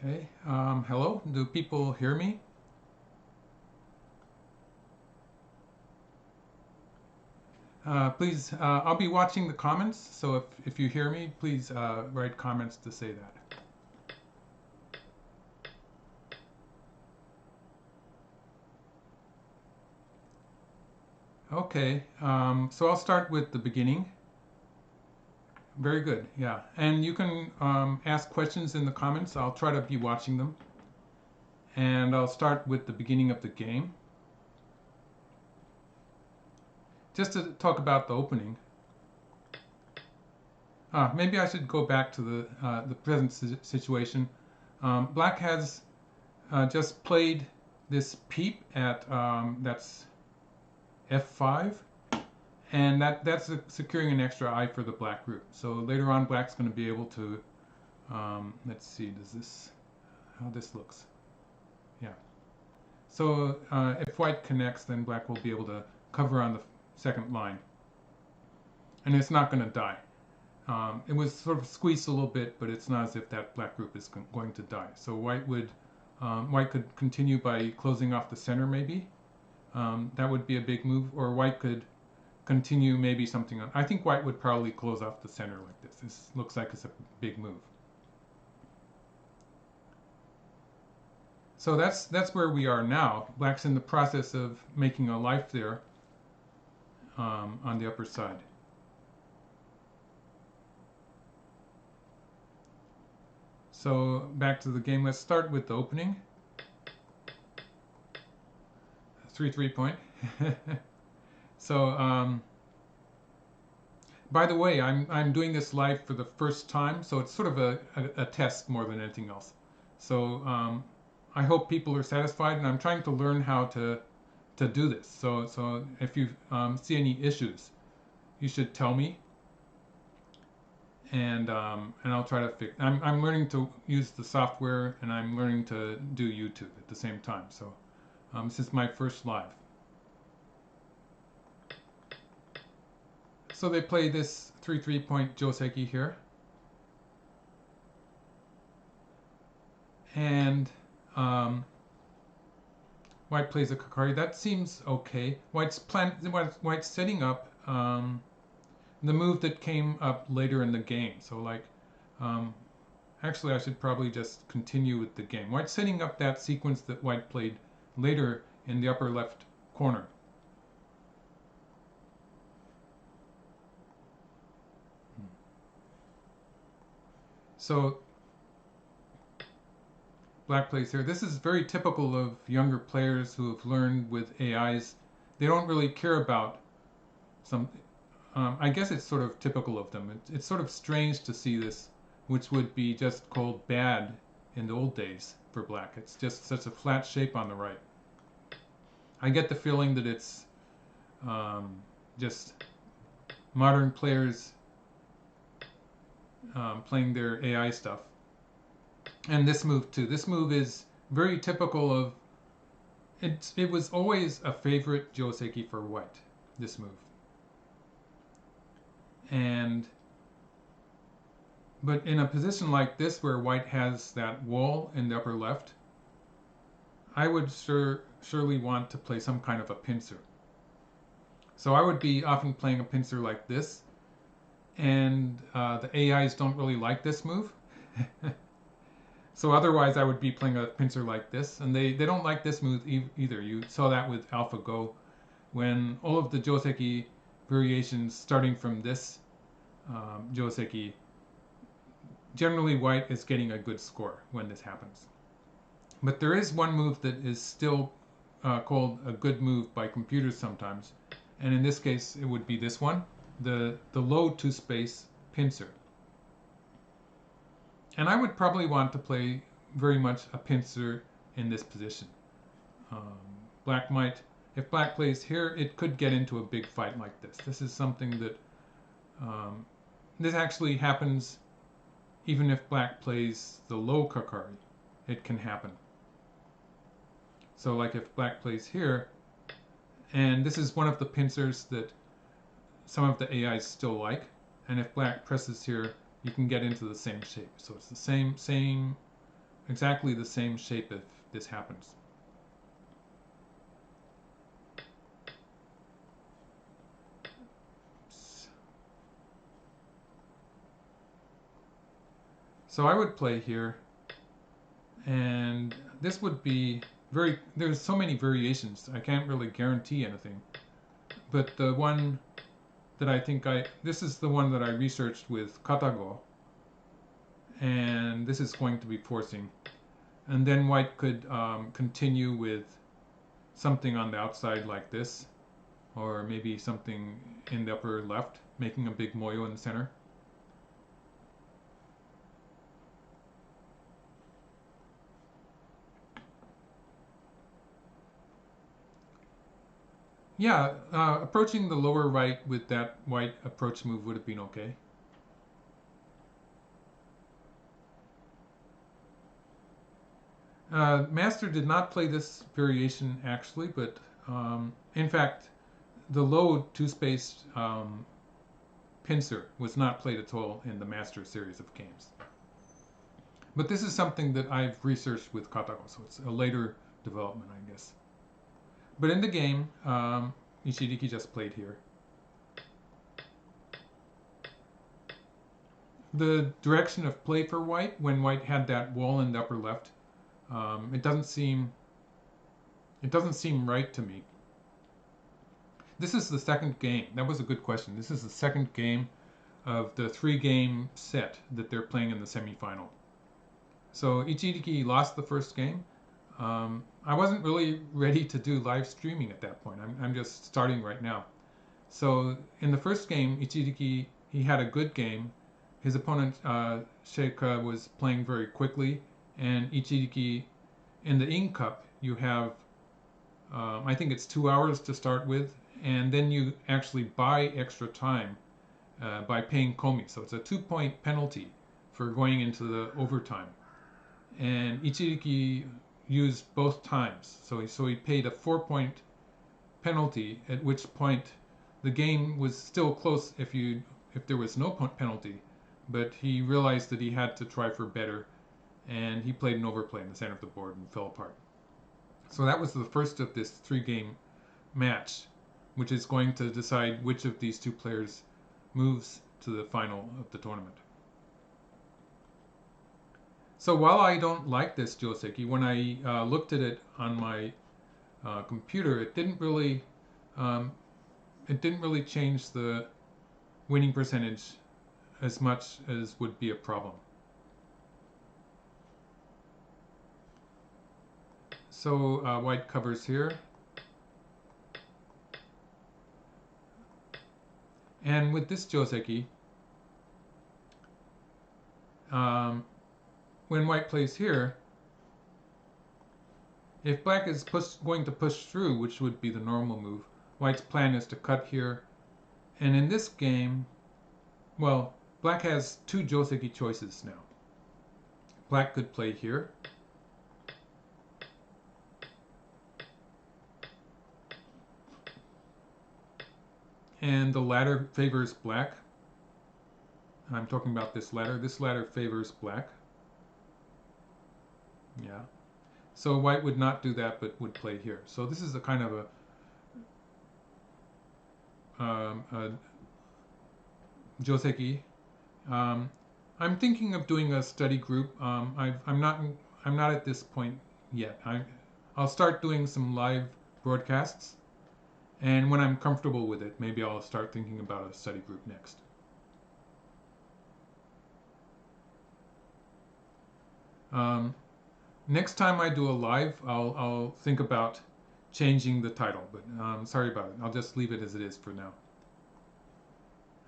Okay, hello, do people hear me? Please, I'll be watching the comments, so if you hear me, please write comments to say that. Okay, so I'll start with the beginning. Very good, yeah. And you can ask questions in the comments. I'll try to be watching them. And I'll start with the beginning of the game. Just to talk about the opening. Maybe I should go back to the present situation. Black has just played this peep at that's f5, and that's securing an extra I for the black group. So later on, black's going to be able to let's see, does this how this looks? Yeah. So if white connects, then black will be able to cover on the second line, and it's not going to die. It was sort of squeezed a little bit, but it's not as if that black group is going to die. So white could continue by closing off the center maybe. That would be a big move, or white could continue maybe something on. I think white would probably close off the center like this. This looks like it's a big move. So that's where we are now. Black's in the process of making a life there on the upper side. So back to the game. Let's start with the opening. 3 point. So by the way, I'm doing this live for the first time, so it's sort of a test more than anything else. So I hope people are satisfied, and I'm trying to learn how to do this. So if you see any issues, you should tell me, and I'll try to fix. I'm learning to use the software, and I'm learning to do YouTube at the same time. So this is my first live. So they play this 3 point joseki here, and white plays a kakari. That seems okay. White's setting up the move that came up later in the game. So like, actually I should probably just continue with the game. White's setting up that sequence that white played later in the upper left corner. So black plays here. This is very typical of younger players who have learned with AIs. They don't really care about some. I guess it's sort of typical of them. It's sort of strange to see this, which would be just called bad in the old days for black. It's just such a flat shape on the right. I get the feeling that it's just modern players playing their AI stuff. And this move too. This move is very typical of. It was always a favorite joseki for white. This move. But in a position like this where white has that wall in the upper left, I would surely want to play some kind of a pincer. So I would be often playing a pincer like this, and the AIs don't really like this move. So otherwise I would be playing a pincer like this, and they don't like this move either. You saw that with AlphaGo, when all of the joseki variations starting from this joseki, generally white is getting a good score when this happens. But there is one move that is still called a good move by computers sometimes, and in this case it would be this one, the low two space pincer. And I would probably want to play very much a pincer in this position. Black might, if black plays here, it could get into a big fight like this. This is something that, this actually happens even if black plays the low kakari. It can happen. So like if black plays here, and this is one of the pincers that some of the AIs still like, and if black presses here, you can get into the same shape. So it's the same exactly the same shape if this happens. So I would play here, and this would be there's so many variations, I can't really guarantee anything. But the one that this is the one that I researched with Katago, and this is going to be forcing. And then white could continue with something on the outside like this, or maybe something in the upper left, making a big moyo in the center. Yeah, approaching the lower right with that white approach move would have been okay. Master did not play this variation actually, but in fact, the low two-space pincer was not played at all in the Master series of games. But this is something that I've researched with Katago, so it's a later development, I guess. But in the game, Ichiriki just played here. The direction of play for white, when white had that wall in the upper left, it doesn't seem right to me. This is the second game. That was a good question. This is the second game of the 3-game set that they're playing in the semifinal. So Ichiriki lost the first game. I wasn't really ready to do live streaming at that point. I'm just starting right now. So in the first game, Ichiriki, he had a good game. His opponent, Sheika, was playing very quickly. And Ichiriki, in the Ing Cup, you have, I think it's 2 hours to start with. And then you actually buy extra time by paying komi. So it's a 2-point penalty for going into the overtime. And Ichiriki used both times. So he paid a 4-point penalty, at which point the game was still close if there was no penalty, but he realized that he had to try for better, and he played an overplay in the center of the board and fell apart. So that was the first of this 3-game match, which is going to decide which of these two players moves to the final of the tournament. So while I don't like this joseki, when I looked at it on my computer, it didn't really change the winning percentage as much as would be a problem. So white covers here. And with this joseki, when white plays here, if black is going to push through, which would be the normal move, white's plan is to cut here. And in this game, well, black has 2 joseki choices now. Black could play here. And the ladder favors black. I'm talking about this ladder. This ladder favors black. Yeah. So white would not do that, but would play here. So this is a kind of a joseki. I'm thinking of doing a study group. I'm not at this point yet. I'll start doing some live broadcasts, and when I'm comfortable with it, maybe I'll start thinking about a study group next. Next time I do a live, I'll think about changing the title, but sorry about it. I'll just leave it as it is for now.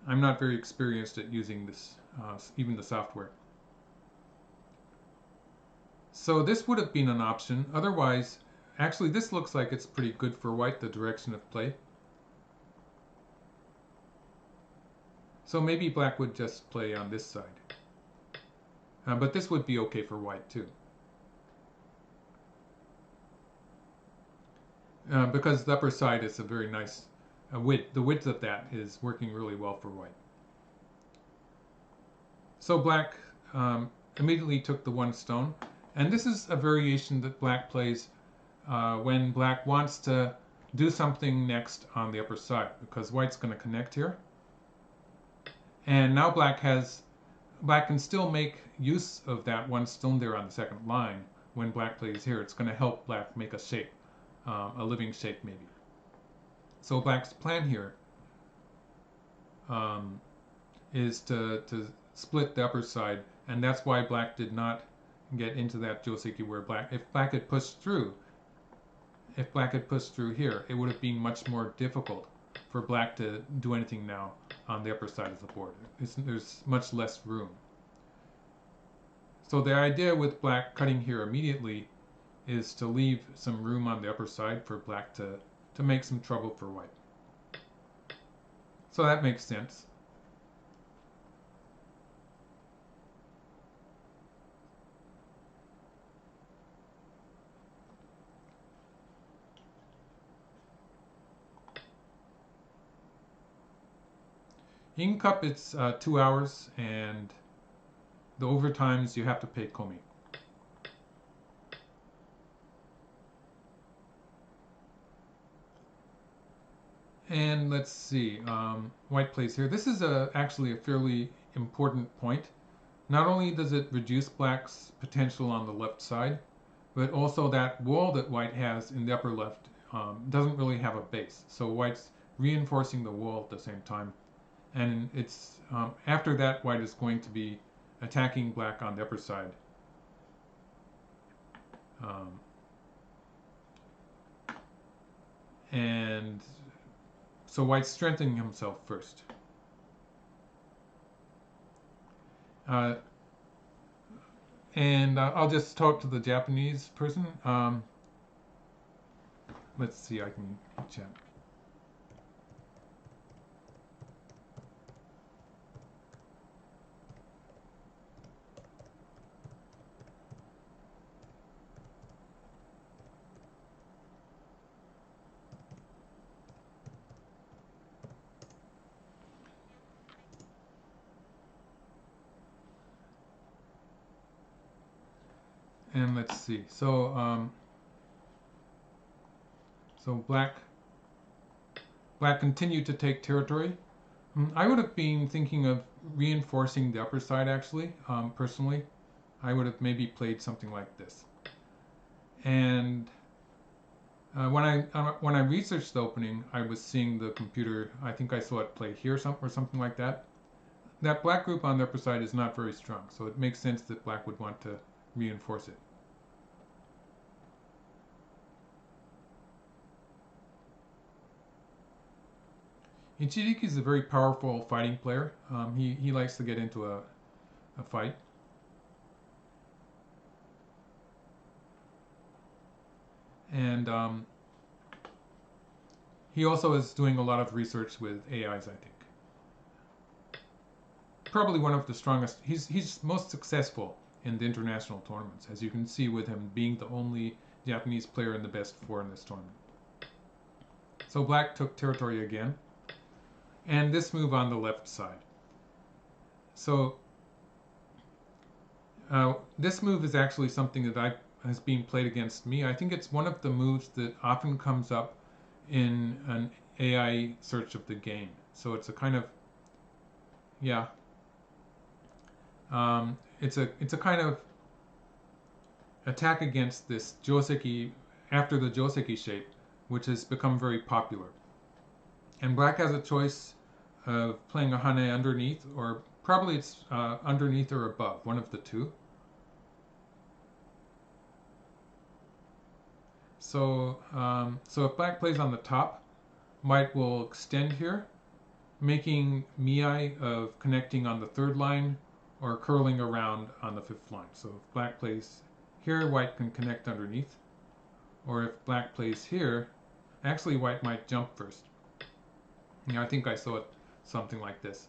I'm not very experienced at using this, even the software. So this would have been an option. Otherwise, actually this looks like it's pretty good for white, the direction of play. So maybe black would just play on this side. But this would be okay for white too. Because the upper side is a very nice width. The width of that is working really well for white. So black immediately took the 1 stone, And this is a variation that black plays when black wants to do something next on the upper side, because white's going to connect here. And now black can still make use of that one stone there on the second line. When black plays here, it's going to help black make a shape, a living shape maybe. So black's plan here is to split the upper side, and that's why black did not get into that joseki where if black had pushed through here, it would have been much more difficult for black to do anything now on the upper side of the board. There's much less room. So the idea with black cutting here immediately is to leave some room on the upper side for black to make some trouble for white. So that makes sense. In cup, it's 2 hours, and the overtimes you have to pay komi. And let's see, white plays here. This is actually a fairly important point. Not only does it reduce black's potential on the left side, but also that wall that white has in the upper left doesn't really have a base. So white's reinforcing the wall at the same time. And it's after that, white is going to be attacking black on the upper side. And so white's strengthening himself first. And I'll just talk to the Japanese person. Let's see, I can chat. And let's see. So black continued to take territory. I would have been thinking of reinforcing the upper side actually. Personally, I would have maybe played something like this. And when I researched the opening, I was seeing the computer. I think I saw it play here or something like that. That black group on the upper side is not very strong, so it makes sense that black would want to reinforce it. Ichiriki is a very powerful fighting player. He likes to get into a fight. And he also is doing a lot of research with AIs, I think. Probably one of the strongest. He's most successful in the international tournaments, as you can see with him being the only Japanese player in the best four in this tournament. So black took territory again. And this move on the left side. So this move is actually something that has been played against me. I think it's one of the moves that often comes up in an AI search of the game. So it's a kind of, yeah. It's a kind of attack against this joseki after the joseki shape, which has become very popular. And black has a choice of playing a hane underneath, or probably it's underneath or above, one of the two. So if black plays on the top, white will extend here, making miai of connecting on the third line or curling around on the fifth line. So if black plays here, white can connect underneath. Or if black plays here, actually white might jump first. I think I saw it something like this.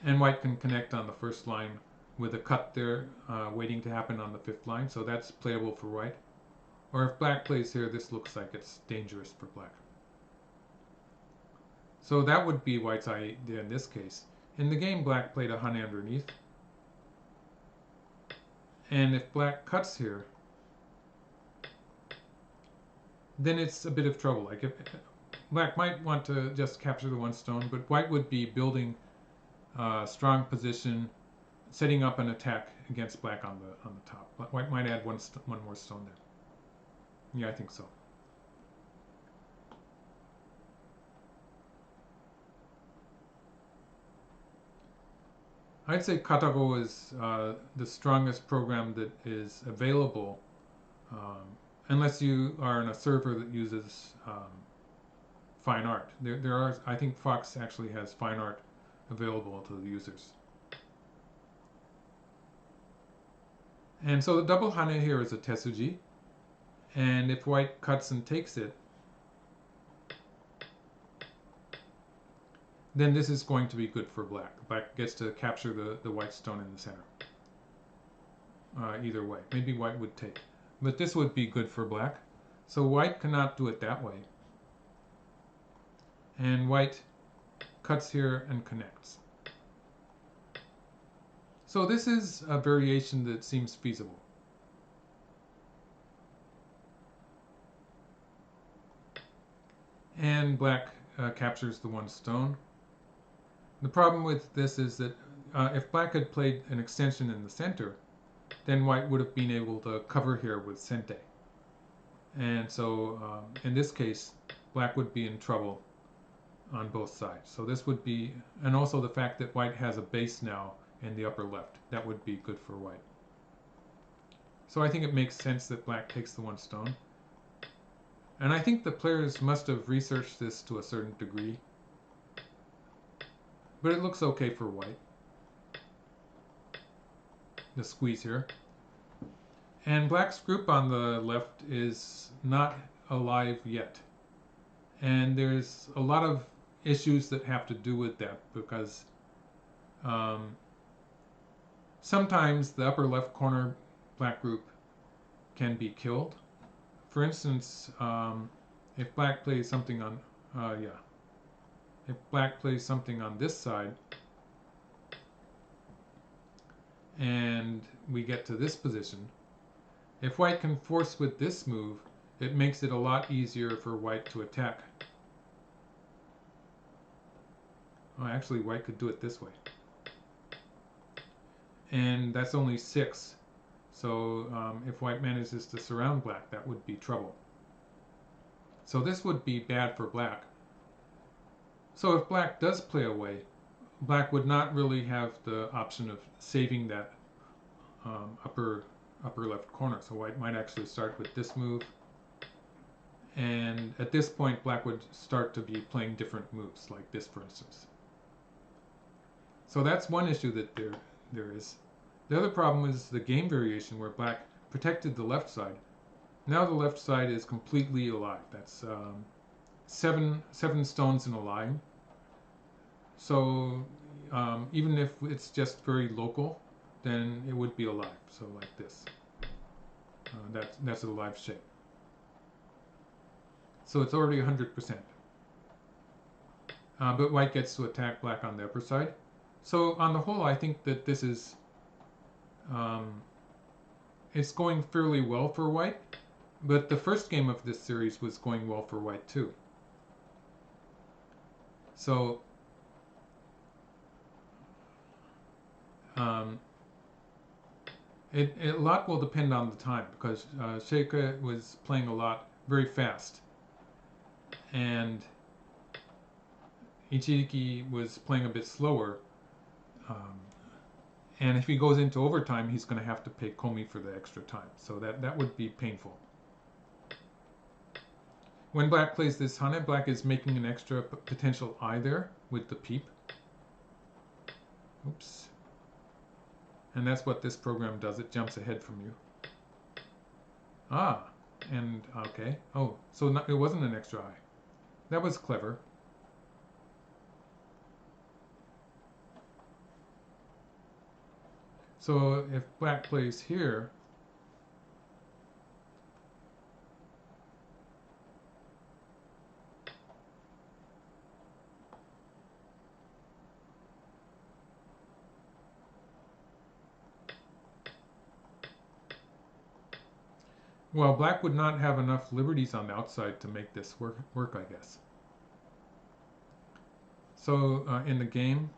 And white can connect on the first line with a cut there waiting to happen on the fifth line. So that's playable for white. Or if black plays here, this looks like it's dangerous for black. So that would be white's idea in this case. In the game, black played a hane underneath. And if black cuts here, then it's a bit of trouble. Like if black might want to just capture the one stone, but white would be building a strong position, setting up an attack against black on the top. White might add one more stone there. Yeah, I think so. I'd say Katago is the strongest program that is available, unless you are in a server that uses fine art. There are, I think Fox actually has fine art available to the users. And so the double hane here is a Tetsuji, and if white cuts and takes it, then this is going to be good for black. Black gets to capture the white stone in the center. Either way. Maybe white would take. But this would be good for black. So white cannot do it that way. And white cuts here and connects. So this is a variation that seems feasible. And black captures the one stone. The problem with this is that if black had played an extension in the center, then white would have been able to cover here with sente. And so in this case, black would be in trouble on both sides. So this would be, and also the fact that white has a base now in the upper left, that would be good for white. So I think it makes sense that black takes the one stone. And I think the players must have researched this to a certain degree. But it looks okay for white. The squeeze here. And black's group on the left is not alive yet. And there's a lot of issues that have to do with that because sometimes the upper left corner black group can be killed. For instance, if black plays something on, if black plays something on this side, and we get to this position, if white can force with this move, it makes it a lot easier for white to attack. Oh, actually, white could do it this way. And that's only 6. So if white manages to surround black, that would be trouble. So this would be bad for black. So if black does play away, black would not really have the option of saving that upper left corner. So white might actually start with this move. And at this point, black would start to be playing different moves, like this, for instance. So that's one issue that there is. The other problem is the game variation, where black protected the left side. Now the left side is completely alive. That's 7 stones in a line. So even if it's just very local, then it would be alive. So like this. That's a live shape. So it's already 100%. But white gets to attack black on the upper side. So on the whole, I think that this is it's going fairly well for white. But the first game of this series was going well for white too. So a lot will depend on the time, because Sheikha was playing a lot very fast, and Ichiriki was playing a bit slower. And if he goes into overtime, he's going to have to pay komi for the extra time. So that would be painful. When black plays this hane, black is making an extra potential eye there with the peep. Oops. And that's what this program does. It jumps ahead from you. Ah, and okay. Oh, so it wasn't an extra eye. That was clever. So if black plays here, Well, black would not have enough liberties on the outside to make this work, I guess. So in the game,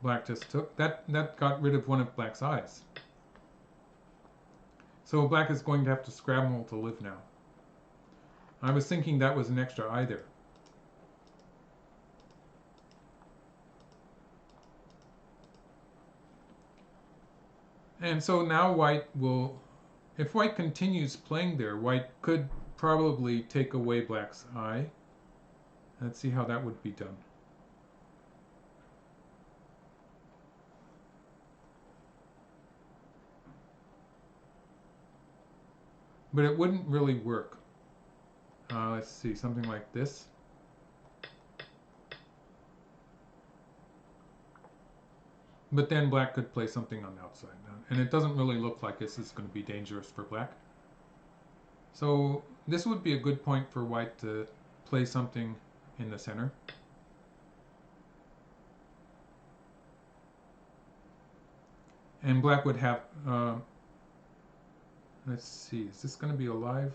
black just took that. That got rid of one of black's eyes. So black is going to have to scramble to live now. I was thinking that was an extra eye there. And so now white will, if white continues playing there, white could probably take away black's eye. Let's see how that would be done. But it wouldn't really work. Let's see, something like this. But then black could play something on the outside. And it doesn't really look like this is going to be dangerous for black. So this would be a good point for white to play something in the center. And black would have, let's see, is this going to be alive?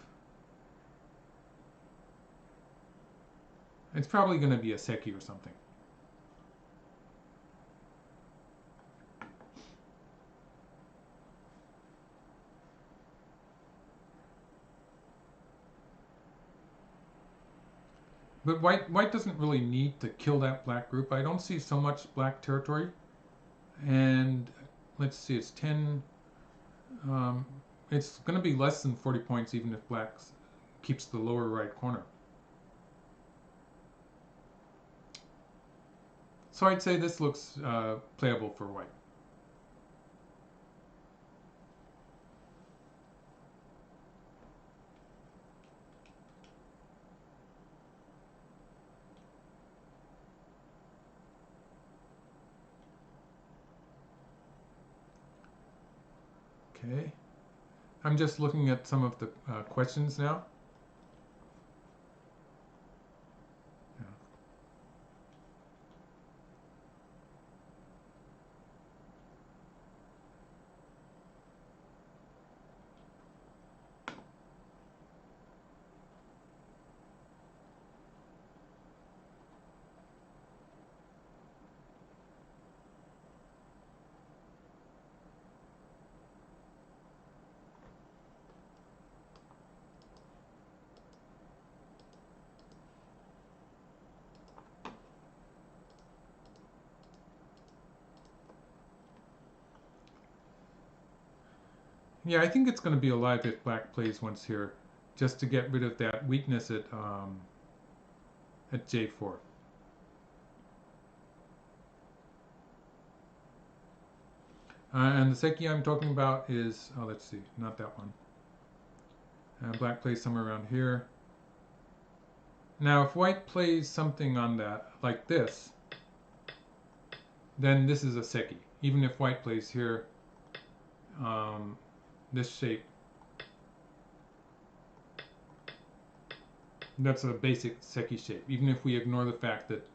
It's probably going to be a Seki or something. But white doesn't really need to kill that black group. I don't see so much black territory. And let's see, it's 10. It's going to be less than 40 points even if black keeps the lower right corner. So I'd say this looks playable for white. Okay. I'm just looking at some of the questions now. Yeah, I think it's going to be alive if black plays once here, just to get rid of that weakness at J4. And the Seki I'm talking about is, oh, let's see, not that one. Black plays somewhere around here. Now, if white plays something on that, like this, then this is a Seki. Even if white plays here, this shape, that's a basic Seki shape, even if we ignore the fact that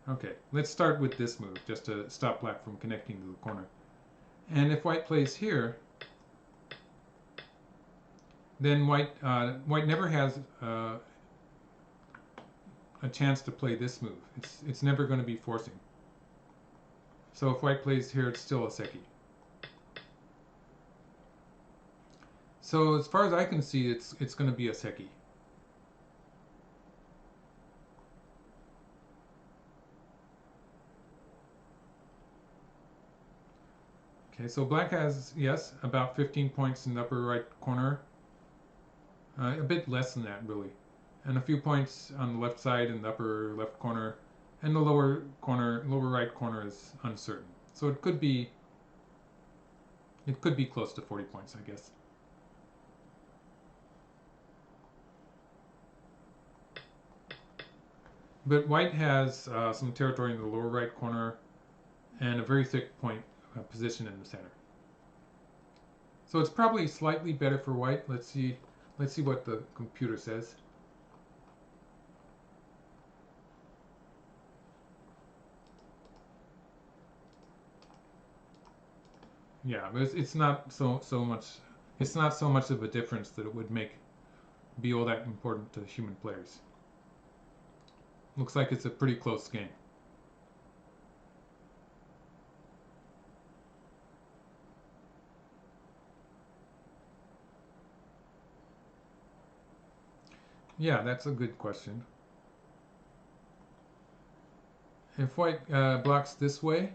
okay, let's start with this move just to stop black from connecting to the corner. And if white plays here, then white never has a chance to play this move. It's never going to be forcing. So if white plays here, it's still a Seki. So as far as I can see, it's going to be a Seki. Okay, so black has, yes, about 15 points in the upper right corner. A bit less than that, really. And a few points on the left side in the upper left corner. And the lower right corner is uncertain. So it could be close to 40 points, I guess. But white has some territory in the lower right corner and a very thick point position in the center. So it's probably slightly better for white. Let's see what the computer says. Yeah, but it's not so much. It's not so much of a difference that it would be all that important to human players. Looks like it's a pretty close game. Yeah, that's a good question. If white blocks this way,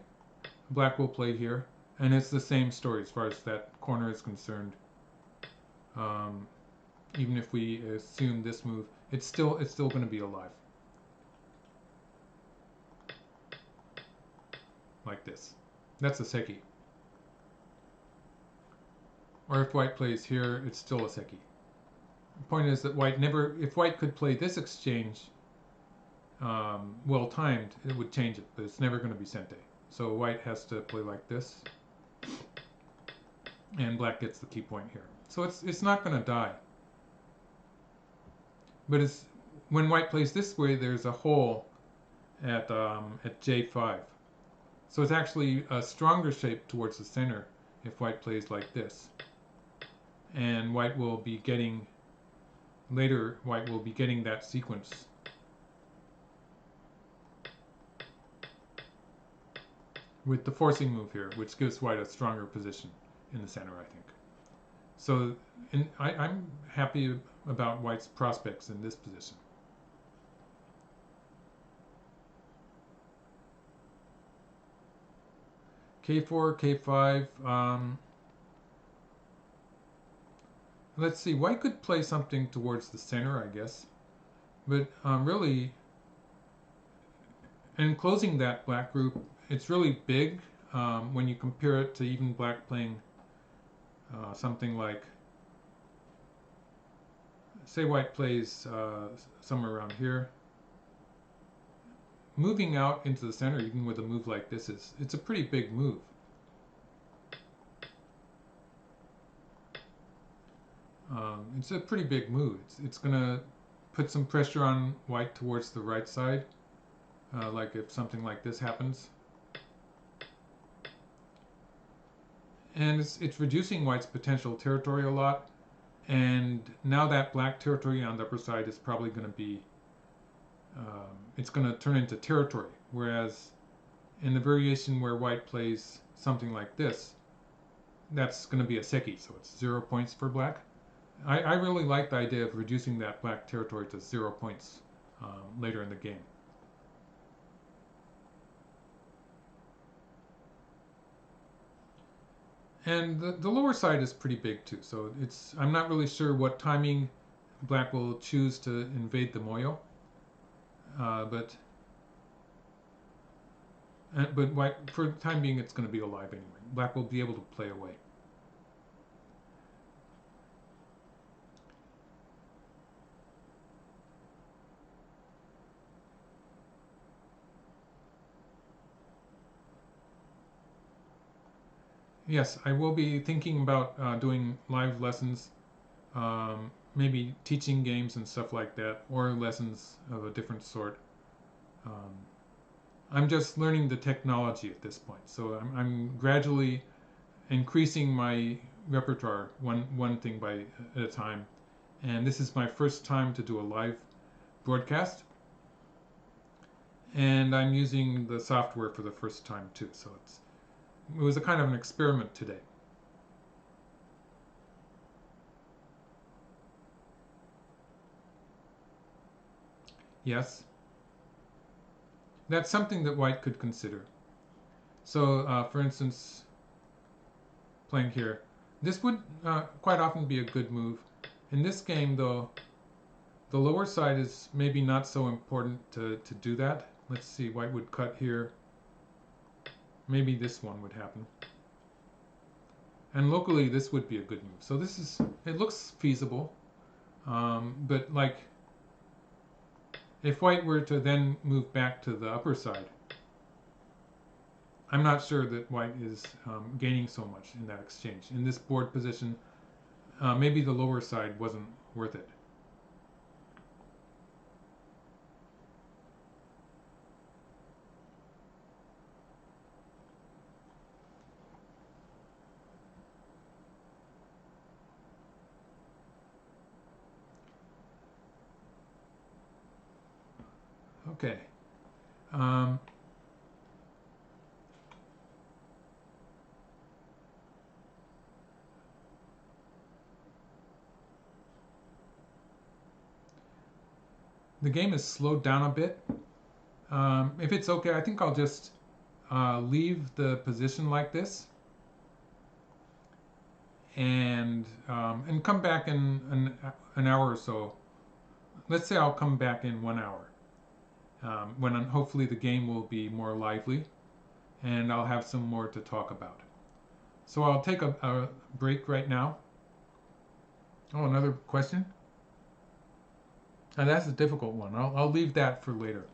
black will play here, and it's the same story as far as that corner is concerned. Um, Even if we assume this move, it's still going to be alive, like this. That's a seki. Or if white plays here, it's still a seki. The point is that if white could play this exchange well timed, it would change it, but it's never going to be sente. So white has to play like this, and black gets the key point here. So it's not going to die. But when white plays this way, there's a hole at J5. So it's actually a stronger shape towards the center if white plays like this. And white will be getting that sequence. With the forcing move here, which gives white a stronger position in the center, I think. So I'm happy about white's prospects in this position. K4, K5. Let's see, white could play something towards the center, I guess. But really, in closing that black group, it's really big when you compare it to even black playing something like, say white plays somewhere around here. Moving out into the center, even with a move like this, it's a pretty big move. It's a pretty big move. It's going to put some pressure on white towards the right side, like if something like this happens. And it's reducing white's potential territory a lot. And now that black territory on the upper side is probably going to be, it's going to turn into territory. Whereas in the variation where white plays something like this, that's going to be a seki, so it's 0 points for black. I really like the idea of reducing that black territory to 0 points later in the game. And the lower side is pretty big too, so I'm not really sure what timing black will choose to invade the moyo, but white, for the time being, it's going to be alive anyway. Black will be able to play away. Yes, I will be thinking about doing live lessons, maybe teaching games and stuff like that, or lessons of a different sort. I'm just learning the technology at this point, so I'm gradually increasing my repertoire one thing at a time. And this is my first time to do a live broadcast, and I'm using the software for the first time too, so it was a kind of an experiment today. Yes, that's something that white could consider. So, for instance, playing here, this would quite often be a good move. In this game, though, the lower side is maybe not so important to do that. Let's see, white would cut here. Maybe this one would happen. And locally, this would be a good move. So it looks feasible. But like, if white were to then move back to the upper side, I'm not sure that white is gaining so much in that exchange. In this board position, maybe the lower side wasn't worth it. Okay. Um, the game is slowed down a bit. If it's okay, I think I'll just leave the position like this and come back in an hour or so. Let's say I'll come back in 1 hour when hopefully the game will be more lively and I'll have some more to talk about. So I'll take a break right now. Oh, another question? That's a difficult one. I'll leave that for later.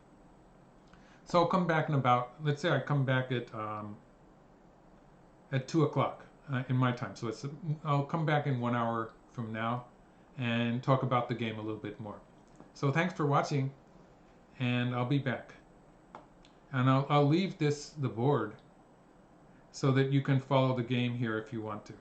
So I'll come back in about, let's say I come back at 2 o'clock in my time. So I'll come back in 1 hour from now and talk about the game a little bit more. So thanks for watching, and I'll be back. And I'll leave the board so that you can follow the game here if you want to.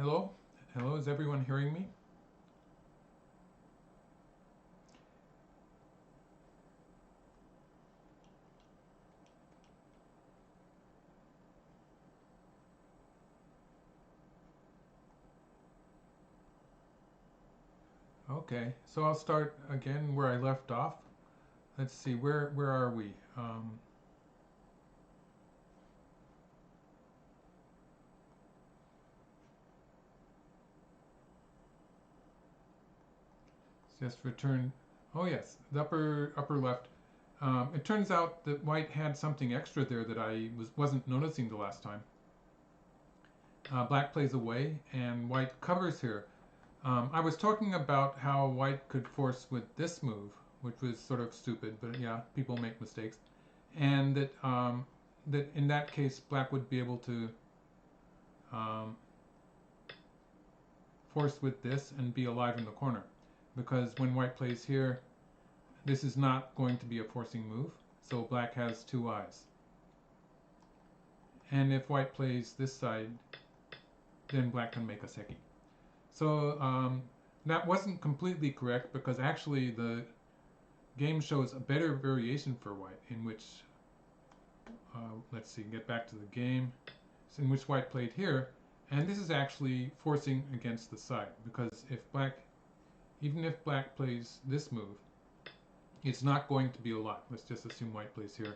Hello? Hello, is everyone hearing me? Okay, so I'll start again where I left off. Let's see, where are we? Just return. Oh yes, the upper left. It turns out that white had something extra there that I wasn't noticing the last time. Black plays away, and white covers here. I was talking about how white could force with this move, which was sort of stupid, but yeah, people make mistakes, and that in that case, black would be able to um, force with this and be alive in the corner, because when white plays here, this is not going to be a forcing move, so black has two eyes. And if white plays this side, then black can make a seki. So that wasn't completely correct, because actually the game shows a better variation for white, in which, let's see, get back to the game, in which white played here, and this is actually forcing against the side, because if black, even if black plays this move, it's not going to be a lot. Let's just assume white plays here,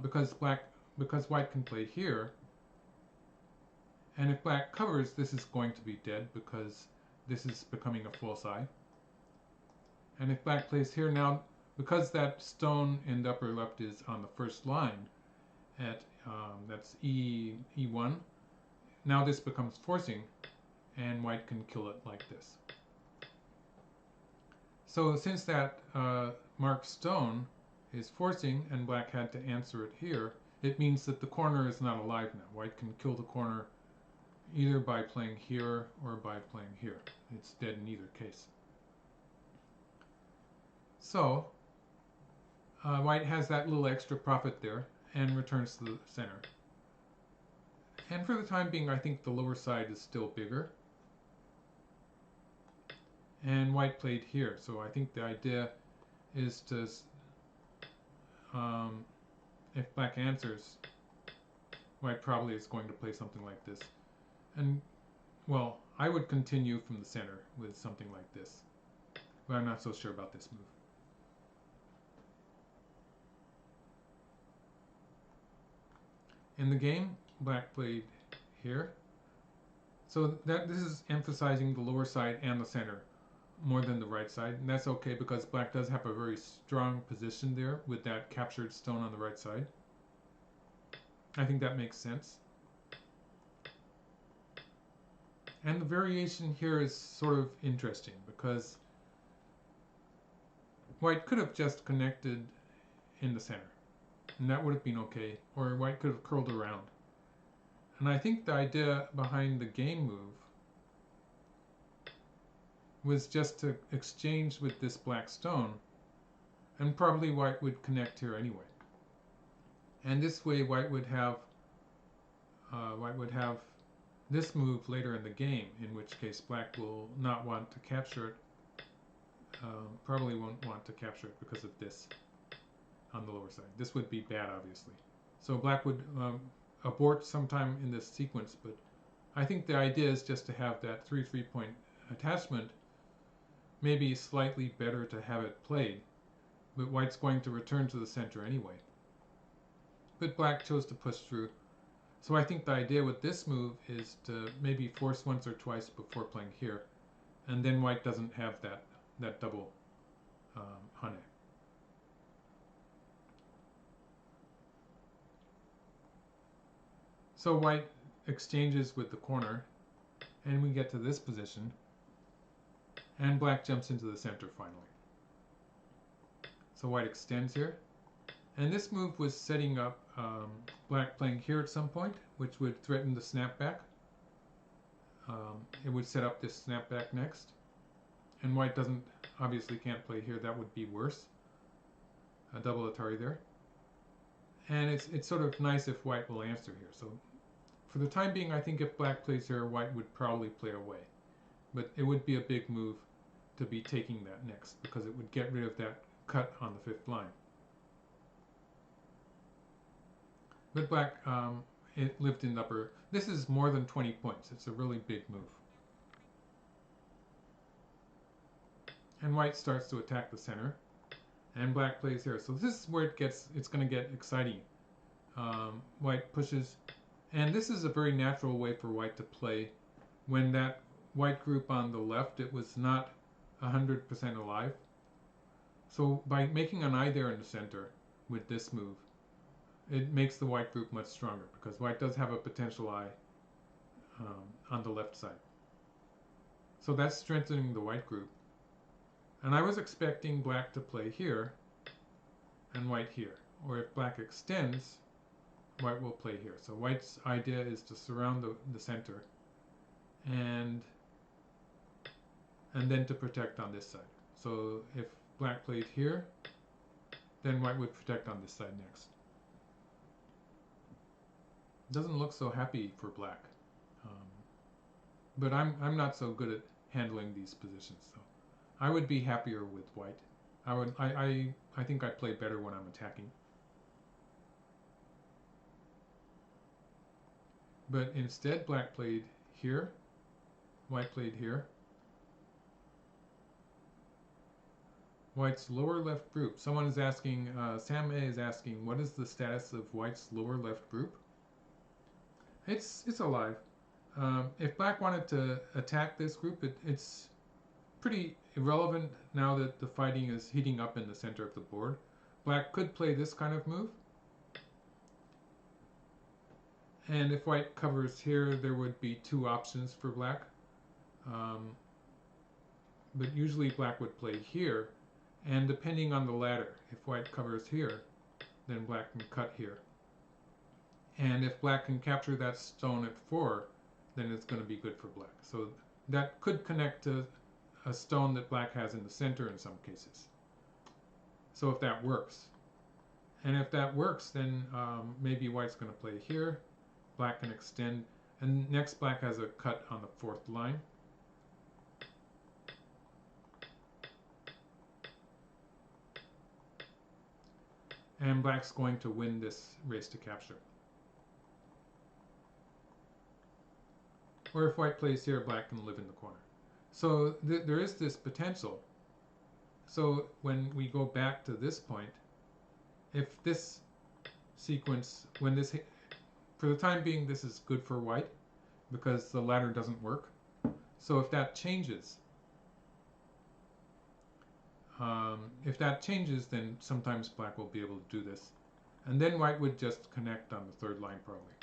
because white can play here, and if black covers, this is going to be dead because this is becoming a false eye. And if black plays here now, because that stone in the upper left is on the first line at that's E1, now this becomes forcing, and white can kill it like this. So since that marked stone is forcing and black had to answer it here, it means that the corner is not alive now. White can kill the corner either by playing here or by playing here. It's dead in either case. So white has that little extra profit there and returns to the center. And for the time being, I think the lower side is still bigger. And white played here, so I think the idea is to, if black answers, white probably is going to play something like this. And, well, I would continue from the center with something like this, but I'm not so sure about this move. In the game, black played here. So this is emphasizing the lower side and the center more than the right side, and that's okay because black does have a very strong position there with that captured stone on the right side. I think that makes sense. And the variation here is sort of interesting because white could have just connected in the center, and that would have been okay, or white could have curled around. And I think the idea behind the game move was just to exchange with this black stone, and probably white would connect here anyway. And this way white would have this move later in the game, in which case black will not want to capture it, probably won't want to capture it because of this on the lower side. This would be bad, obviously. So black would abort sometime in this sequence, but I think the idea is just to have that 3-3 point attachment. Maybe slightly better to have it played, but white's going to return to the center anyway. But black chose to push through. So I think the idea with this move is to maybe force once or twice before playing here, and then white doesn't have that double hane. So white exchanges with the corner, and we get to this position, and black jumps into the center finally. So white extends here, and this move was setting up black playing here at some point, which would threaten the snapback. It would set up this snapback next, and white obviously can't play here. That would be worse. A double Atari there. And it's sort of nice if white will answer here. So for the time being, I think if black plays here, white would probably play away. But it would be a big move to be taking that next, because it would get rid of that cut on the fifth line. But black, it lived in upper. This is more than 20 points. It's a really big move. And white starts to attack the center, and black plays here. So this is where it's going to get exciting. White pushes, and this is a very natural way for white to play. When that white group on the left, it was not 100% alive. So by making an eye there in the center with this move, it makes the white group much stronger, because white does have a potential eye on the left side. So that's strengthening the white group. And I was expecting black to play here and white here. Or if black extends, white will play here. So white's idea is to surround the center and then to protect on this side. So if black played here, then white would protect on this side next. Doesn't look so happy for black. But I'm not so good at handling these positions, so I would be happier with white. I think I play better when I'm attacking. But instead, black played here, white played here. White's lower left group. Someone is asking, Sam A is asking, what is the status of white's lower left group? It's alive. If black wanted to attack this group, it's pretty irrelevant now that the fighting is heating up in the center of the board. Black could play this kind of move. And if white covers here, there would be two options for black. But usually black would play here. And depending on the ladder, if white covers here, then black can cut here. And if black can capture that stone at 4, then it's going to be good for black. So that could connect to a stone that black has in the center in some cases. So if that works. And if that works, then maybe white's going to play here. Black can extend. And next black has a cut on the 4th line. And black's going to win this race to capture. Or if white plays here, black can live in the corner. So there is this potential. So when we go back to this point, if this sequence, for the time being, this is good for white because the ladder doesn't work. So if that changes, then sometimes black will be able to do this. And then white would just connect on the 3rd line probably.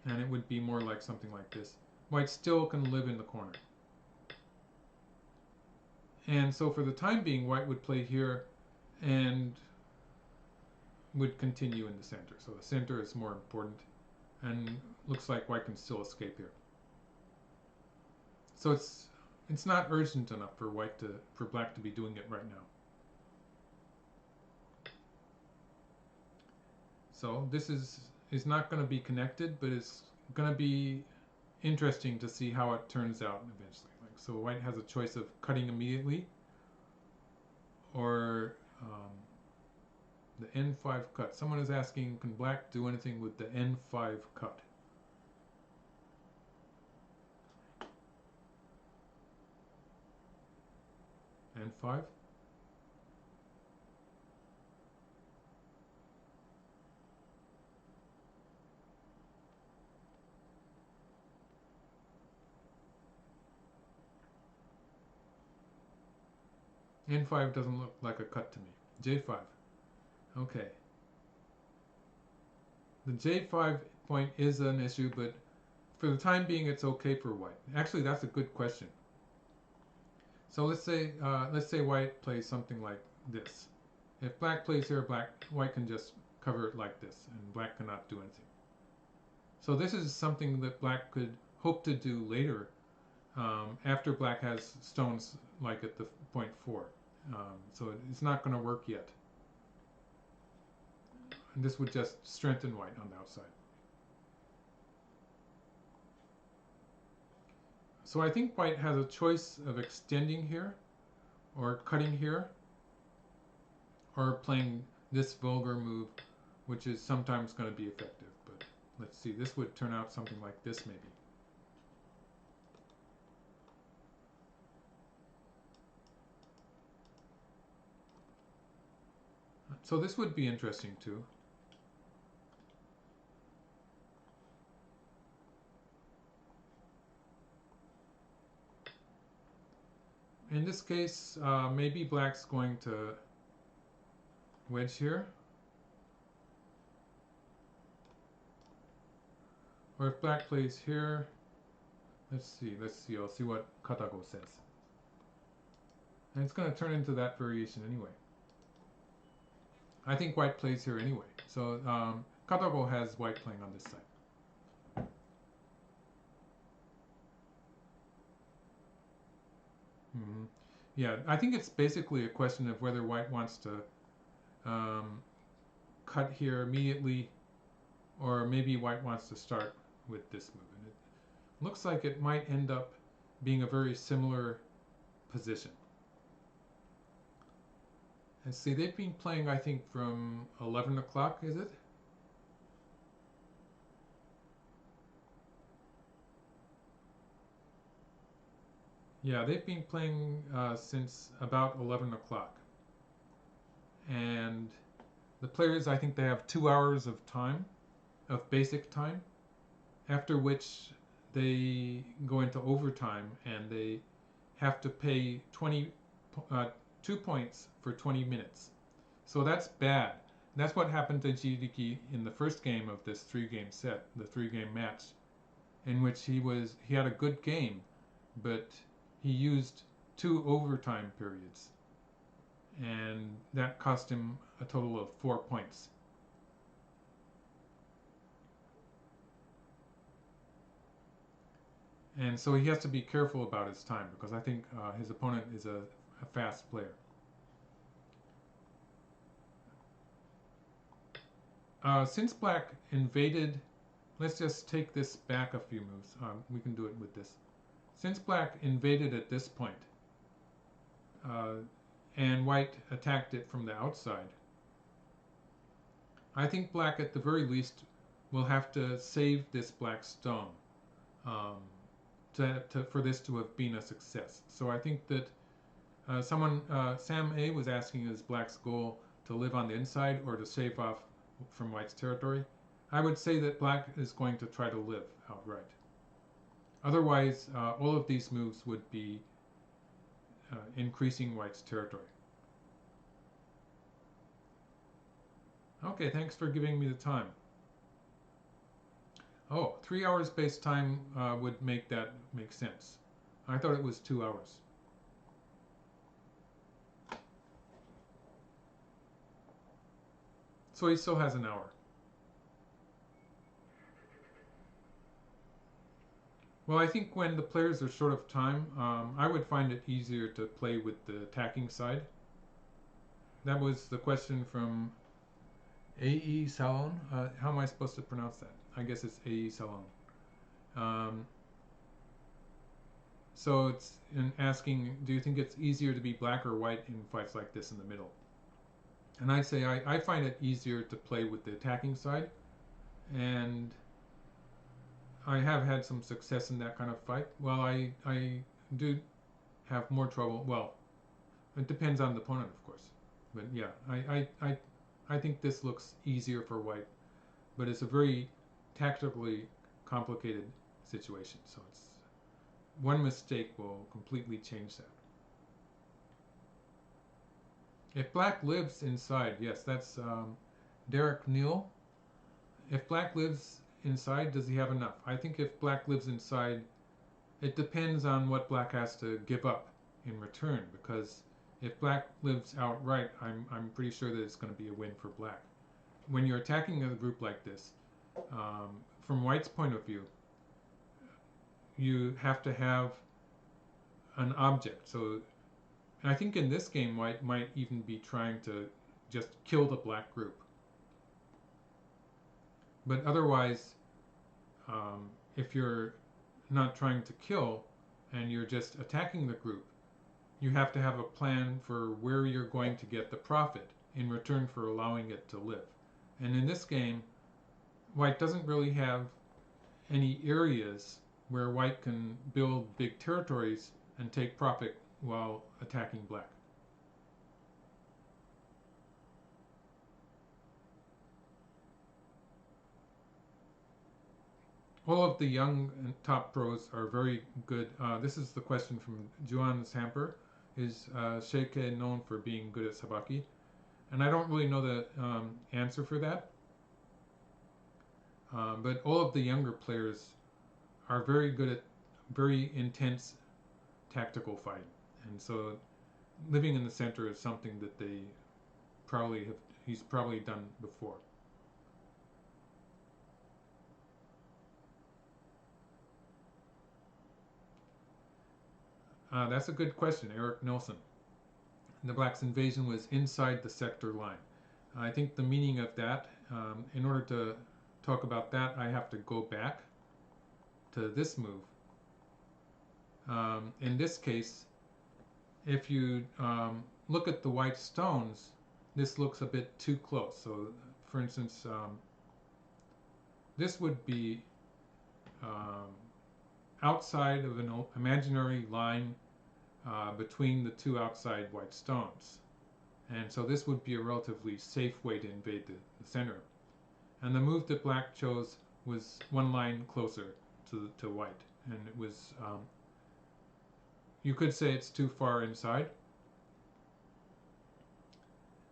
And it would be more like something like this. White still can live in the corner. And so for the time being, white would play here and would continue in the center. So the center is more important, and looks like white can still escape here. So it's not urgent enough for black to be doing it right now. So this is not going to be connected, but it's going to be interesting to see how it turns out eventually. So white has a choice of cutting immediately, or the N5 cut. Someone is asking, can black do anything with the N5 cut? N5? N5 doesn't look like a cut to me. J5. Okay. The J5 point is an issue, but for the time being, it's okay for white. Actually, that's a good question. So let's say white plays something like this. If black plays here, white can just cover it like this, and black cannot do anything. So this is something that black could hope to do later, after black has stones like at the point 4. So it's not going to work yet. And this would just strengthen white on the outside. So I think white has a choice of extending here, or cutting here, or playing this vulgar move, which is sometimes going to be effective. But let's see, this would turn out something like this maybe. So this would be interesting too. In this case, maybe black's going to wedge here. Or if black plays here, let's see, I'll see what Katago says. And it's going to turn into that variation anyway. I think white plays here anyway. So Katago has white playing on this side. Yeah, I think it's basically a question of whether white wants to cut here immediately, or maybe white wants to start with this move. And it looks like it might end up being a very similar position. And see, they've been playing, I think, from 11 o'clock, is it? Yeah, they've been playing since about 11 o'clock. And the players, I think they have 2 hours of time, of basic time, after which they go into overtime and they have to pay 2 points for 20 minutes. So that's bad. That's what happened to Jiriki in the first game of this 3-game set, the 3-game match, in which he had a good game, but he used 2 overtime periods, and that cost him a total of 4 points. And so he has to be careful about his time, because I think his opponent is a fast player. Since black invaded, let's just take this back a few moves. We can do it with this. Since black invaded at this point, and white attacked it from the outside, I think black at the very least will have to save this black stone for this to have been a success. So I think that Sam A was asking, is black's goal to live on the inside or to save off from white's territory? I would say that black is going to try to live outright. Otherwise, all of these moves would be increasing white's territory. Okay, thanks for giving me the time. Oh, 3 hours base time would make that make sense. I thought it was 2 hours. So he still has an hour. Well, I think when the players are short of time, I would find it easier to play with the attacking side. That was the question from A.E. Salon. How am I supposed to pronounce that? I guess it's A.E. Salon. So it's in asking, do you think it's easier to be black or white in fights like this in the middle? And I'd say I find it easier to play with the attacking side, and I have had some success in that kind of fight. Well, I do have more trouble. Well, it depends on the opponent, of course. But yeah, I think this looks easier for white, but it's a very tactically complicated situation. So it's one mistake will completely change that. If black lives inside, yes, that's Derek Neal. If black lives inside, does he have enough? I think if black lives inside, it depends on what black has to give up in return, because if black lives outright, I'm pretty sure that it's going to be a win for black. When you're attacking a group like this, from white's point of view, you have to have an object. So I think in this game, white might even be trying to just kill the black group. But otherwise, if you're not trying to kill and you're just attacking the group, you have to have a plan for where you're going to get the profit in return for allowing it to live. And in this game, white doesn't really have any areas where white can build big territories and take profit while attacking black. All of the young and top pros are very good. This is the question from Juan Samper. Is Sheike known for being good at sabaki? And I don't really know the answer for that. But all of the younger players are very good at very intense tactical fighting. And so living in the center is something that he's probably done before. That's a good question, Eric Nelson. The blacks' invasion was inside the sector line. I think the meaning of that, in order to talk about that, I have to go back to this move. In this case, if you look at the white stones, this looks a bit too close. So, for instance, this would be outside of an imaginary line between the two outside white stones. And so this would be a relatively safe way to invade the center. And the move that black chose was one line closer to white. And it was, you could say it's too far inside.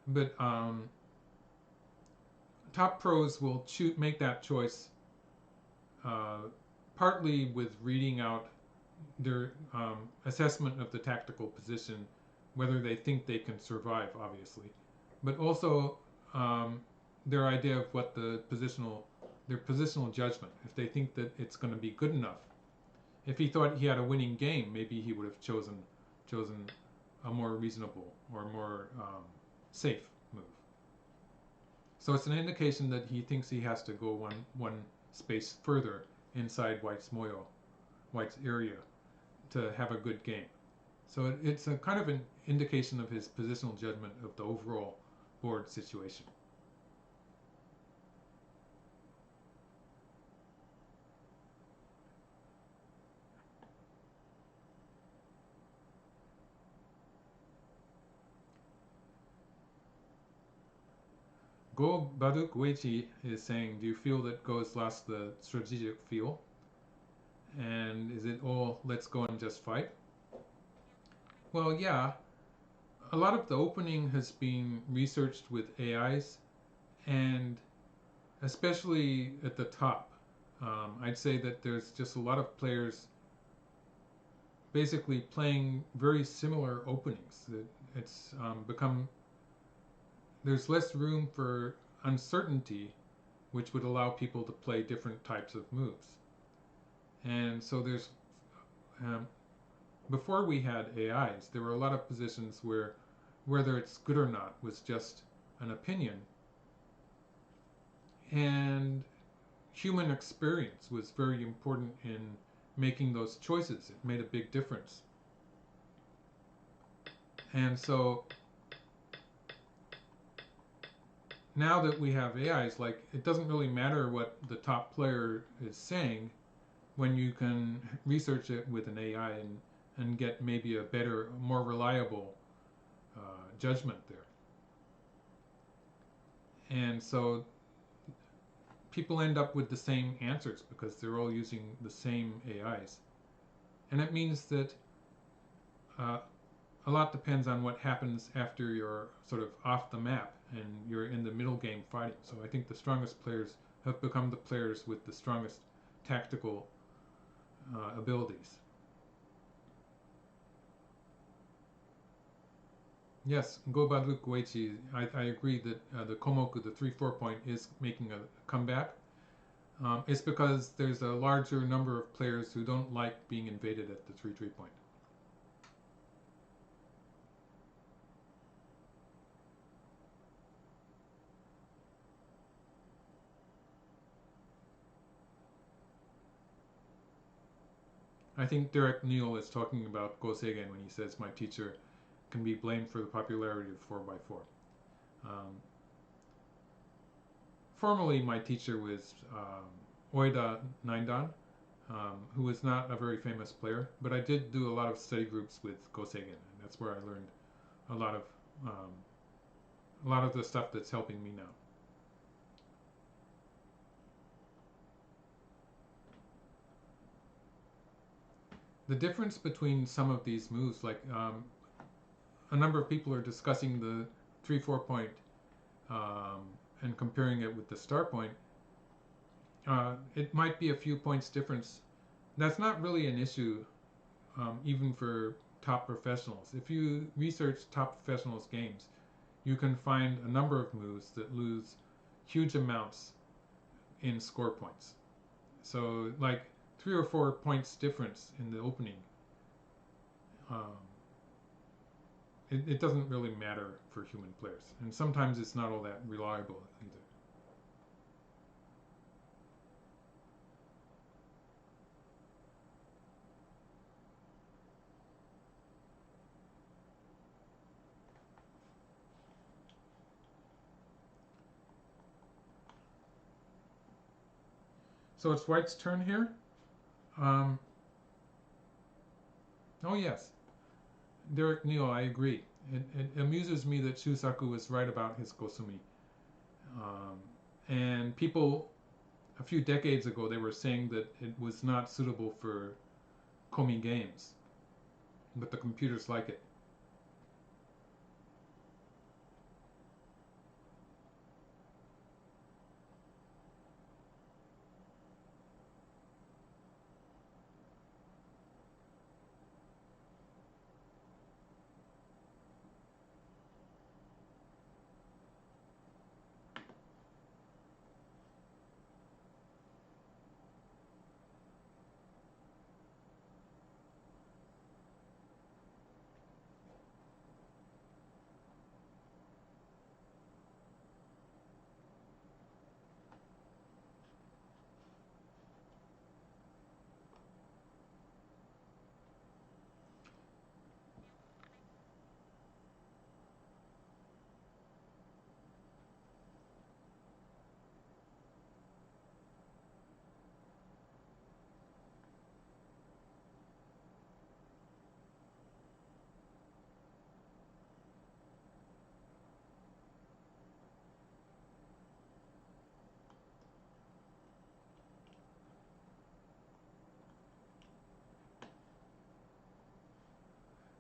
But top pros will make that choice partly with reading out their assessment of the tactical position, whether they think they can survive, obviously, but also their idea of what their positional judgment, if they think that it's going to be good enough. If he thought he had a winning game, maybe he would have chosen a more reasonable or more safe move. So it's an indication that he thinks he has to go one space further inside white's area to have a good game. So it's a kind of an indication of his positional judgment of the overall board situation. Go Baduk Weichi is saying, do you feel that Go has lost the strategic feel? And is it all let's go and just fight? Well, yeah. A lot of the opening has been researched with AIs, and especially at the top. I'd say that there's just a lot of players basically playing very similar openings. It's become, there's less room for uncertainty, which would allow people to play different types of moves. And so there's, before we had AIs, there were a lot of positions where whether it's good or not was just an opinion. And human experience was very important in making those choices. It made a big difference. And so now that we have AIs, like, it doesn't really matter what the top player is saying when you can research it with an AI and get maybe a better, more reliable judgment there. And so people end up with the same answers because they're all using the same AIs. And it means that a lot depends on what happens after you're sort of off the map and you're in the middle game fighting. So I think the strongest players have become the players with the strongest tactical abilities. Yes, Go Baduk Goichi, I agree that the Komoku, the 3-4 point, is making a comeback. It's because there's a larger number of players who don't like being invaded at the 3-3 point. I think Derek Neal is talking about Goseigen when he says my teacher can be blamed for the popularity of 4x4. Um, Formerly, my teacher was Oida Naindan, who was not a very famous player, but I did do a lot of study groups with Goseigen, and that's where I learned a lot of um, the stuff that's helping me now. The difference between some of these moves, like a number of people are discussing the 3-4 point um, and comparing it with the star point. It might be a few points difference. That's not really an issue, even for top professionals. If you research top professionals' games, you can find a number of moves that lose huge amounts in score points. So, like 3 or 4 points difference in the opening, um, it doesn't really matter for human players. And sometimes it's not all that reliable either. So it's White's turn here. Um, oh, yes. Derek Neal, I agree. It amuses me that Shusaku was right about his Kosumi. Um, and people, a few decades ago, they were saying that it was not suitable for Komi games, but the computers like it.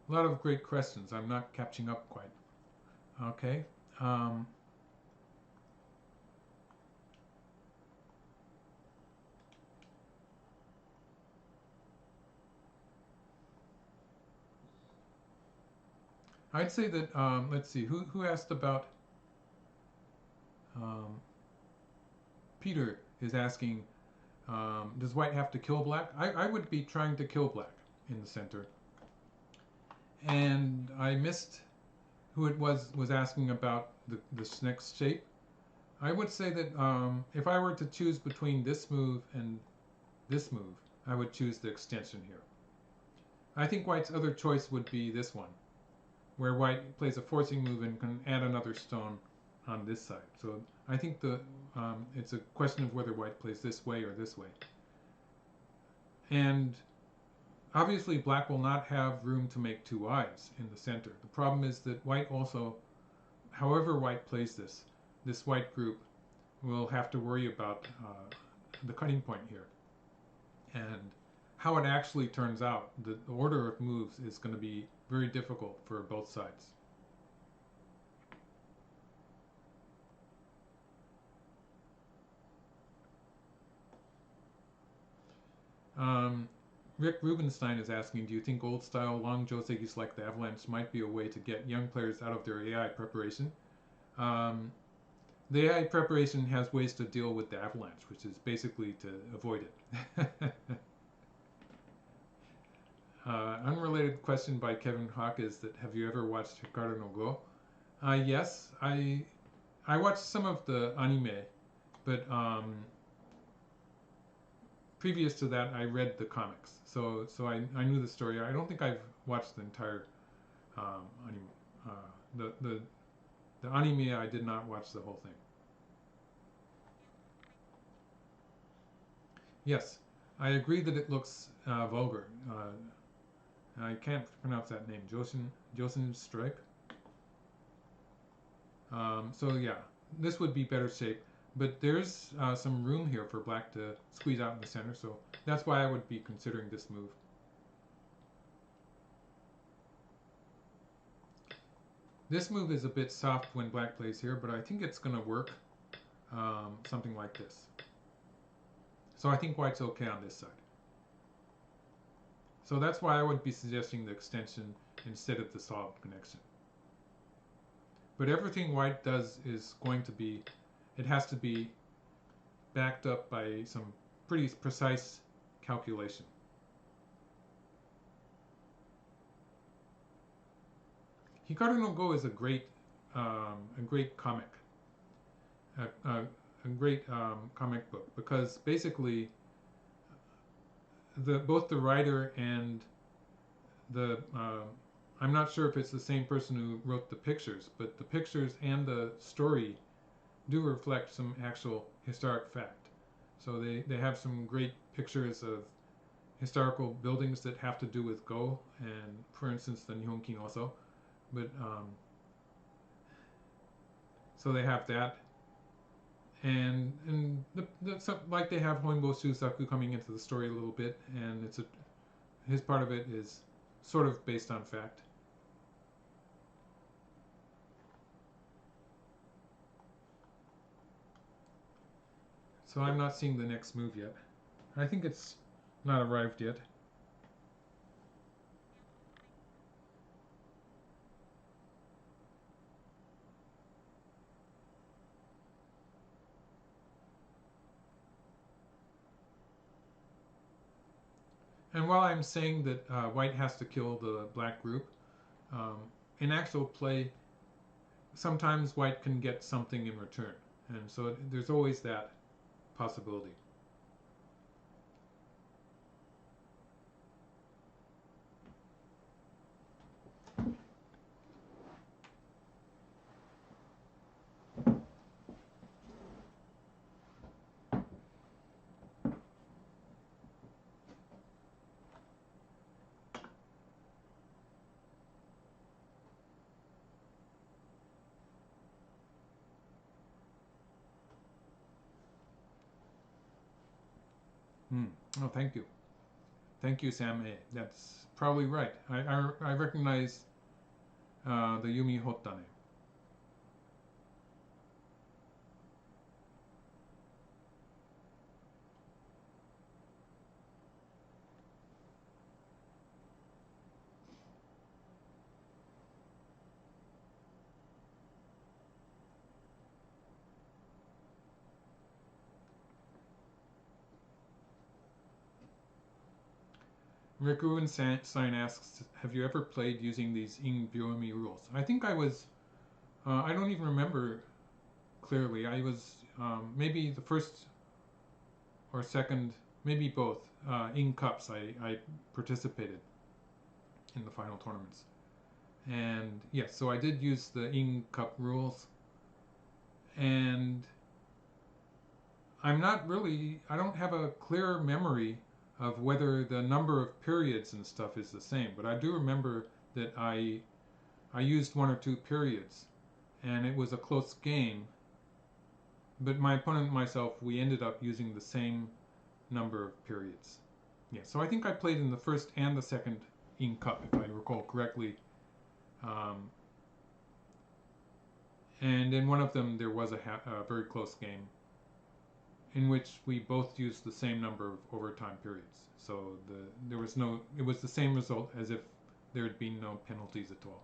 A lot of great questions. I'm not catching up quite. Okay. Um, I'd say that, let's see, who asked about, um, Peter is asking, does white have to kill black? I would be trying to kill black in the center. And I missed who it was asking about this next shape. I would say that if I were to choose between this move and this move, I would choose the extension here. I think white's other choice would be this one, where white plays a forcing move and can add another stone on this side. So I think it's a question of whether white plays this way or this way. And obviously black will not have room to make two eyes in the center. The problem is that white also, however white plays this white group will have to worry about the cutting point here. And how it actually turns out, the order of moves is going to be very difficult for both sides. Rick Rubenstein is asking, do you think old-style long joseis like the Avalanche might be a way to get young players out of their AI preparation? The AI preparation has ways to deal with the Avalanche, which is basically to avoid it. Unrelated question by Kevin Hawk is that have you ever watched Hikaru no Go? Yes, I watched some of the anime, but previous to that, I read the comics, so I knew the story. I don't think I've watched the entire anime. The anime. I did not watch the whole thing. Yes, I agree that it looks vulgar. I can't pronounce that name. Josen Strike. So yeah, this would be better shape, but there's some room here for black to squeeze out in the center, so that's why I would be considering this move. This move is a bit soft when black plays here, but I think it's going to work something like this. So I think white's okay on this side. So that's why I would be suggesting the extension instead of the solid connection. But everything white does is going to be, it has to be backed up by some pretty precise calculation. Hikaru no Go is a great comic, a great comic book, because basically both the writer and the I'm not sure if it's the same person who wrote the pictures, but the pictures and the story do reflect some actual historic fact. So they have some great pictures of historical buildings that have to do with Go, and for instance the Nihon King also. But so they have that, and like they have Hoinbo Shusaku coming into the story a little bit, and his part of it is sort of based on fact. So I'm not seeing the next move yet. I think it's not arrived yet. And while I'm saying that white has to kill the black group, um, in actual play, sometimes white can get something in return. And so there's always that possibility. Oh, thank you. Thank you, Sam A. That's probably right. I recognize the Yumi Hotane. Rikuin Sign asks, have you ever played using these In Byomi rules? I think I was, I don't even remember clearly. I was maybe the first or second, maybe both, in Cups I participated in the final tournaments. And yes, so I did use the In Cup rules. And I don't have a clear memory of whether the number of periods and stuff is the same, but I do remember that I used one or two periods, and it was a close game. But my opponent and myself, we ended up using the same number of periods. Yeah, so I think I played in the first and the second In Cup, if I recall correctly. And in one of them, there was a very close game in which we both used the same number of overtime periods. So it was the same result as if there had been no penalties at all.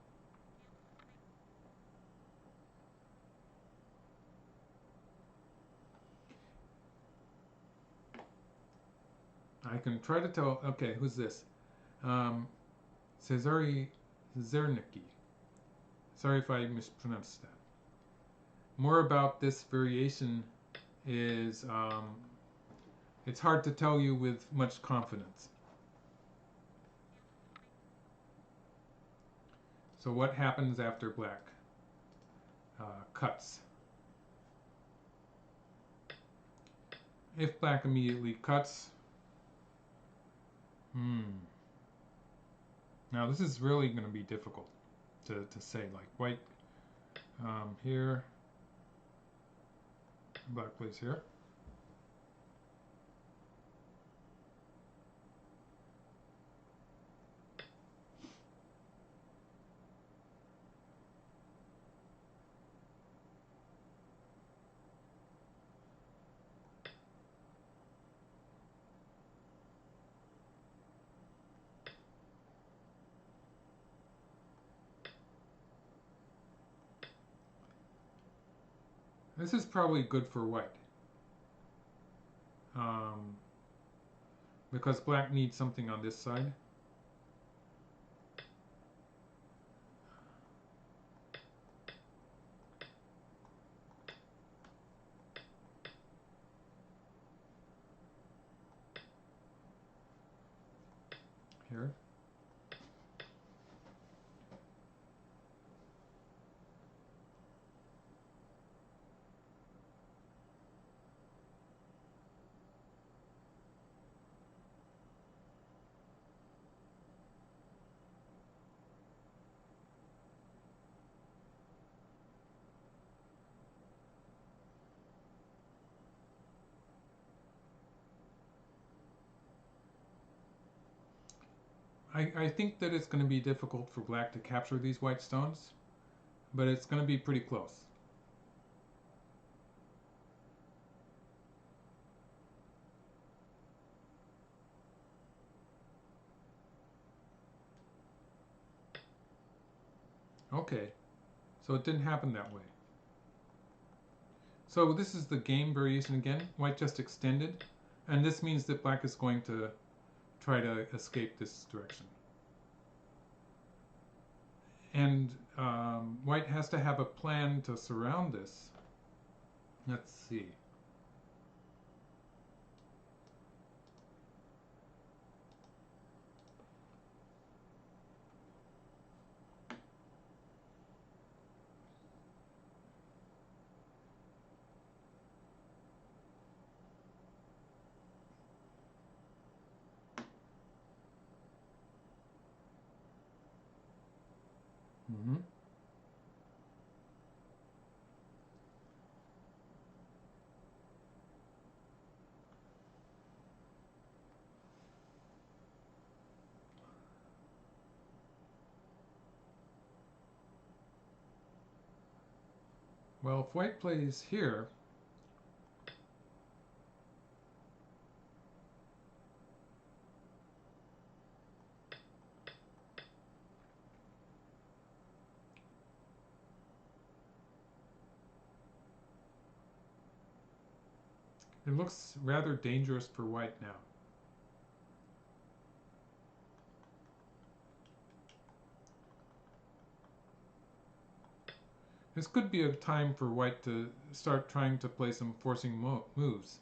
I can try to tell. Okay, who's this? Cesare Zernicki. Sorry if I mispronounced that. More about this variation is It's hard to tell you with much confidence. So what happens after black cuts? If black immediately cuts, now this is really going to be difficult to say. Like white here, black plays here. This is probably good for white. Because black needs something on this side. Here. I think that it's going to be difficult for black to capture these white stones, but it's going to be pretty close. Okay, so it didn't happen that way. So this is the game variation again. White just extended, and this means that black is going to try to escape this direction. And white has to have a plan to surround this. Let's see. Mm-hmm. Well, if white plays here, it looks rather dangerous for white now. This could be a time for white to start trying to play some forcing moves.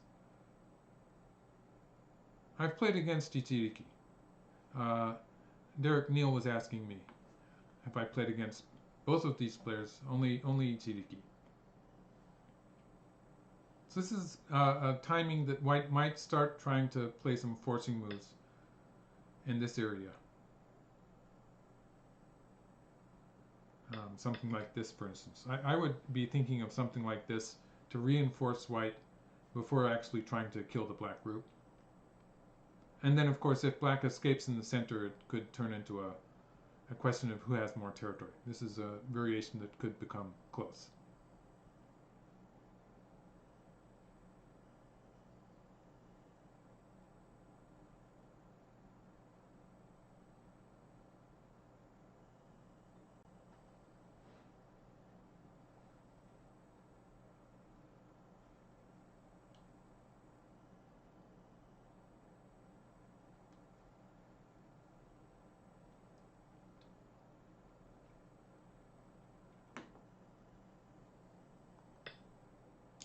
I've played against Ichiriki. Derek Neal was asking me if I played against both of these players, only Ichiriki. So this is a timing that white might start trying to play some forcing moves in this area. Something like this, for instance. I would be thinking of something like this to reinforce white before actually trying to kill the black group. And then, of course, if black escapes in the center, it could turn into a question of who has more territory. This is a variation that could become close.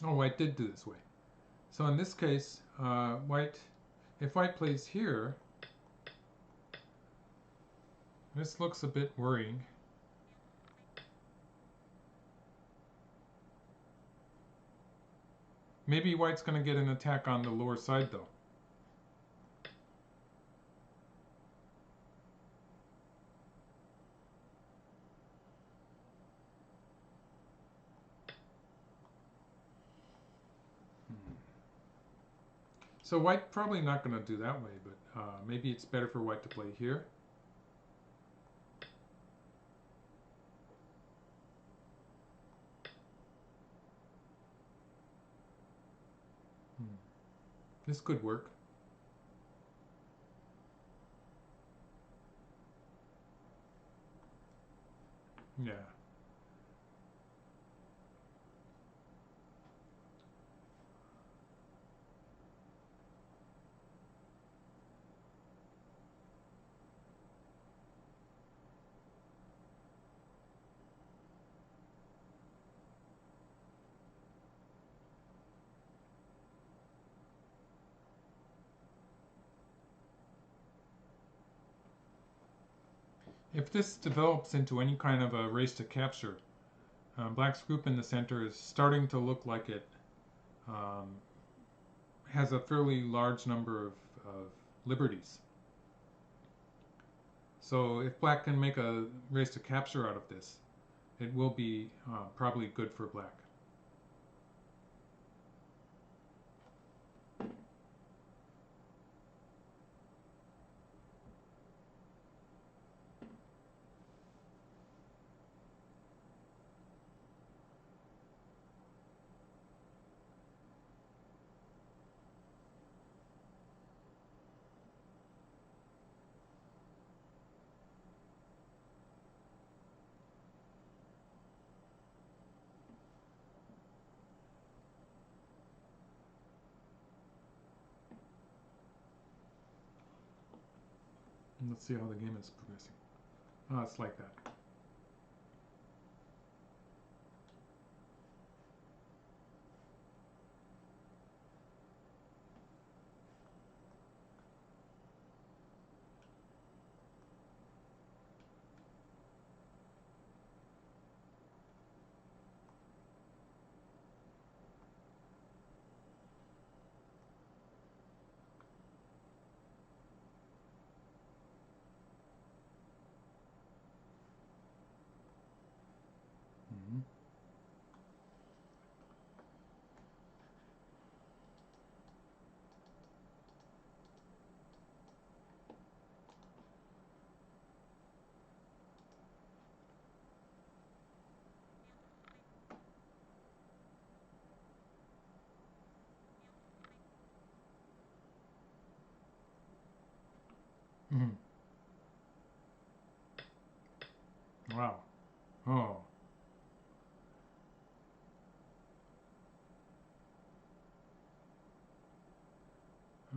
Oh, white did do this way. So in this case, if white plays here, this looks a bit worrying. Maybe white's going to get an attack on the lower side though. So white probably not going to do that way, but maybe it's better for white to play here. This could work. Yeah. If this develops into any kind of a race to capture, black's group in the center is starting to look like it has a fairly large number of liberties. So if black can make a race to capture out of this, it will be probably good for black. And let's see how the game is progressing. Oh, it's like that. Mm-hmm. Mm-hmm. Wow. Oh.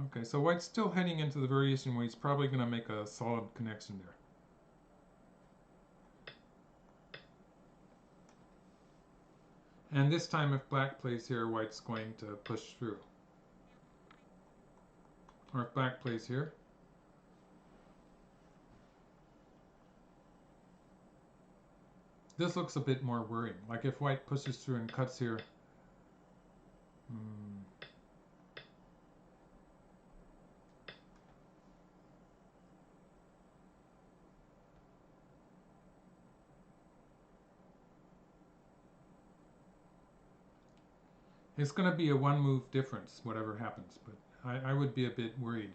Okay, so white's still heading into the variation where he's probably going to make a solid connection there. And this time if black plays here, white's going to push through. Or if black plays here, this looks a bit more worrying. Like if white pushes through and cuts here, it's going to be a one move difference, whatever happens, but I would be a bit worried.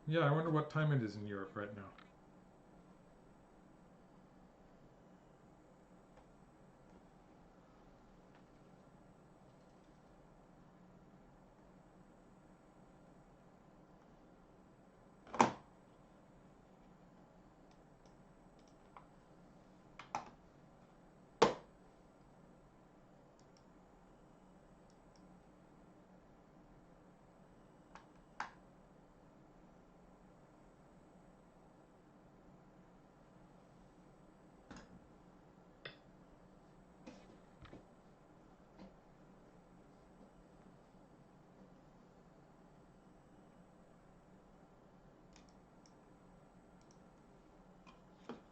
Yeah, I wonder what time it is in Europe right now.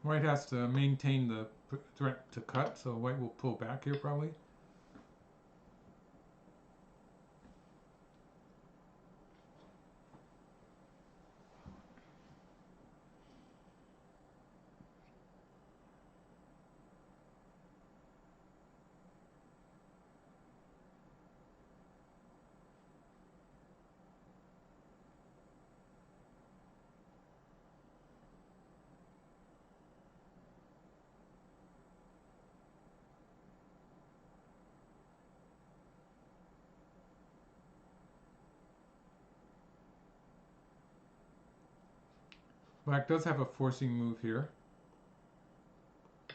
White has to maintain the threat to cut, so white will pull back here probably. Black does have a forcing move here. I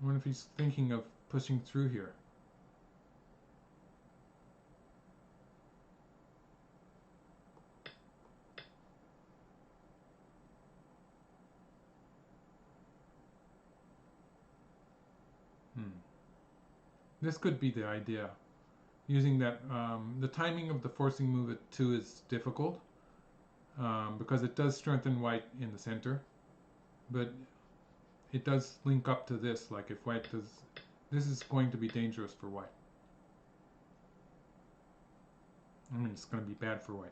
wonder if he's thinking of pushing through here. This could be the idea. Using that, the timing of the forcing move at 2 is difficult because it does strengthen white in the center, but it does link up to this. Like if white does, this is going to be dangerous for white. I mean, it's going to be bad for white.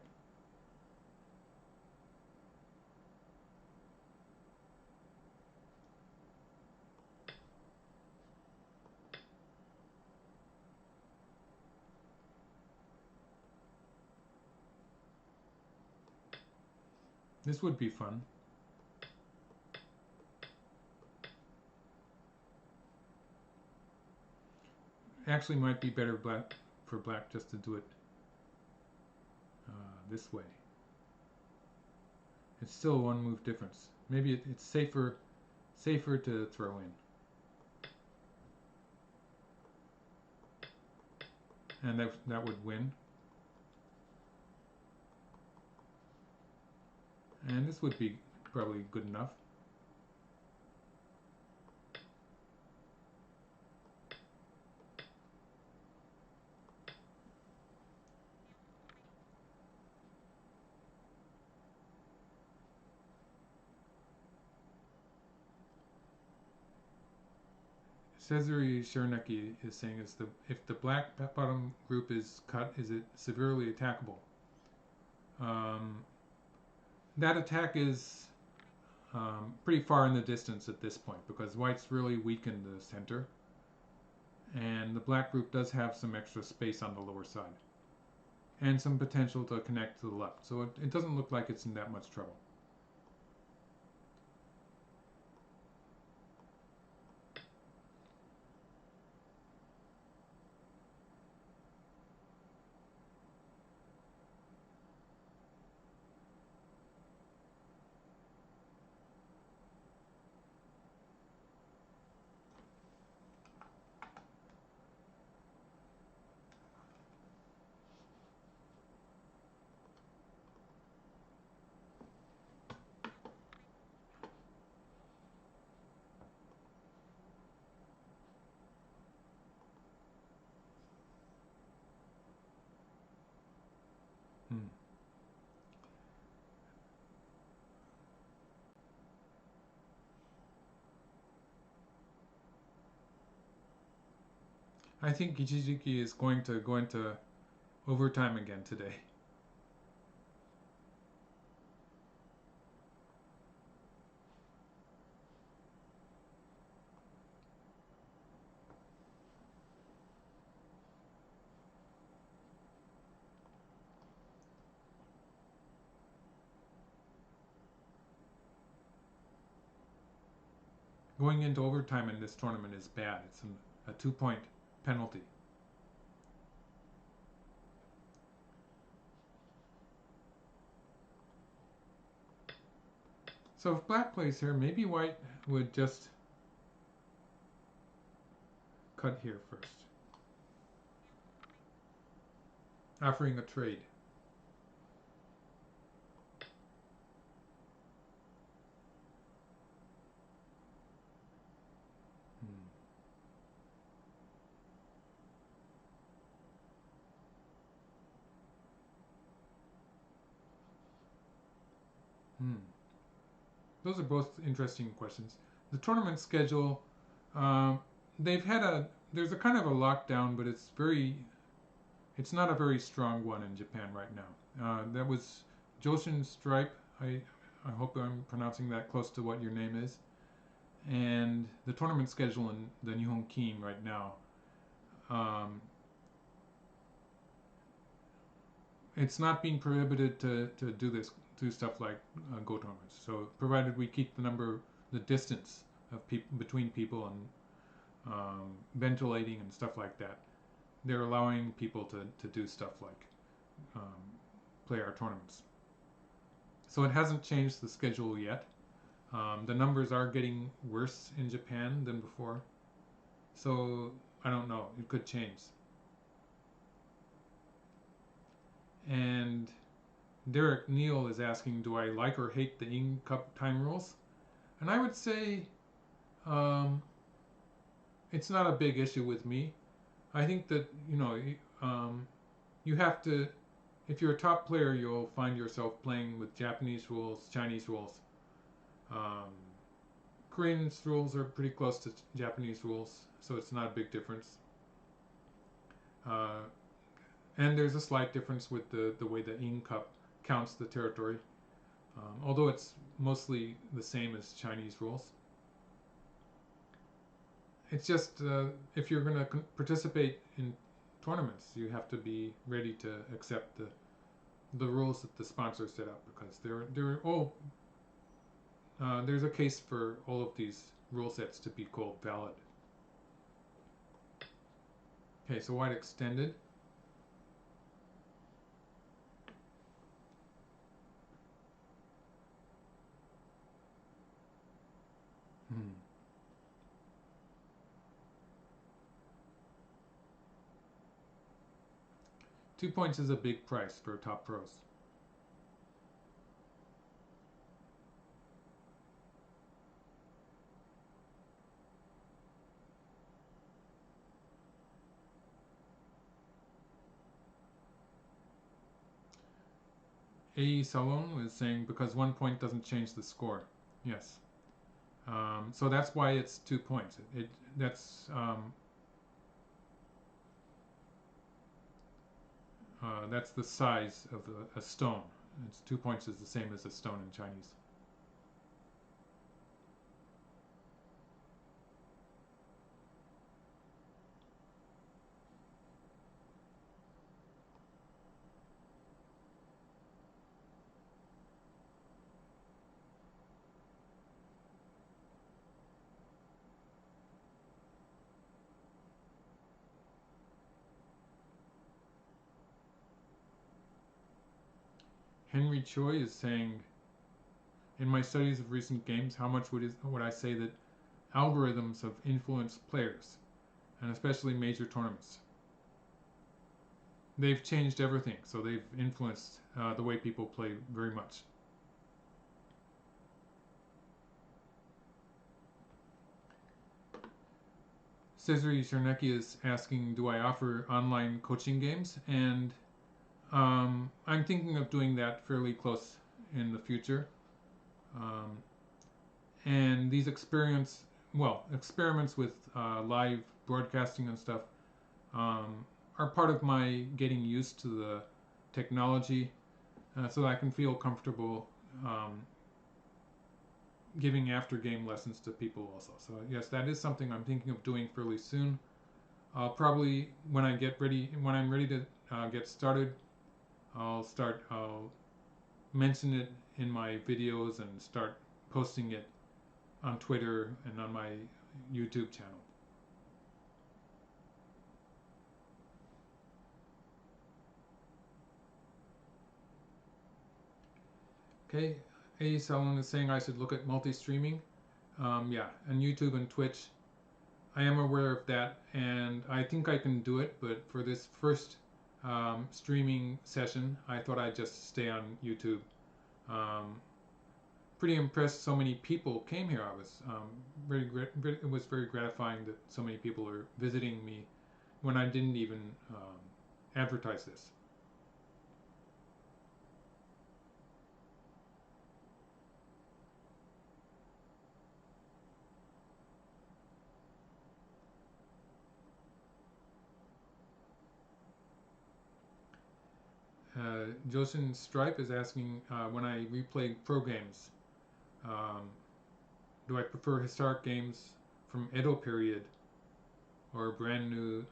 This would be fun. Actually, might be better for black just to do it this way. It's still a 1 move difference. Maybe it's safer to throw in, and that would win. And this would be probably good enough. Cesare Chernecki is saying if the black bottom group is cut, is it severely attackable? That attack is pretty far in the distance at this point because white's really weak in the center, and the black group does have some extra space on the lower side and some potential to connect to the left, so it doesn't look like it's in that much trouble. I think Kichijiki is going to go into overtime again today. Going into overtime in this tournament is bad. It's a 2-point penalty. So if black plays here, maybe white would just cut here first, offering a trade. those are both interesting questions. The tournament schedule, um, they've had a there's a kind of a lockdown, but it's not a very strong one in Japan right now. That was Joshin Stripe. I hope I'm pronouncing that close to what your name is. And the tournament schedule in the Nihon Keen right now, um, it's not being prohibited to do stuff like go tournaments. So provided we keep the distance of between people and ventilating and stuff like that, they're allowing people to do stuff like um, play our tournaments. So it hasn't changed the schedule yet. The numbers are getting worse in Japan than before. So I don't know. It could change. And Derek Neal is asking, do I like or hate the Ing Cup time rules? And I would say um, it's not a big issue with me. I think that you have to. If you're a top player, you'll find yourself playing with Japanese rules, Chinese rules. Um, Korean's rules are pretty close to Japanese rules, so it's not a big difference. Uh, and there's a slight difference with the way the Ing Cup counts the territory, although it's mostly the same as Chinese rules. It's just if you're going to participate in tournaments, you have to be ready to accept the rules that the sponsor set up, because they're all there's a case for all of these rule sets to be called valid. Okay, so wide extended. Hmm. £2 is a big price for top pros. A. Salon was saying because 1 point doesn't change the score. Yes. So that's why it's 2 points. That's the size of a stone. It's 2 points is the same as a stone in Chinese. Henry Choi is saying, in my studies of recent games, how much would I say that algorithms have influenced players, and especially major tournaments? They've changed everything, so they've influenced the way people play very much. Cesare Chernecki is asking, do I offer online coaching games? And I'm thinking of doing that fairly close in the future. Um, and these experiments with live broadcasting and stuff are part of my getting used to the technology, so that I can feel comfortable giving after game lessons to people also. So yes, that is something I'm thinking of doing fairly soon. I'll probably when I'm ready to get started, I'll mention it in my videos and start posting it on Twitter and on my YouTube channel. Okay, A. Salon is saying I should look at multi-streaming. Yeah, and YouTube and Twitch. I am aware of that, and I think I can do it, but for this first streaming session, I thought I'd just stay on YouTube. Pretty impressed so many people came here. I was it was very gratifying that so many people are visiting me when I didn't even advertise this. Joshin Stripe is asking when I replay pro games, um, do I prefer historic games from Edo period or brand new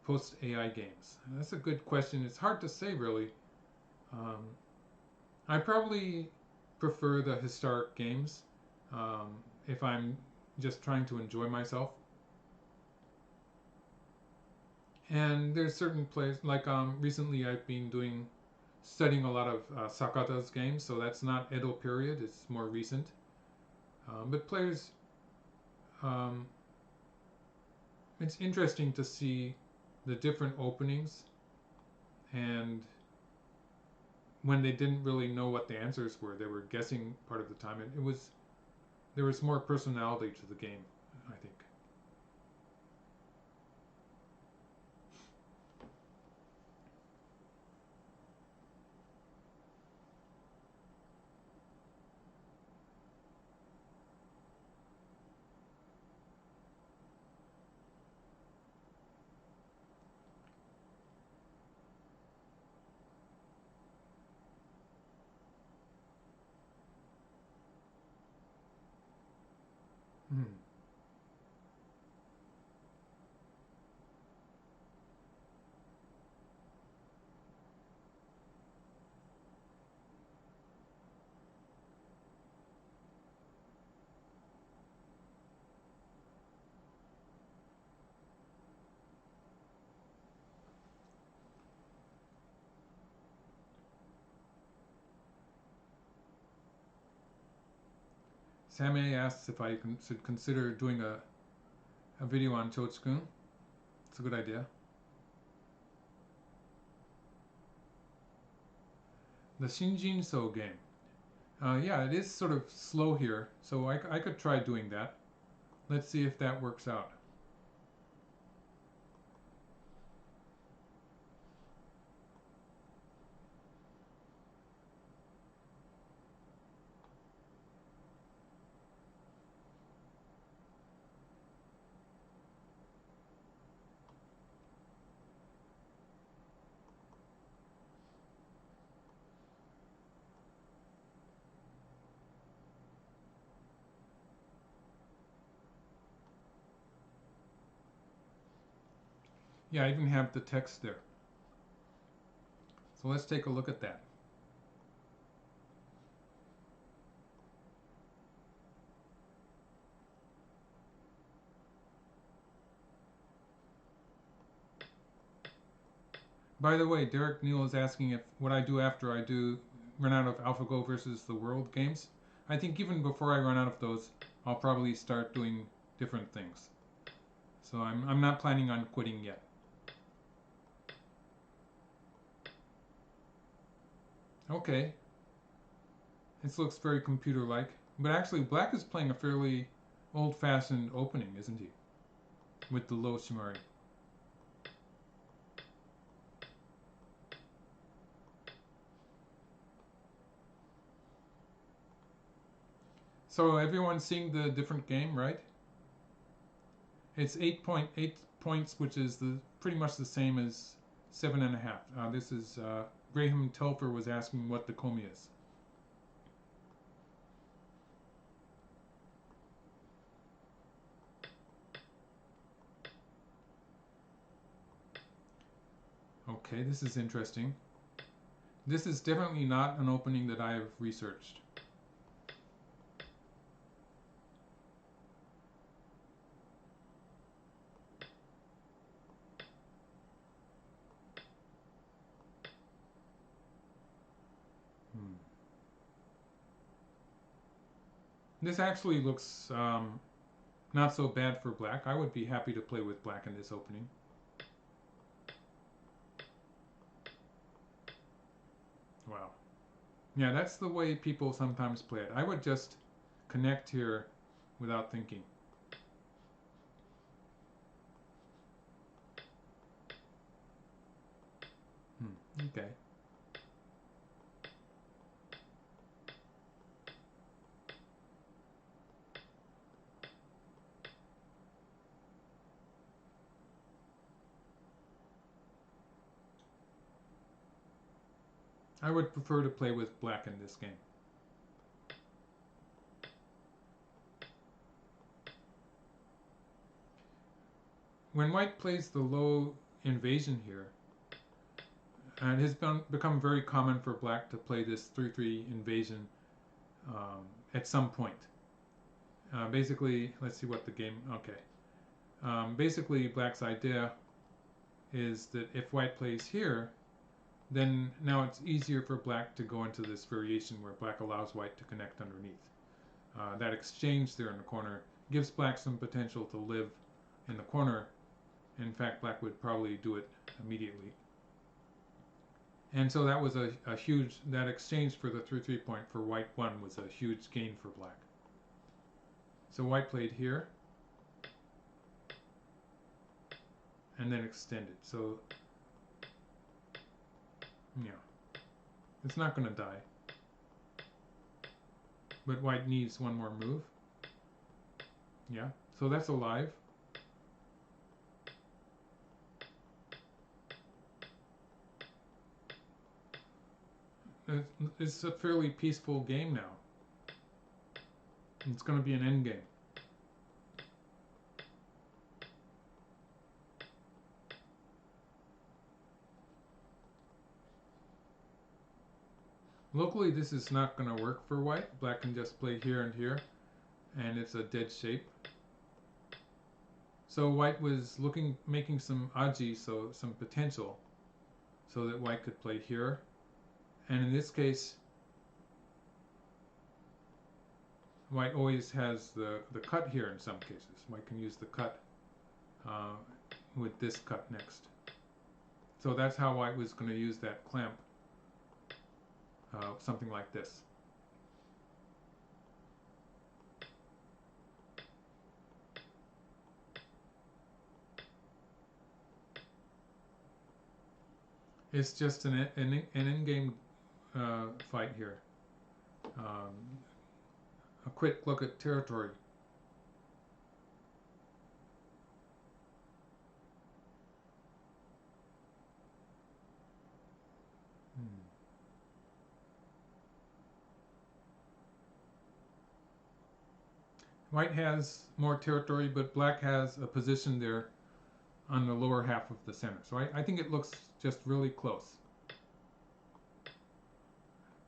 post AI games? That's a good question. It's hard to say really. Um, I probably prefer the historic games if I'm just trying to enjoy myself. And there's certain plays like recently I've been studying a lot of Sakata's games, so that's not Edo period; it's more recent. But players, um, it's interesting to see the different openings and when they didn't really know what the answers were, they were guessing part of the time. It was there was more personality to the game, I think. Hmm. Sammy asks if I should consider doing a video on Chochukun. It's a good idea. The Shinjin So game. Yeah, it is sort of slow here, so I could try doing that. Let's see if that works out. Yeah, I even have the text there. So let's take a look at that. By the way, Derek Neal is asking if what I do after I do run out of AlphaGo versus the World games. I think even before I run out of those, I'll probably start doing different things. So I'm not planning on quitting yet. Okay. This looks very computer-like. But actually, Black is playing a fairly old-fashioned opening, isn't he? With the low Shimari. So everyone's seeing the different game, right? It's 8.8 points, which is pretty much the same as 7.5. This is Graham Telfer was asking what the komi is. Okay, this is interesting. This is definitely not an opening that I have researched. Hmm. This actually looks not so bad for Black. I would be happy to play with Black in this opening. Wow. Yeah, that's the way people sometimes play it. I would just connect here without thinking. Okay. I would prefer to play with black in this game. When white plays the low invasion here, and it has become very common for black to play this 3-3 invasion at some point. Basically, let's see what the game, okay. Basically, black's idea is that if white plays here, then now it's easier for black to go into this variation where black allows white to connect underneath. That exchange there in the corner gives black some potential to live in the corner. In fact, black would probably do it immediately. And so that was a huge, that exchange for the 3-3 point for white 1 was a huge gain for black. So white played here, and then extended. So, yeah, it's not going to die. But white needs one more move. Yeah, so that's alive. It's a fairly peaceful game now. It's going to be an end game. Locally, this is not going to work for white. Black can just play here and here, and it's a dead shape. So white was making some aji, so some potential, so that white could play here. And in this case, white always has the cut here in some cases. White can use the cut with this cut next. So that's how white was going to use that clamp, something like this. It's just an in-game fight here. A quick look at territory. White has more territory, but black has a position there on the lower half of the center. So I think it looks just really close.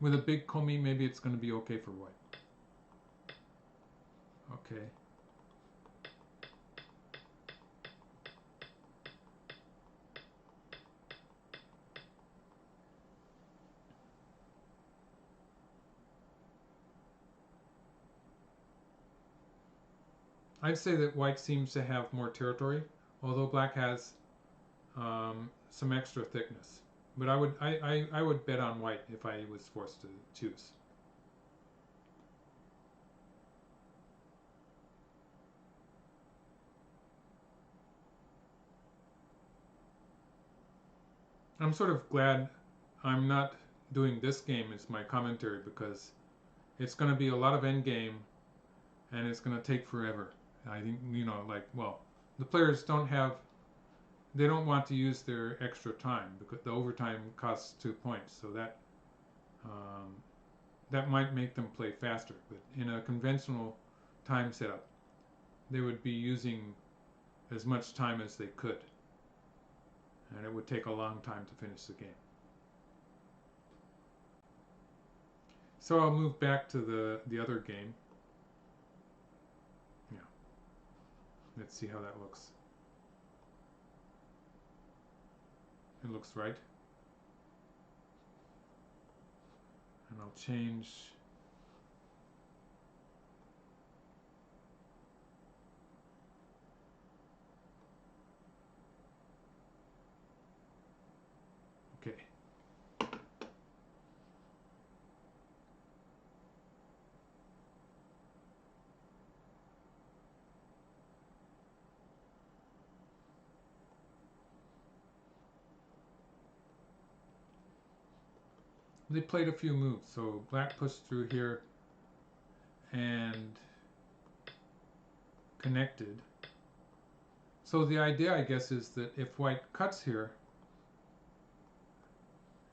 With a big komi, maybe it's going to be okay for white. Okay. I'd say that white seems to have more territory, although black has some extra thickness. But I would bet on white if I was forced to choose. I'm sort of glad I'm not doing this game as my commentary, because it's going to be a lot of endgame and it's going to take forever. I think, you know, like, well, the players they don't want to use their extra time because the overtime costs 2 points, so that that might make them play faster. But in a conventional time setup, they would be using as much time as they could, and it would take a long time to finish the game. So I'll move back to the other game. Yeah. Let's see how that looks. It looks right. And I'll change okay. They played a few moves. So black pushed through here and connected. So the idea, I guess, is that if white cuts here,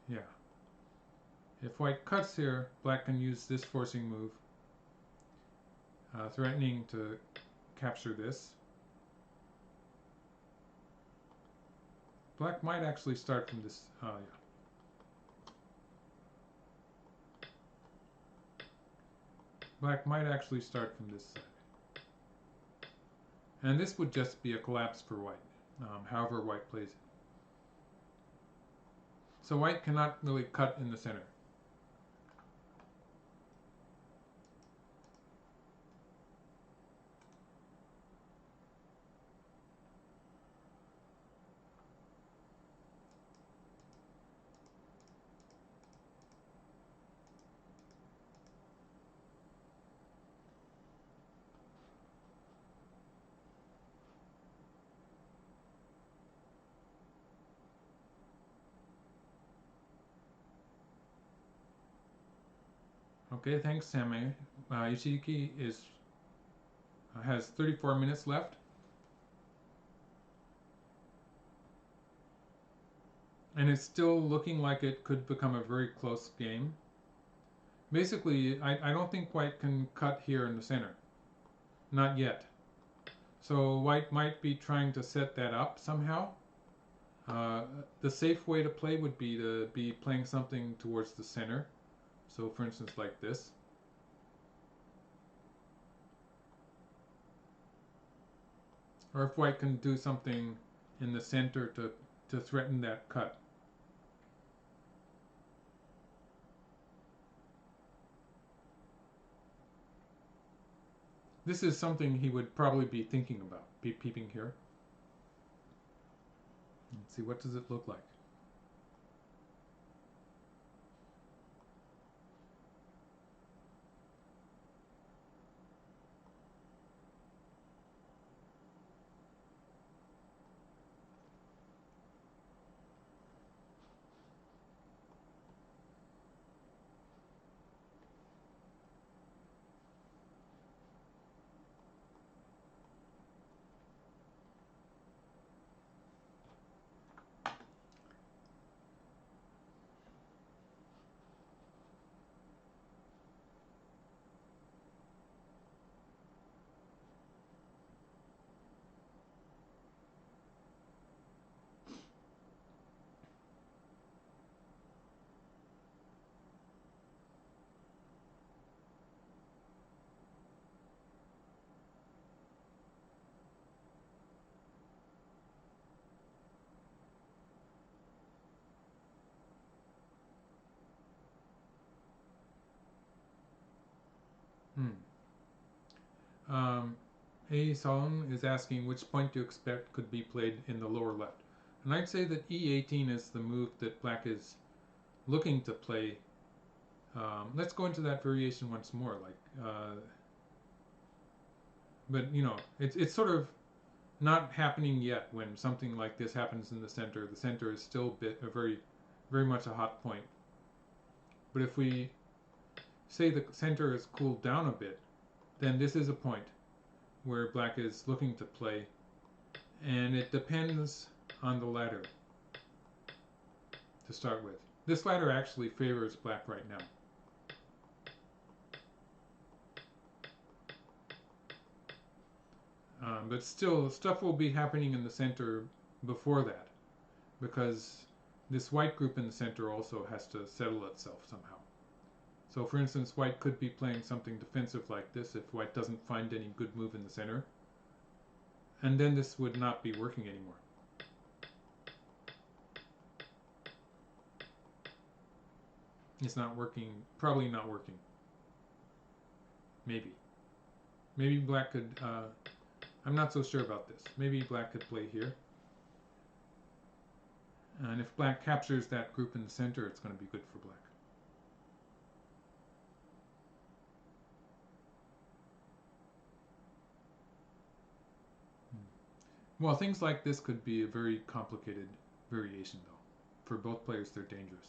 yeah, If white cuts here, black can use this forcing move, threatening to capture this. Black might actually start from this. Oh, yeah. Black might actually start from this side. And this would just be a collapse for white, however white plays it. So white cannot really cut in the center. Okay, thanks, Sammy. Yoshiki has 34 minutes left. And it's still looking like it could become a very close game. Basically, I don't think white can cut here in the center. Not yet. So white might be trying to set that up somehow. The safe way to play would be to be playing something towards the center. So for instance, like this. Or if white can do something in the center to threaten that cut. This is something he would probably be thinking about, be peeping here. Let's see, what does it look like? A. Solon is asking which point do you expect could be played in the lower left. And I'd say that E18 is the move that black is looking to play. Let's go into that variation once more. But you know, it's sort of not happening yet when something like this happens in the center. The center is still very much a hot point. But if we say the center is cooled down a bit, then this is a point where black is looking to play, and it depends on the ladder to start with. This ladder actually favors black right now. But still, stuff will be happening in the center before that, because this white group in the center also has to settle itself somehow. So for instance, white could be playing something defensive like this if white doesn't find any good move in the center. And then this would not be working anymore. It's not working, probably not working. Maybe. Maybe black could, I'm not so sure about this. Maybe black could play here. And if black captures that group in the center, it's going to be good for black. Well, things like this could be a very complicated variation, though. For both players, they're dangerous.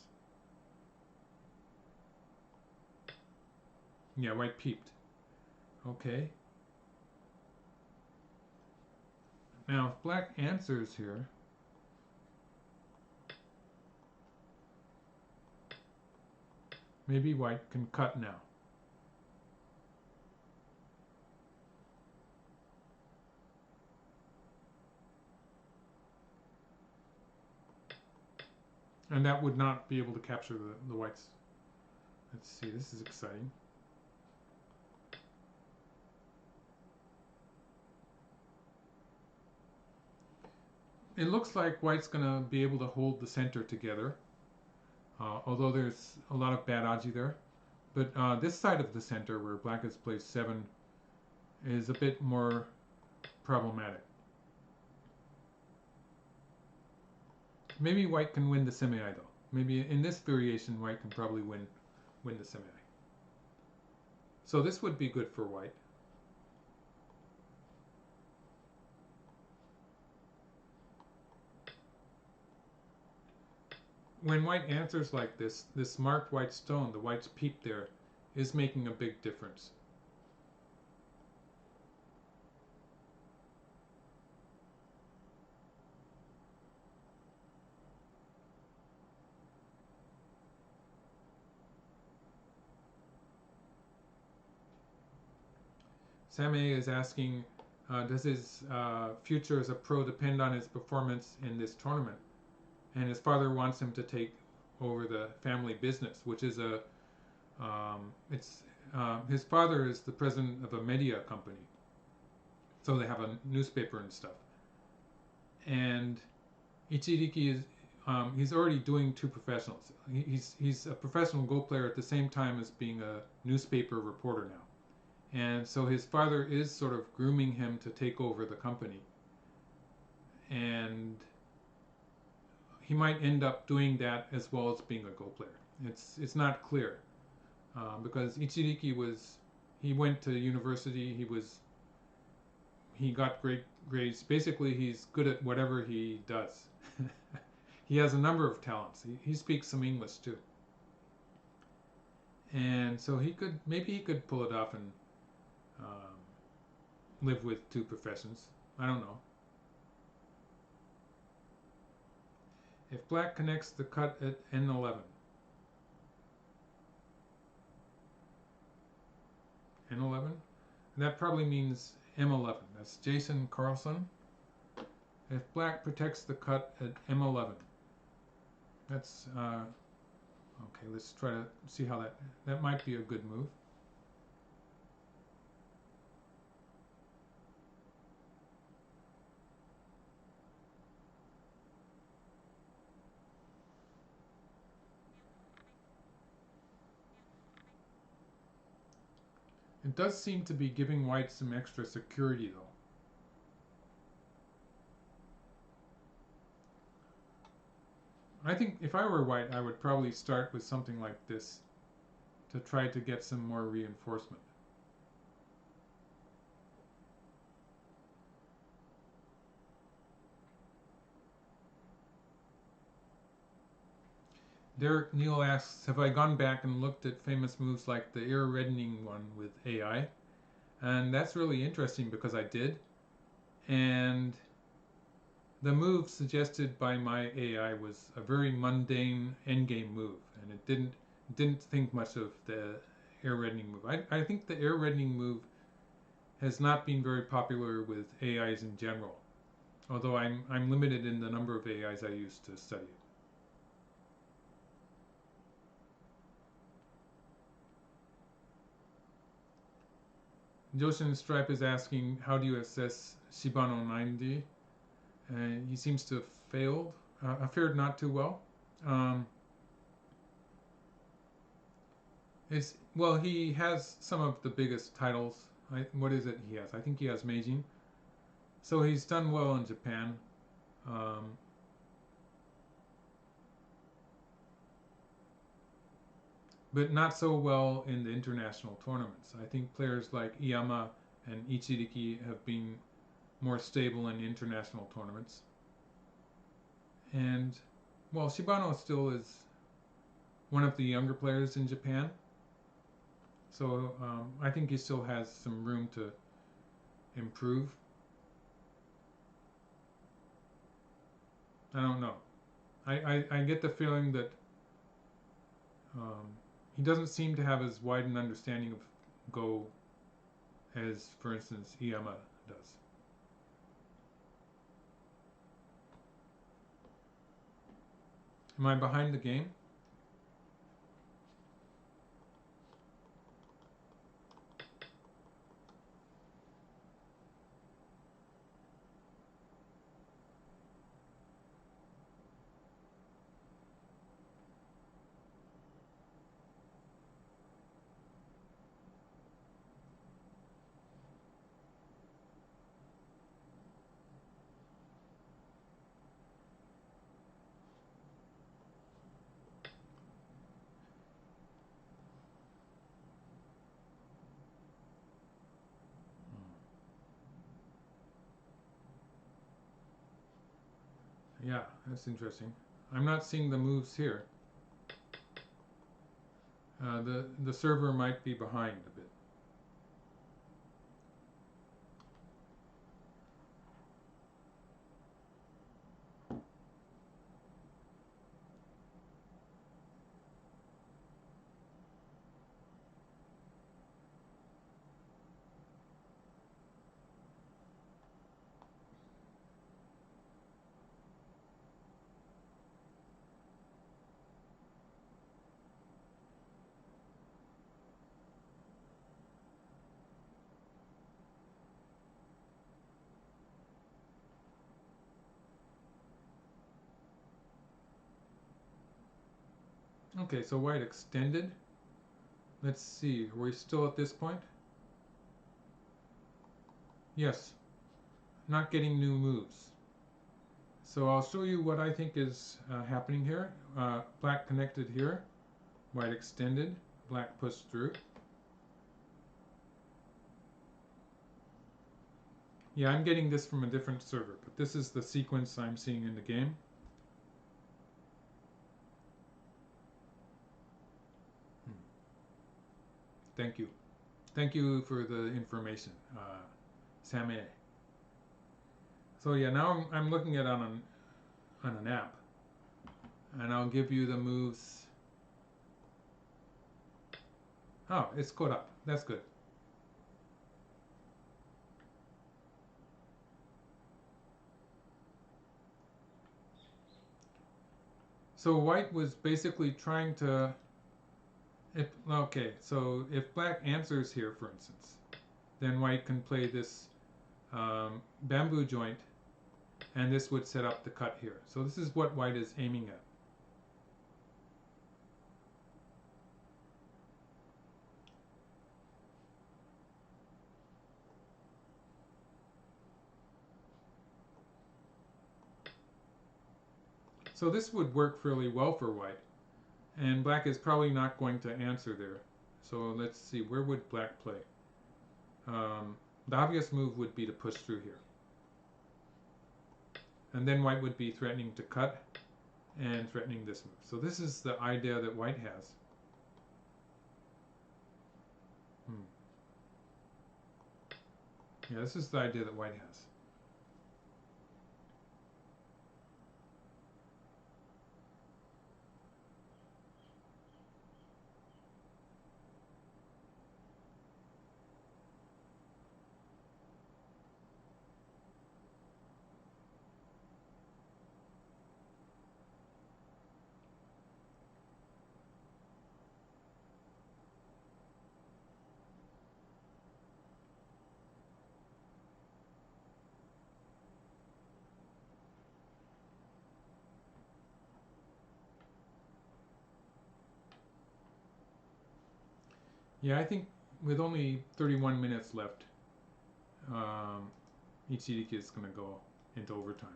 Yeah, white peeped. Okay. Now, if black answers here, Maybe white can cut now. And that would not be able to capture the whites. Let's see, this is exciting. It looks like white's going to be able to hold the center together, although there's a lot of bad aji there. But this side of the center, where black has placed 7, is a bit more problematic. Maybe white can win the semi-I though. Maybe in this variation, white can probably win the semi-I. So this would be good for white. When white answers like this marked white stone, the white's peep there, is making a big difference. Sameh is asking, does his future as a pro depend on his performance in this tournament? And his father wants him to take over the family business, which is his father is the president of a media company, so they have a newspaper and stuff. And Ichiriki is he's already doing 2 professionals. He's a professional Go player at the same time as being a newspaper reporter now. And so his father is sort of grooming him to take over the company. And he might end up doing that as well as being a Go player. It's not clear because Ichiriki he went to university. He got great grades. Basically, he's good at whatever he does. He has a number of talents. He speaks some English too, and so maybe he could pull it off and live with 2 professions. I don't know. If black connects the cut at N11, that probably means M11. That's Jason Carlson. If black protects the cut at M11, that's okay. Let's try to see how that might be a good move. It does seem to be giving white some extra security though. I think if I were white, I would probably start with something like this to try to get some more reinforcement. Derek Neal asks, have I gone back and looked at famous moves like the ear reddening one with AI? And that's really interesting because I did. And the move suggested by my AI was a very mundane endgame move, and it didn't think much of the air reddening move. I think the air reddening move has not been very popular with AIs in general, although I'm limited in the number of AIs I use to study it. Joshin Stripe is asking, how do you assess Shibano 9D? He seems to have fared not too well. Well, he has some of the biggest titles. What is it he has? I think he has Meijin. So he's done well in Japan. But not so well in the international tournaments. I think players like Iyama and Ichiriki have been more stable in international tournaments. And, well, Shibano still is one of the younger players in Japan. So I think he still has some room to improve. I don't know. I get the feeling that he doesn't seem to have as wide an understanding of Go as, for instance, Iyama does. Am I behind the game? Yeah, that's interesting. I'm not seeing the moves here. The server might be behind a bit. Okay, so white extended. Let's see, are we still at this point? Yes, not getting new moves. So I'll show you what I think is happening here. Black connected here, white extended, black pushed through. Yeah, I'm getting this from a different server, but this is the sequence I'm seeing in the game. Thank you. Thank you for the information, Sammy. So yeah, now I'm looking at it on an app, and I'll give you the moves. Oh, it's caught up. That's good. So white was basically trying to, so if black answers here, for instance, then white can play this bamboo joint, and this would set up the cut here. So this is what white is aiming at. So this would work fairly well for white, and black is probably not going to answer there. So let's see, where would black play? The obvious move would be to push through here. And then white would be threatening to cut and threatening this move. So this is the idea that white has. Yeah, this is the idea that white has. Yeah, I think with only 31 minutes left, each CDK is going to go into overtime.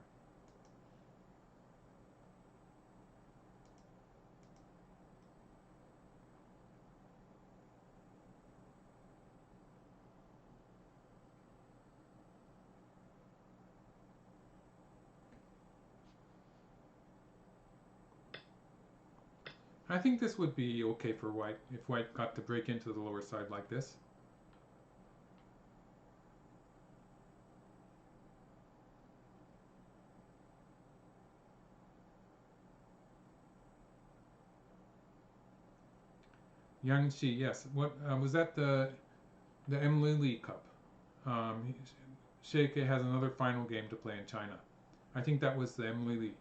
I think this would be okay for white if white got to break into the lower side like this. Yangtze, yes. What was that? The Emily Lee Cup. Um, Sheikh has another final game to play in China. I think that was the Emily Lee.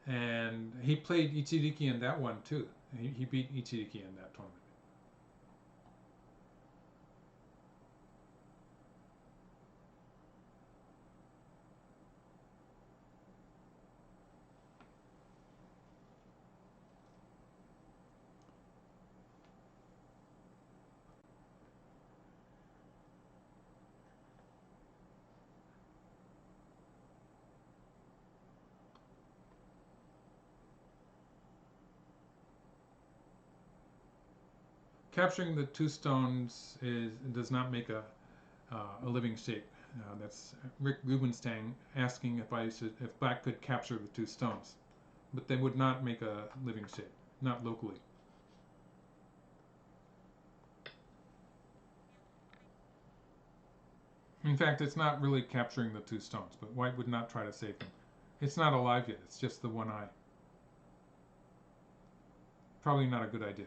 And he played Ichiriki in that one too. He beat Ichiriki in that tournament. Capturing the two stones does not make a living shape. That's Rick Rubenstein asking if black could capture the two stones, but they would not make a living shape, not locally. In fact, it's not really capturing the two stones, but white would not try to save them. It's not alive yet. It's just the one eye. Probably not a good idea.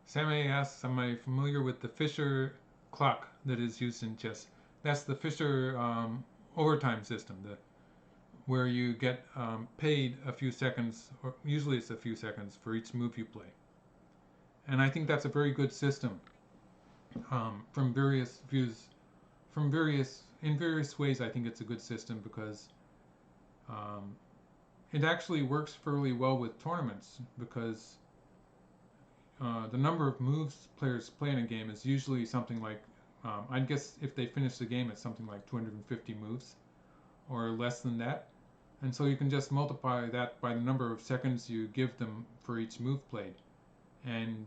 Sammy asks, am I familiar with the Fisher clock that is used in chess? That's the Fisher overtime system, where you get paid a few seconds, or usually it's a few seconds, for each move you play. And I think that's a very good system from various views, in various ways. I think it's a good system because um, it actually works fairly well with tournaments because the number of moves players play in a game is usually something like, I guess if they finish the game, it's something like 250 moves or less than that. And so you can just multiply that by the number of seconds you give them for each move played. And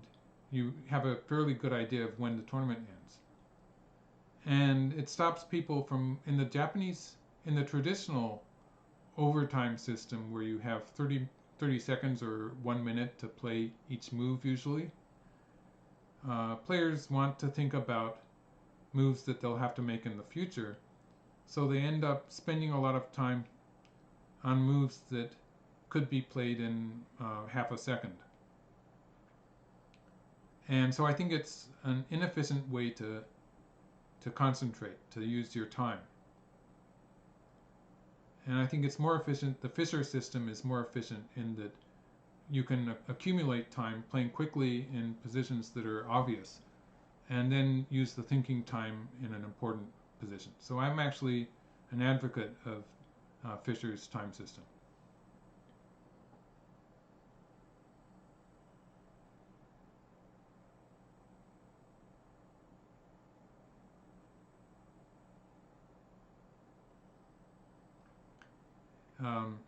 you have a fairly good idea of when the tournament ends. And it stops people from, in the traditional overtime system where you have 30 seconds or 1 minute to play each move usually, players want to think about moves that they'll have to make in the future, so they end up spending a lot of time on moves that could be played in half a second. And so I think it's an inefficient way to concentrate, to use your time. And I think it's more efficient, the Fisher system is more efficient in that you can accumulate time playing quickly in positions that are obvious and then use the thinking time in an important position. So I'm actually an advocate of Fisher's time system. Um,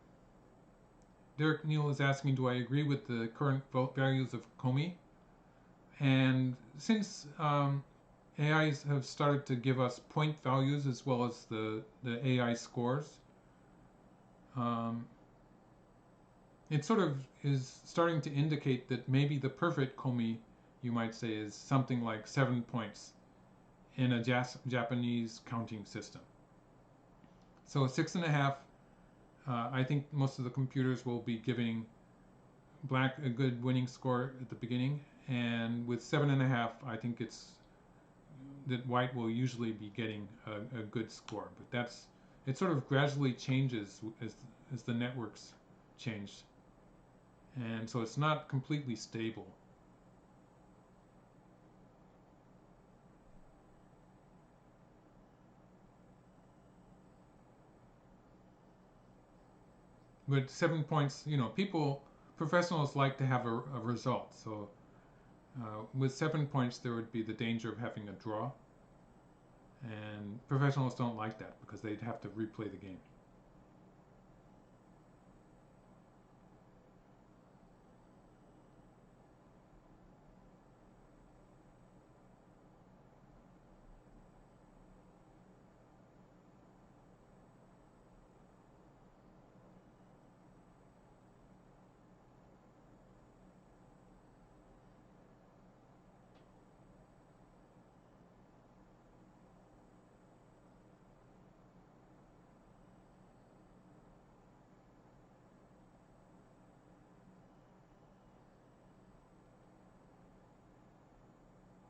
Derek Neal is asking, do I agree with the current values of Comey? And since AIs have started to give us point values as well as the AI scores, it sort of is starting to indicate that maybe the perfect Comey, you might say, is something like 7 points in a Japanese counting system. So 6.5, I think most of the computers will be giving black a good winning score at the beginning, and with 7.5, I think that white will usually be getting a good score. But it sort of gradually changes as the networks change, and so it's not completely stable. But 7 points, professionals like to have a result. So with 7 points, there would be the danger of having a draw. And professionals don't like that because they'd have to replay the game.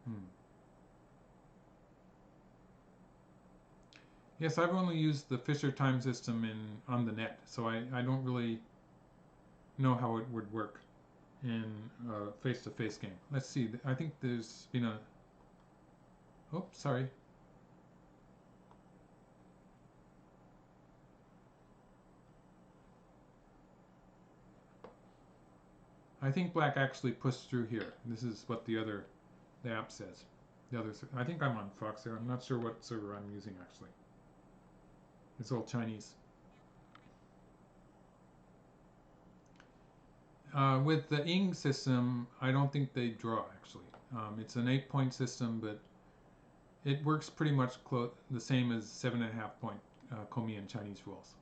Hmm. Yes, I've only used the Fisher time system on the net, so I don't really know how it would work in a face-to-face game. Let's see. I think there's been a. Oh, sorry. I think black actually pushed through here. This is what the app says. The other. I think I'm on Fox here. I'm not sure what server I'm using actually. It's all Chinese. With the Ing system, I don't think they draw actually. It's an 8-point system, but it works pretty much the same as 7.5-point Komi and Chinese rules.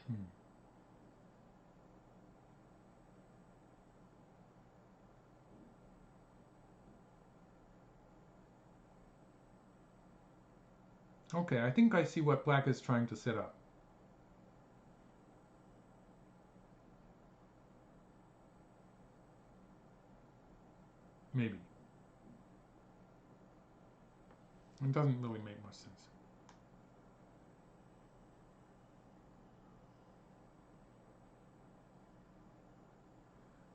Hmm. Okay, I think I see what black is trying to set up. Maybe. It doesn't really make much sense.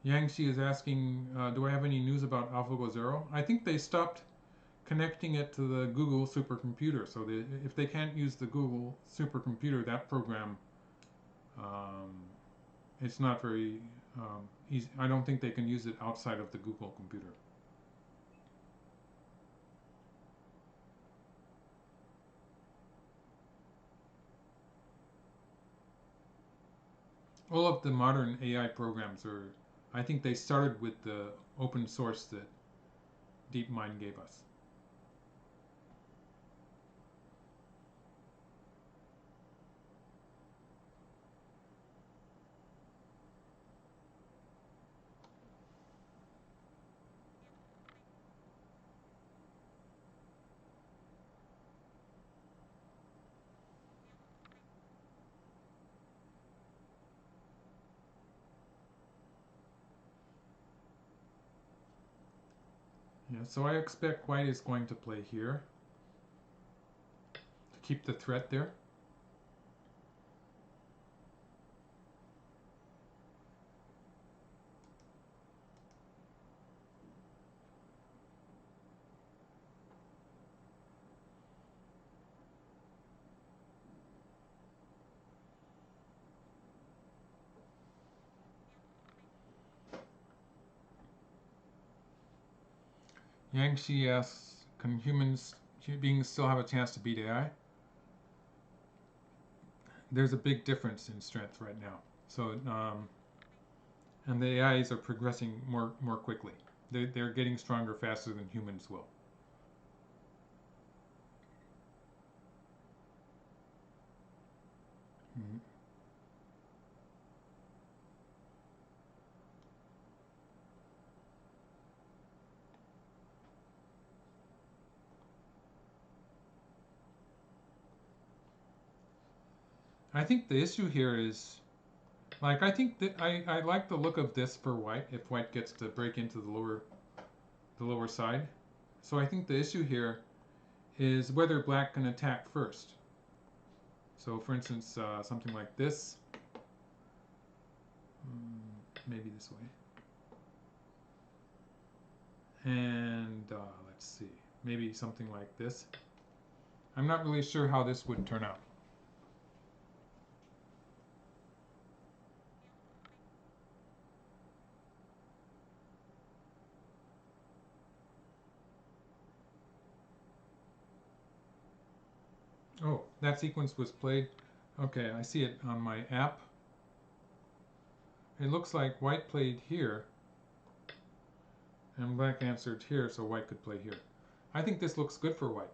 Yangxi is asking, do I have any news about AlphaGo Zero? I think they stopped connecting it to the Google supercomputer. So if they can't use the Google supercomputer, that program, um, it's not very easy. I don't think they can use it outside of the Google computer. All of the modern AI programs are, I think they started with the open source that DeepMind gave us. Yeah, so I expect white is going to play here to keep the threat there. Yangxi asks, can beings still have a chance to beat AI? There's a big difference in strength right now. So, and the AIs are progressing more quickly. They're getting stronger faster than humans will. Mhm. I think the issue here is, like, I think that I like the look of this for white if white gets to break into the lower side. So I think the issue here is whether black can attack first. So for instance, something like this, maybe this way. And let's see, maybe something like this. I'm not really sure how this would turn out. Oh, that sequence was played. Okay, I see it on my app. It looks like white played here, and black answered here, so white could play here. I think this looks good for white.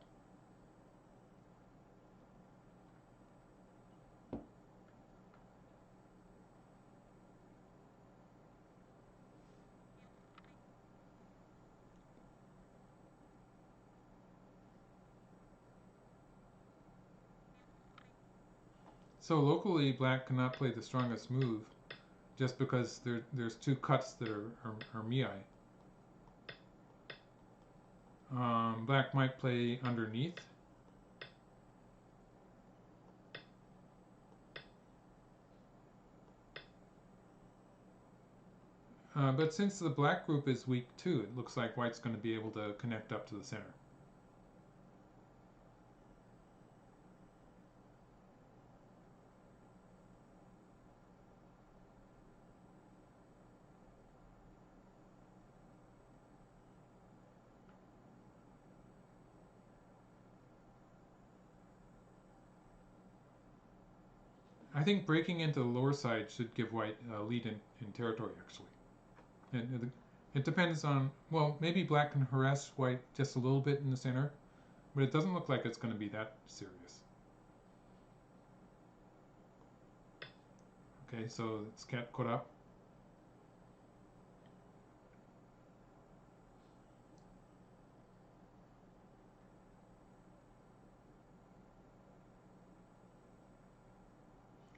So locally, black cannot play the strongest move, just because there's two cuts that are miai. Black might play underneath. But since the black group is weak too, it looks like white's going to be able to connect up to the center. I think breaking into the lower side should give white a lead in territory, actually. It depends on, well, maybe black can harass white just a little bit in the center, but it doesn't look like it's going to be that serious. Okay, so it's cat caught up.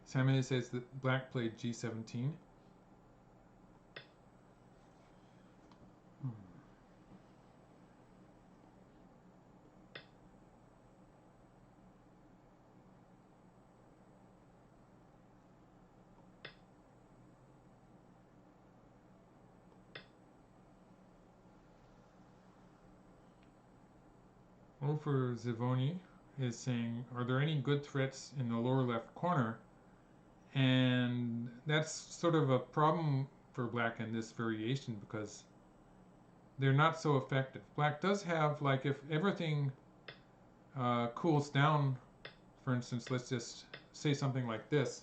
Sammy says that black played g17. Over Zivoni is saying, are there any good threats in the lower left corner? And that's sort of a problem for black in this variation because they're not so effective. Black does have, like, if everything cools down, for instance, let's just say something like this.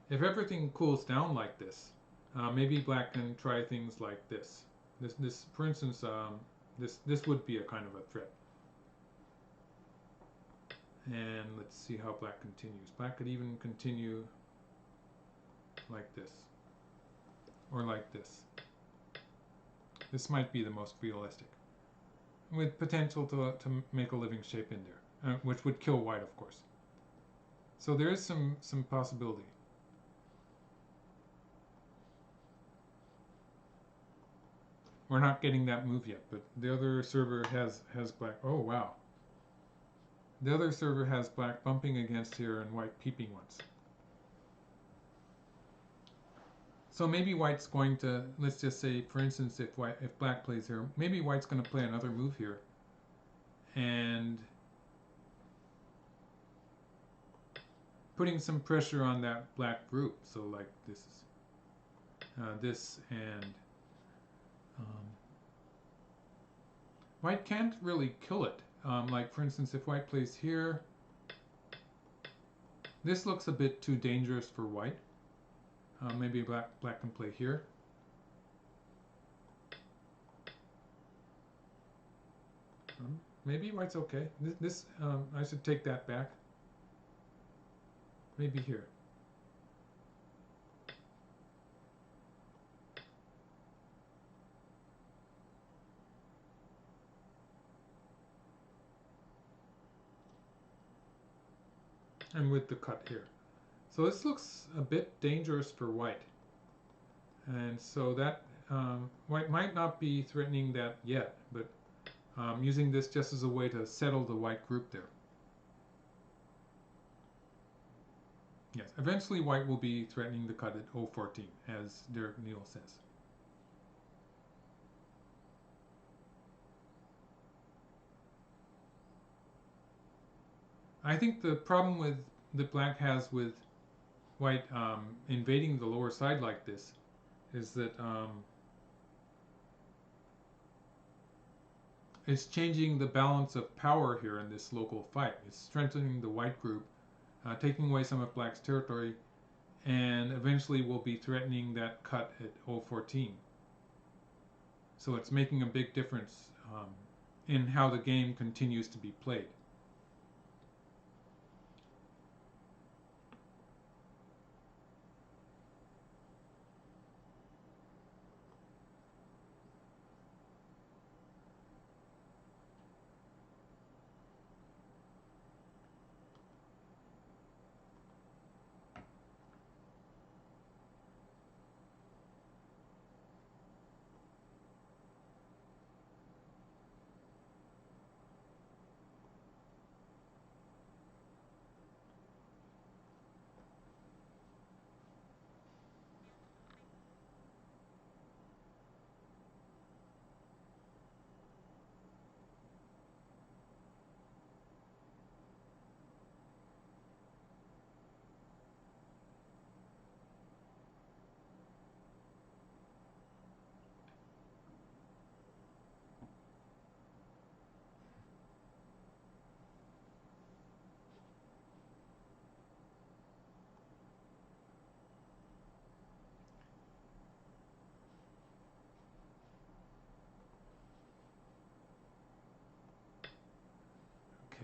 If everything cools down like this, maybe black can try things like this. This, for instance, this would be a kind of a threat. And let's see how black continues. Black could even continue like this, or like this. This might be the most realistic, with potential to make a living shape in there, which would kill white, of course. So there is some possibility. We're not getting that move yet, but the other server has black. Oh wow. The other server has black bumping against here and white peeping once. So maybe white's going to, let's just say, for instance, if black plays here, maybe white's going to play another move here, and putting some pressure on that black group. So like this and white can't really kill it. Like for instance, if white plays here, this looks a bit too dangerous for white. Maybe black can play here. Maybe white's okay. This I should take that back. Maybe here. and with the cut here. So this looks a bit dangerous for white. And so that white might not be threatening that yet, but using this just as a way to settle the white group there. Yes, eventually white will be threatening the cut at 014, as Derek Neal says. I think the problem that black has with white invading the lower side like this is that it's changing the balance of power here in this local fight. It's strengthening the white group, taking away some of black's territory, and eventually will be threatening that cut at 014. So it's making a big difference in how the game continues to be played.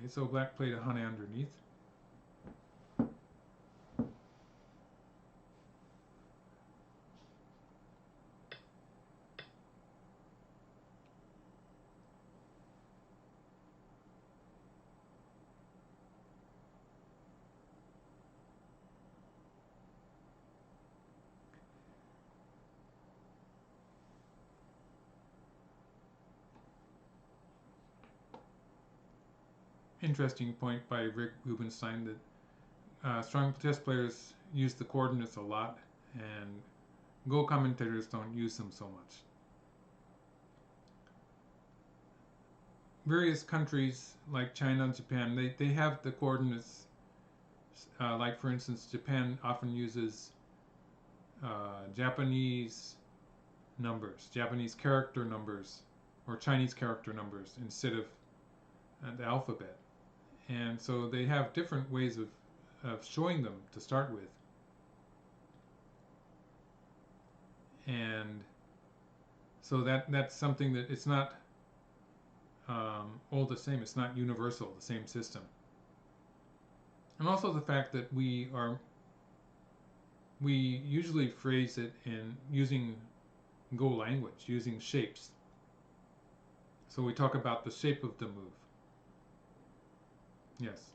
Okay, so black played a Hane underneath. Interesting point by Rick Rubenstein that strong chess players use the coordinates a lot, and Go commentators don't use them so much. Various countries like China and Japan, they have the coordinates. Like for instance, Japan often uses Japanese numbers, Japanese character numbers, or Chinese character numbers instead of the alphabet. And so they have different ways of showing them to start with. And so that's something that it's not all the same. It's not universal, the same system. And also the fact that we usually phrase it in using Go language, using shapes. So we talk about the shape of the move. Yes.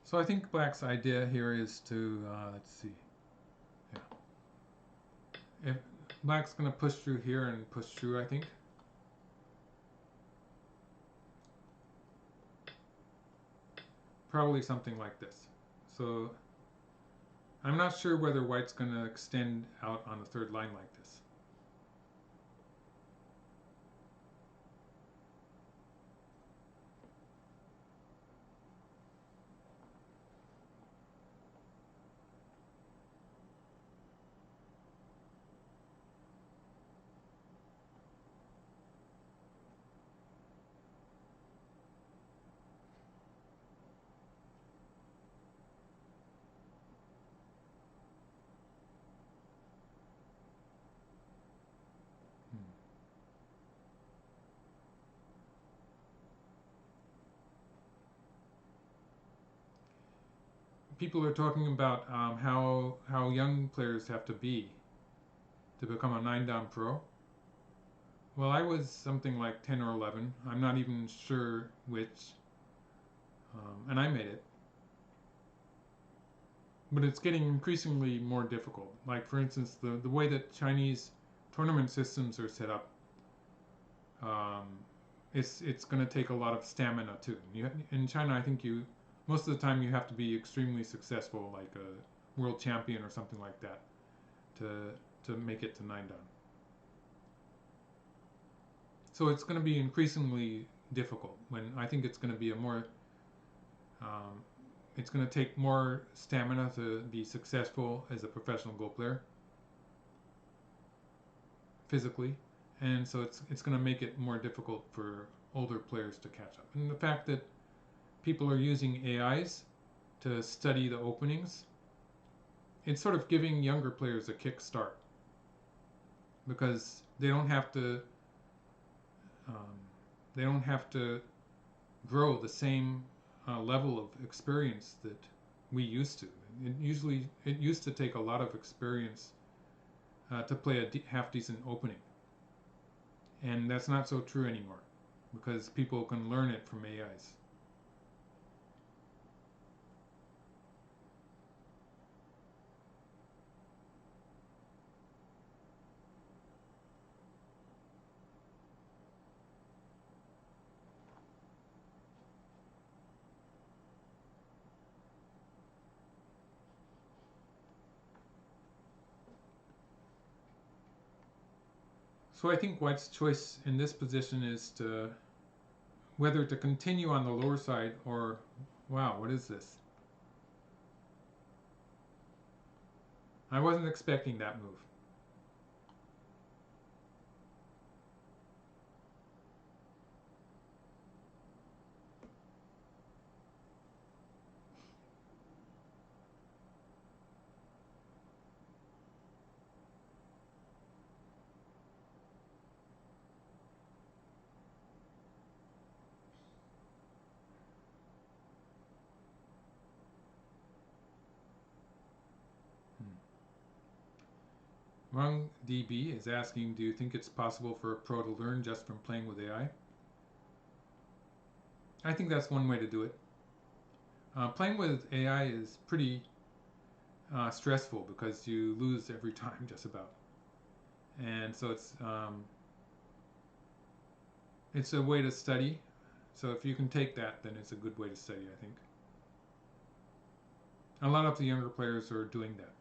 So I think black's idea here is to, let's see. Yeah. If black's going to push through here and push through, I think. Probably something like this. So I'm not sure whether white's going to extend out on the third line like this. people are talking about how young players have to be to become a 9 down pro. Well, I was something like 10 or 11. I'm not even sure which, and I made it. But it's getting increasingly more difficult. Like, for instance, the way that Chinese tournament systems are set up, um, it's going to take a lot of stamina too. In China, I think most of the time you have to be extremely successful, like a world champion or something like that, to make it to 9 down. So it's going to be increasingly difficult. When I think it's going to be um, it's going to take more stamina to be successful as a professional Go player physically, and so it's going to make it more difficult for older players to catch up. And the fact that people are using AIs to study the openings, it's sort of giving younger players a kick start because um, they don't have to grow the same level of experience that we used to. It used to take a lot of experience to play a half decent opening, and that's not so true anymore because people can learn it from AIs. So I think White's choice in this position is to whether to continue on the lower side or, wow, what is this? I wasn't expecting that move. Wrong DB is asking, do you think it's possible for a pro to learn just from playing with AI? I think that's one way to do it. Playing with AI is pretty stressful because you lose every time just about, and so it's a way to study. So if you can take that, then it's a good way to study, I think. A lot of the younger players are doing that.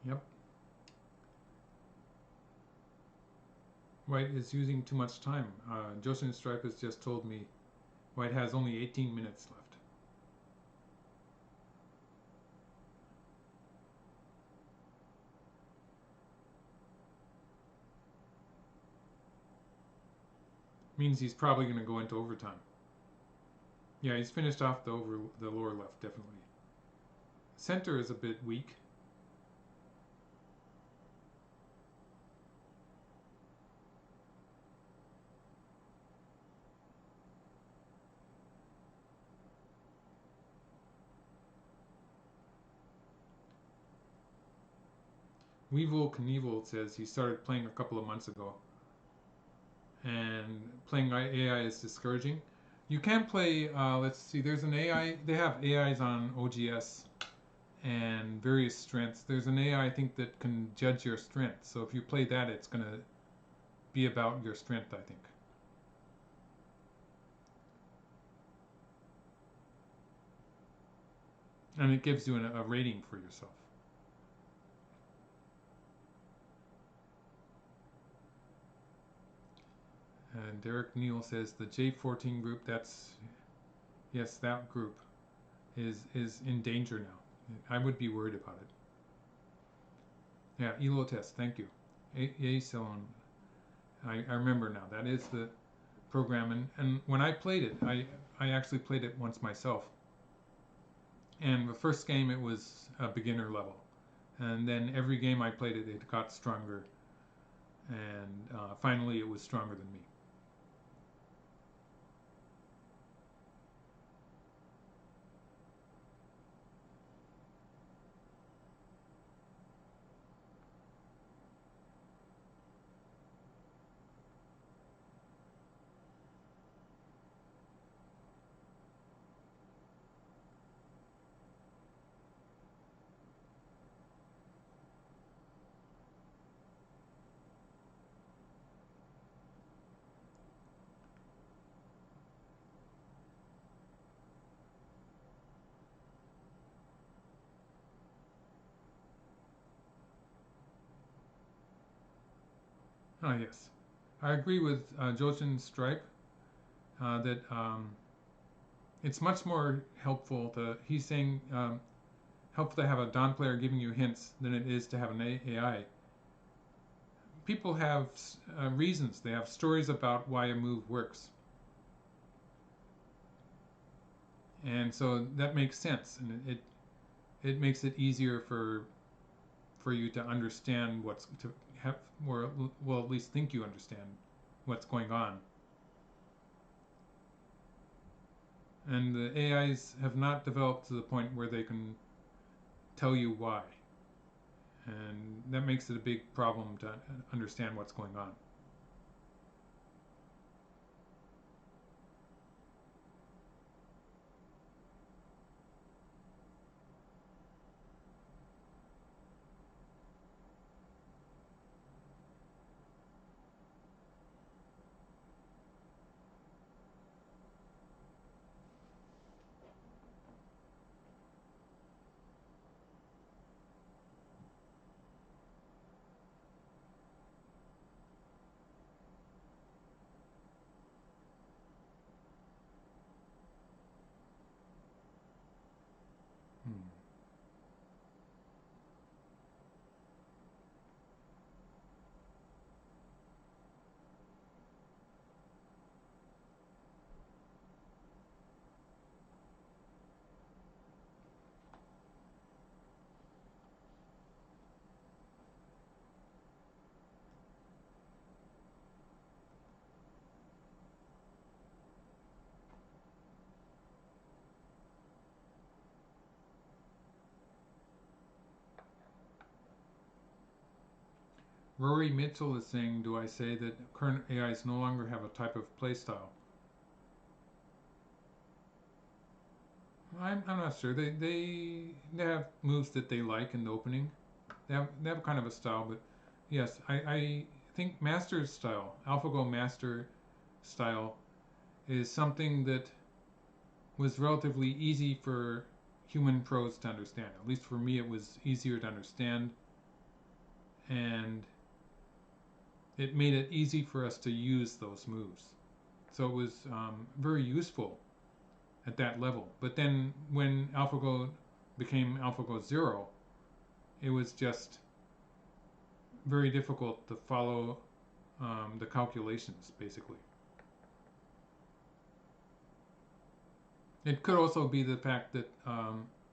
Yep. White is using too much time. Joshin Stripe has just told me White has only 18 minutes left. Means he's probably going to go into overtime. Yeah, he's finished off the lower left, definitely. Center is a bit weak. Weevil Knievel says he started playing a couple of months ago, and playing AI is discouraging. You can play. Let's see. There's an AI. They have AIs on OGS and various strengths. There's an AI I think that can judge your strength. So if you play that, it's gonna be about your strength, I think. And it gives you a rating for yourself. And Derek Neal says the J14 group. That's yes, that group is in danger now. I would be worried about it. Yeah, Elo test. Thank you. Salon. I remember now. That is the program. And when I played it, I actually played it once myself. And the first game it was a beginner level, and then every game I played it, it got stronger, and finally it was stronger than me. Ah, yes. I agree with Joshin Stripe that it's much more helpful to, he's saying, helpful to have a Don player giving you hints than it is to have an AI. People have reasons, they have stories about why a move works. And so that makes sense, and it makes it easier for you to understand what's to have, or well, at least think you understand what's going on. And the AIs have not developed to the point where they can tell you why, and that makes it a big problem to understand what's going on. Hmm. Rory Mitchell is saying, do I say that current AIs no longer have a type of playstyle? I'm not sure. They have moves that they like in the opening. They have kind of a style, but yes, I think Master's style, AlphaGo Master style, is something that was relatively easy for human pros to understand. At least for me, it was easier to understand, and it made it easy for us to use those moves. So it was very useful at that level. But then when AlphaGo became AlphaGo Zero, it was just very difficult to follow the calculations, basically. It could also be the fact that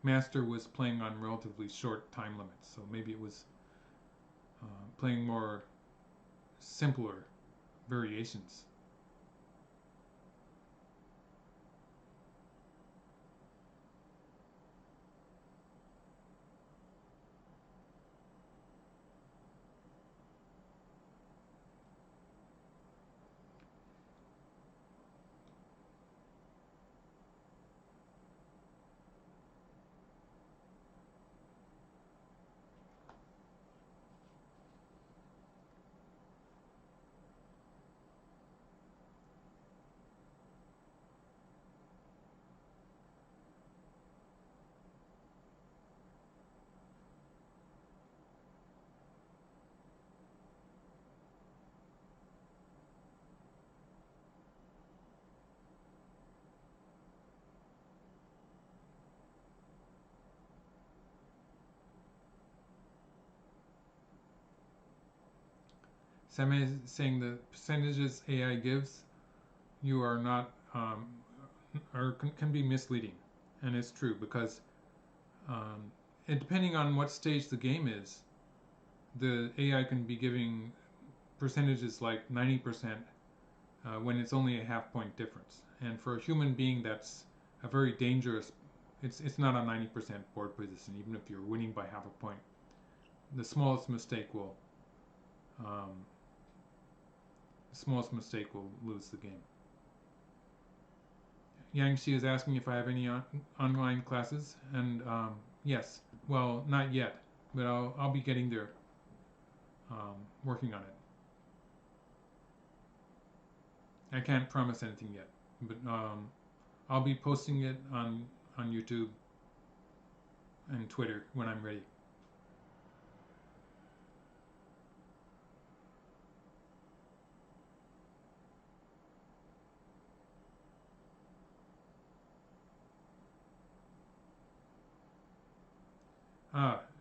Master was playing on relatively short time limits, so maybe it was playing more simpler variations. Sam is saying the percentages AI gives you are not or can be misleading, and it's true because and depending on what stage the game is, the AI can be giving percentages like 90% when it's only a half point difference. And for a human being, that's a very dangerous. It's not a 90% board position, even if you're winning by half a point. The smallest mistake will um, lose the game. Yangxi is asking if I have any online classes, and yes. Well, not yet, but I'll be getting there, working on it. I can't promise anything yet, but I'll be posting it on YouTube and Twitter when I'm ready.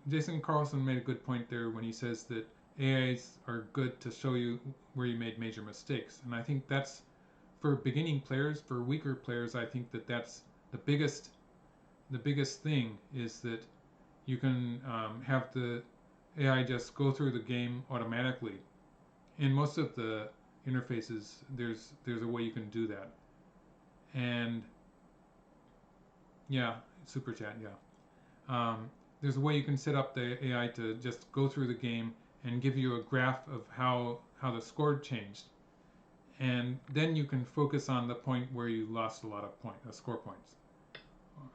Jason Carlson made a good point there when he says that AIs are good to show you where you made major mistakes, and I think that's for beginning players. For weaker players, I think that that's the biggest thing is that you can have the AI just go through the game automatically. In most of the interfaces, there's a way you can do that, and yeah, super chat, yeah. There's a way you can set up the AI to just go through the game and give you a graph of how the score changed, and then you can focus on the point where you lost a lot of score points,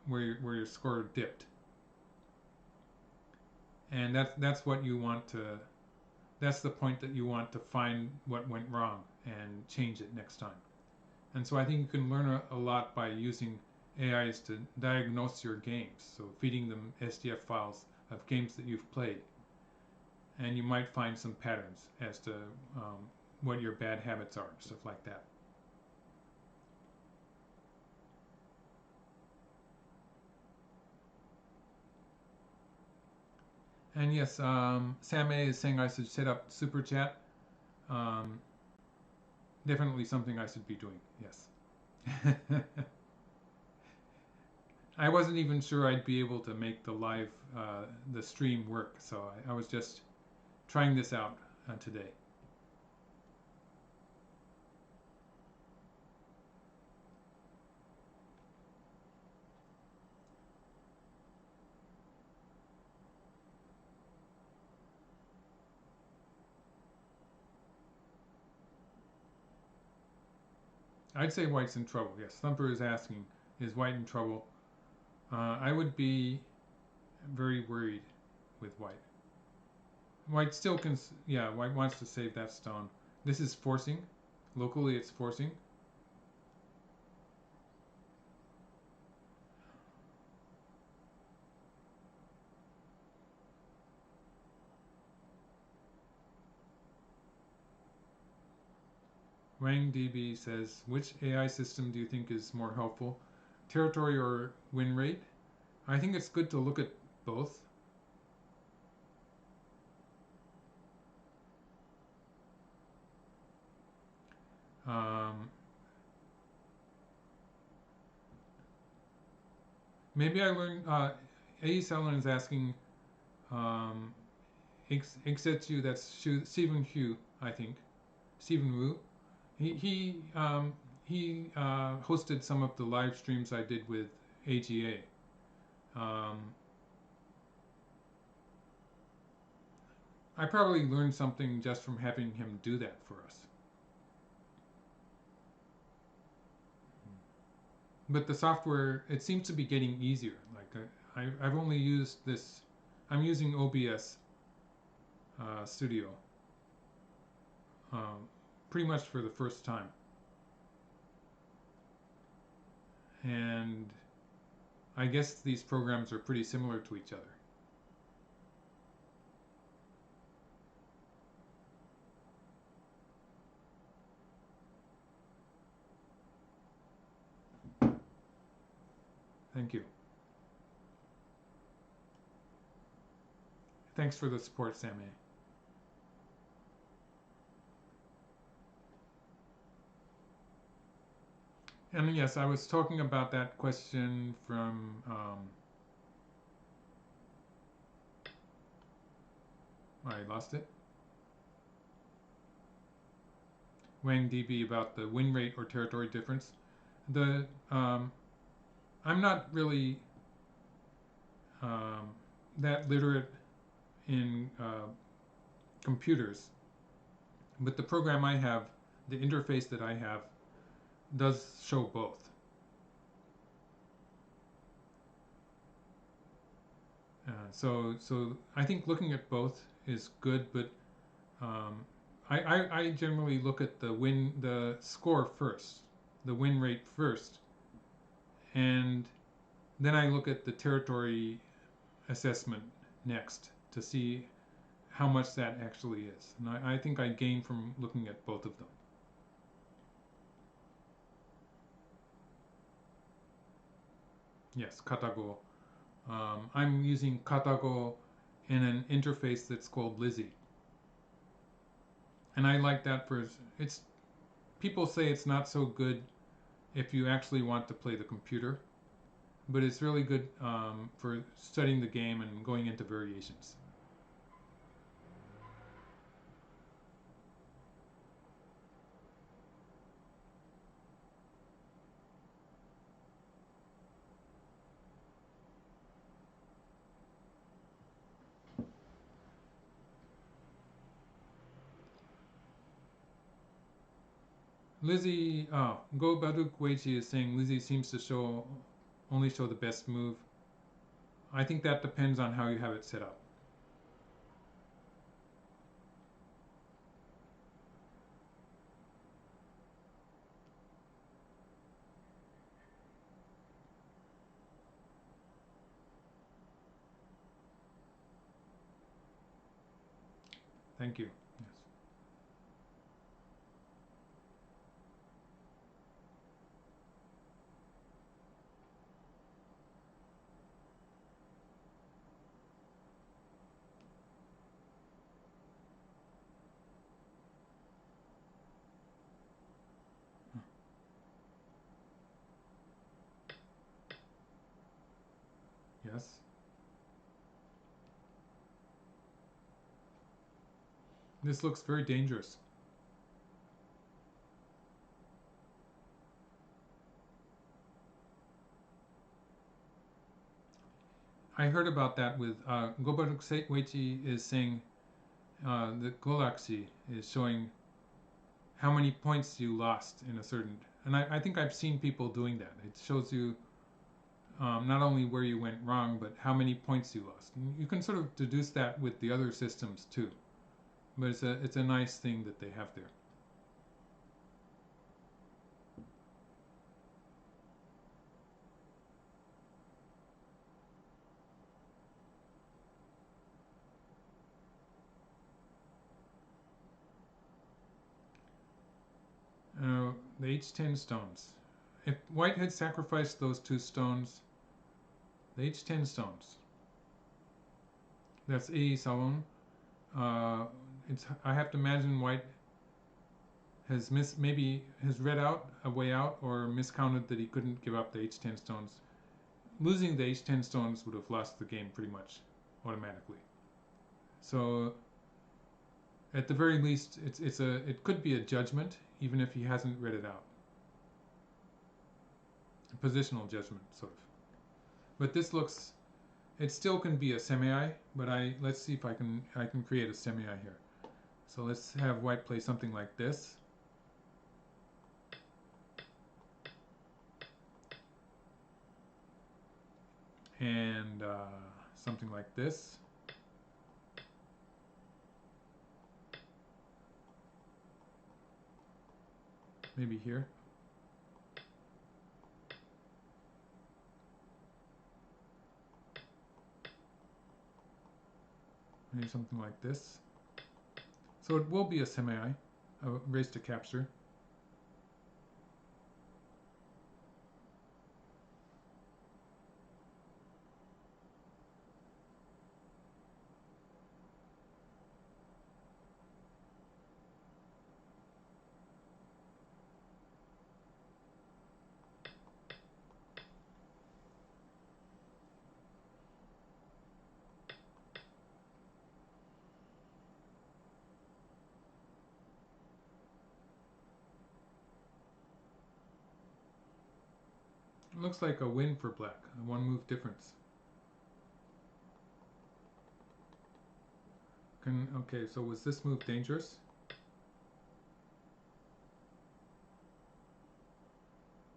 where your score dipped, and that's what you want to. That's the point that you want to find what went wrong and change it next time. And so I think you can learn a lot by using AIs to diagnose your games. So feeding them SDF files of games that you've played. And you might find some patterns as to what your bad habits are, stuff like that. And yes, Sam A is saying I should set up Super Chat. Definitely something I should be doing, yes. I wasn't even sure I'd be able to make the stream work, so I was just trying this out today. I'd say White's in trouble, yes. Thumper is asking, is White in trouble? I would be very worried with White. White still can, yeah, White wants to save that stone. This is forcing. Locally, it's forcing. Wang DB says, which AI system do you think is more helpful? Territory or win rate? I think it's good to look at both. Maybe I learned. A. Ellen is asking. Exetsu, that's Stephen Hu, I think. Stephen Wu. He hosted some of the live streams I did with AGA. I probably learned something just from having him do that for us. But the software, it seems to be getting easier. Like I've only used this. I'm using OBS Studio pretty much for the first time, and I guess these programs are pretty similar to each other. Thank you. Thanks for the support, Sammy. And yes, I was talking about that question from I lost it. Wang DB about the win rate or territory difference. The I'm not really um, that literate in computers, but the program I have, the interface that I have, does show both. So I think looking at both is good, but um, I generally look at the score first, the win rate first, and then I look at the territory assessment next to see how much that actually is. And I think I gain from looking at both of them. Yes, Katago. I'm using Katago in an interface that's called Lizzie. And I like that for it's people say it's not so good if you actually want to play the computer, but it's really good for studying the game and going into variations. Lizzie, Go Baduk Weichi is saying Lizzie seems to only show the best move. I think that depends on how you have it set up. Thank you. Yes. Yes. This looks very dangerous. I heard about that with Gobaruk Weichi is saying the Galaxy is showing how many points you lost in a certain. And I think I've seen people doing that. It shows you not only where you went wrong, but how many points you lost. And you can sort of deduce that with the other systems too. But it's a nice thing that they have there. The H10 stones. If White had sacrificed those two stones, the H10 stones. That's A Salon. It's I have to imagine White has maybe has read out a way out or miscounted that he couldn't give up the H10 stones. Losing the H10 stones would have lost the game pretty much automatically. So at the very least, it could be a judgment even if he hasn't read it out. A positional judgment, sort of. But this looks, it still can be a semi, but let's see if I can create a semi here. So let's have White play something like this. And something like this. Maybe here. Maybe something like this. So it will be a semi, a race to capture. looks like a win for black, a one move difference. Okay, so was this move dangerous?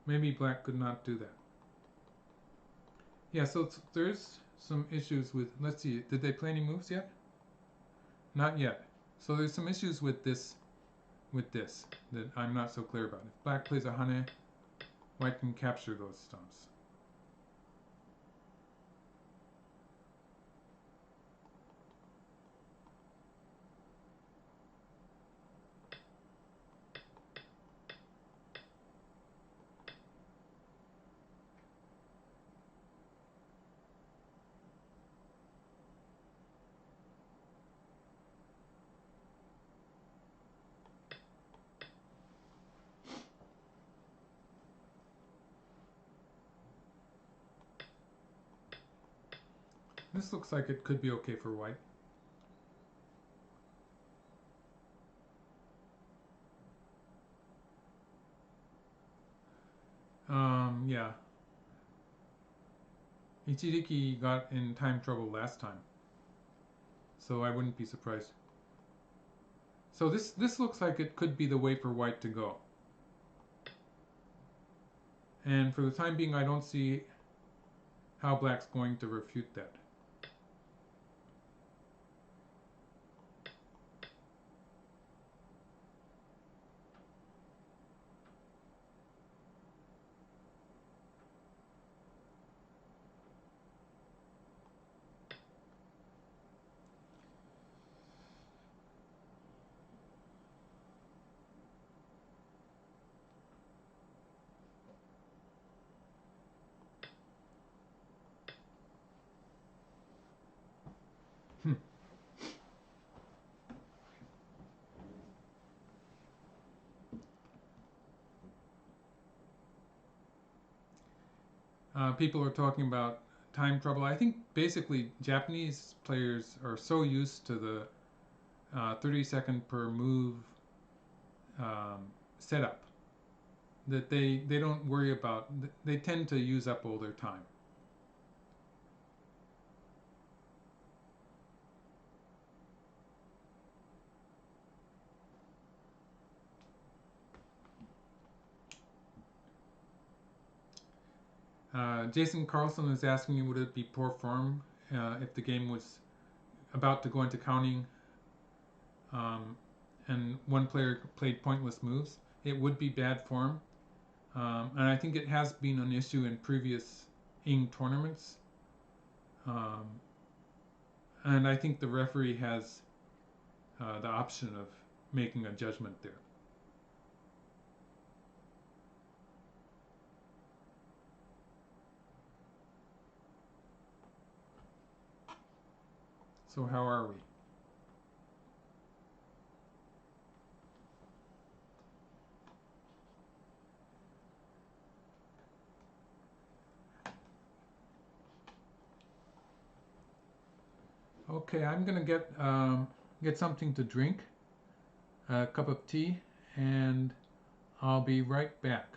Maybe black could not do that. Yeah, so there's some issues with, let's see, did they play any moves yet? Not yet. So there's some issues with this that I'm not so clear about. If black plays a hane, white can capture those stumps. This looks like it could be okay for white. Yeah. Ichiriki got in time trouble last time, so I wouldn't be surprised. So this looks like it could be the way for white to go. And for the time being, I don't see how black's going to refute that. People are talking about time trouble. I think basically Japanese players are so used to the 30-second per move setup that they don't worry about. They tend to use up all their time. Jason Carlson is asking me, would it be poor form if the game was about to go into counting and one player played pointless moves? It would be bad form. And I think it has been an issue in previous Ing tournaments. And I think the referee has the option of making a judgment there. So how are we? Okay, I'm gonna get something to drink, a cup of tea, and I'll be right back.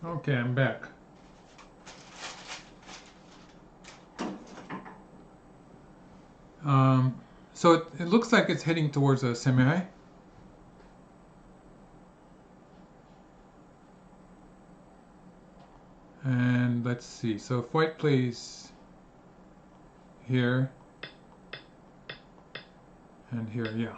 Okay, I'm back. So it looks like it's heading towards a semi. And let's see. So if white plays here and here, yeah.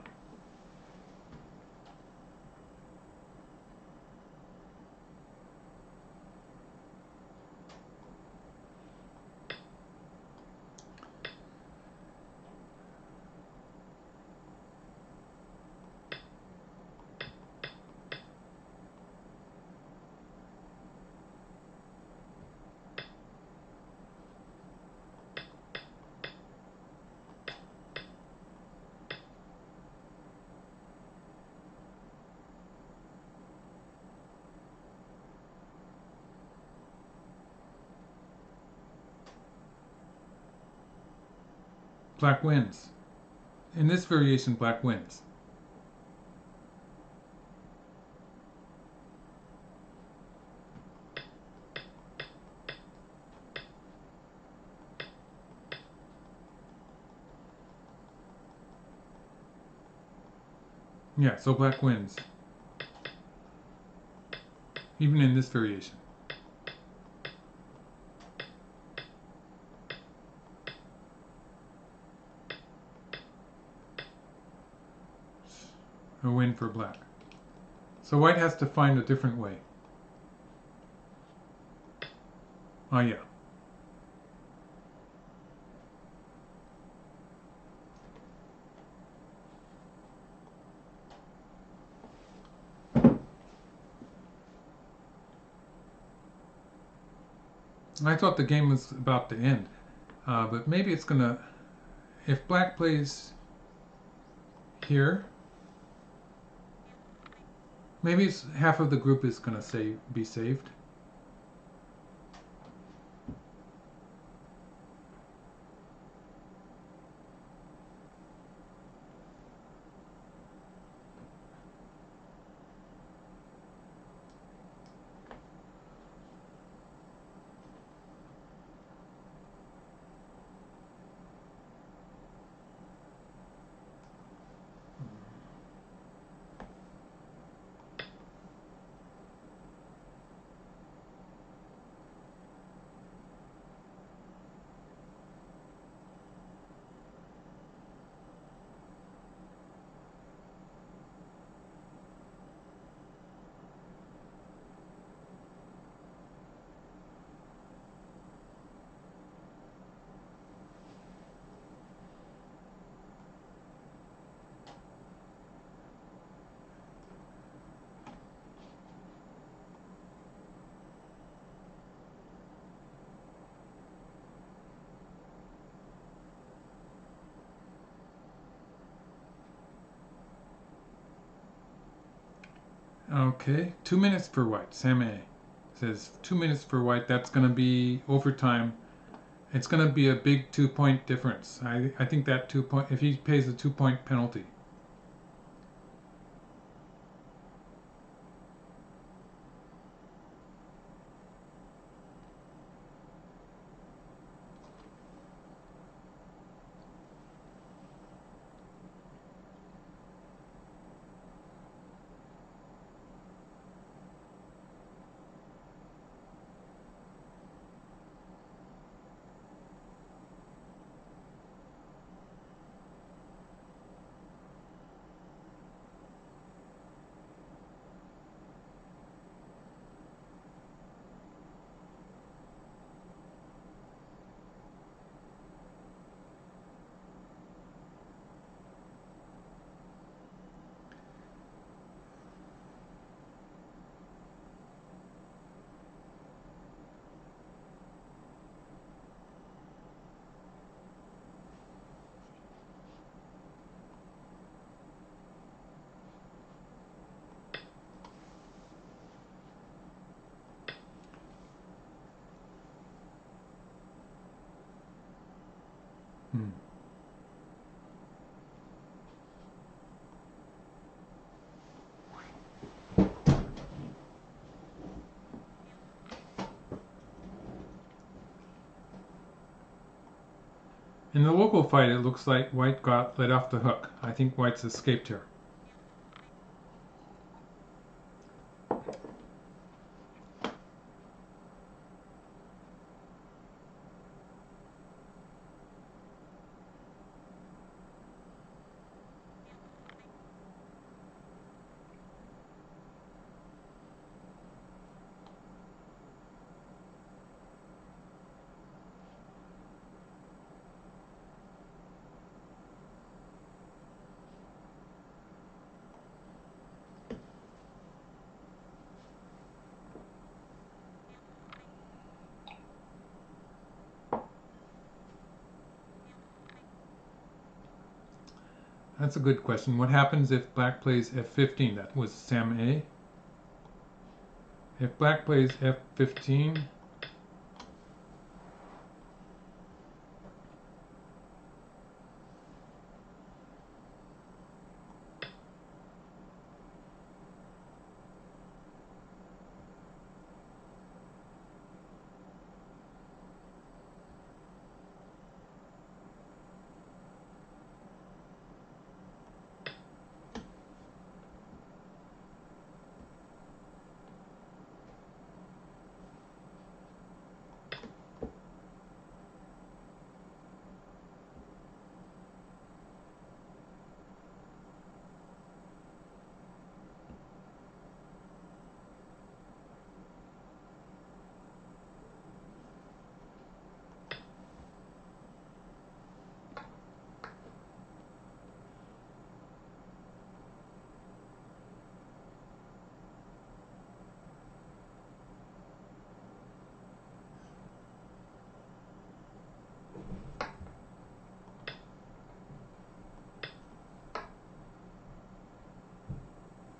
Black wins. In this variation, black wins. Yeah, so black wins. Even in this variation. A win for black. So white has to find a different way. Oh yeah. I thought the game was about to end. But maybe it's gonna, if black plays here, maybe it's half of the group is gonna be saved. Okay, 2 minutes for white. Sam A says 2 minutes for white. That's gonna be overtime. It's gonna be a big 2 point difference. I think that 2 point, if he pays a 2 point penalty. In the local fight, it looks like white got let off the hook. I think white's escaped here. That's a good question. What happens if black plays f15? That was Sam A. If black plays f15,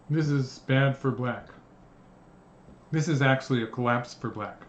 this is bad for black. This is actually a collapse for black.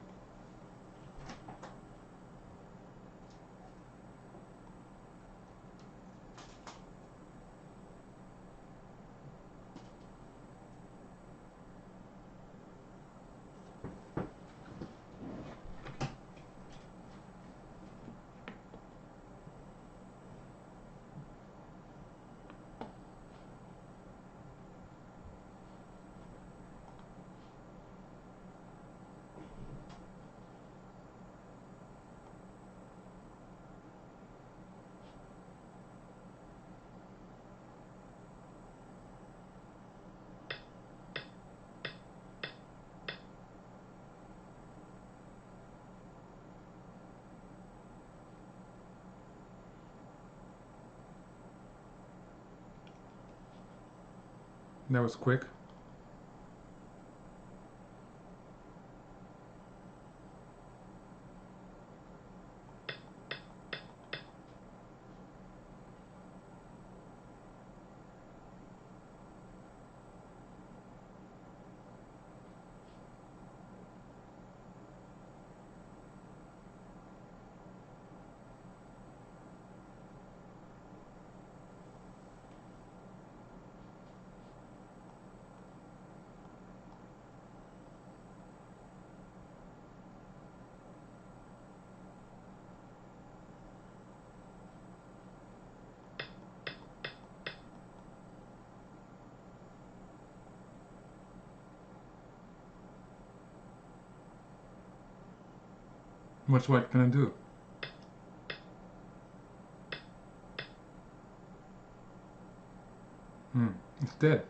That was quick. What's white gonna do? It's dead.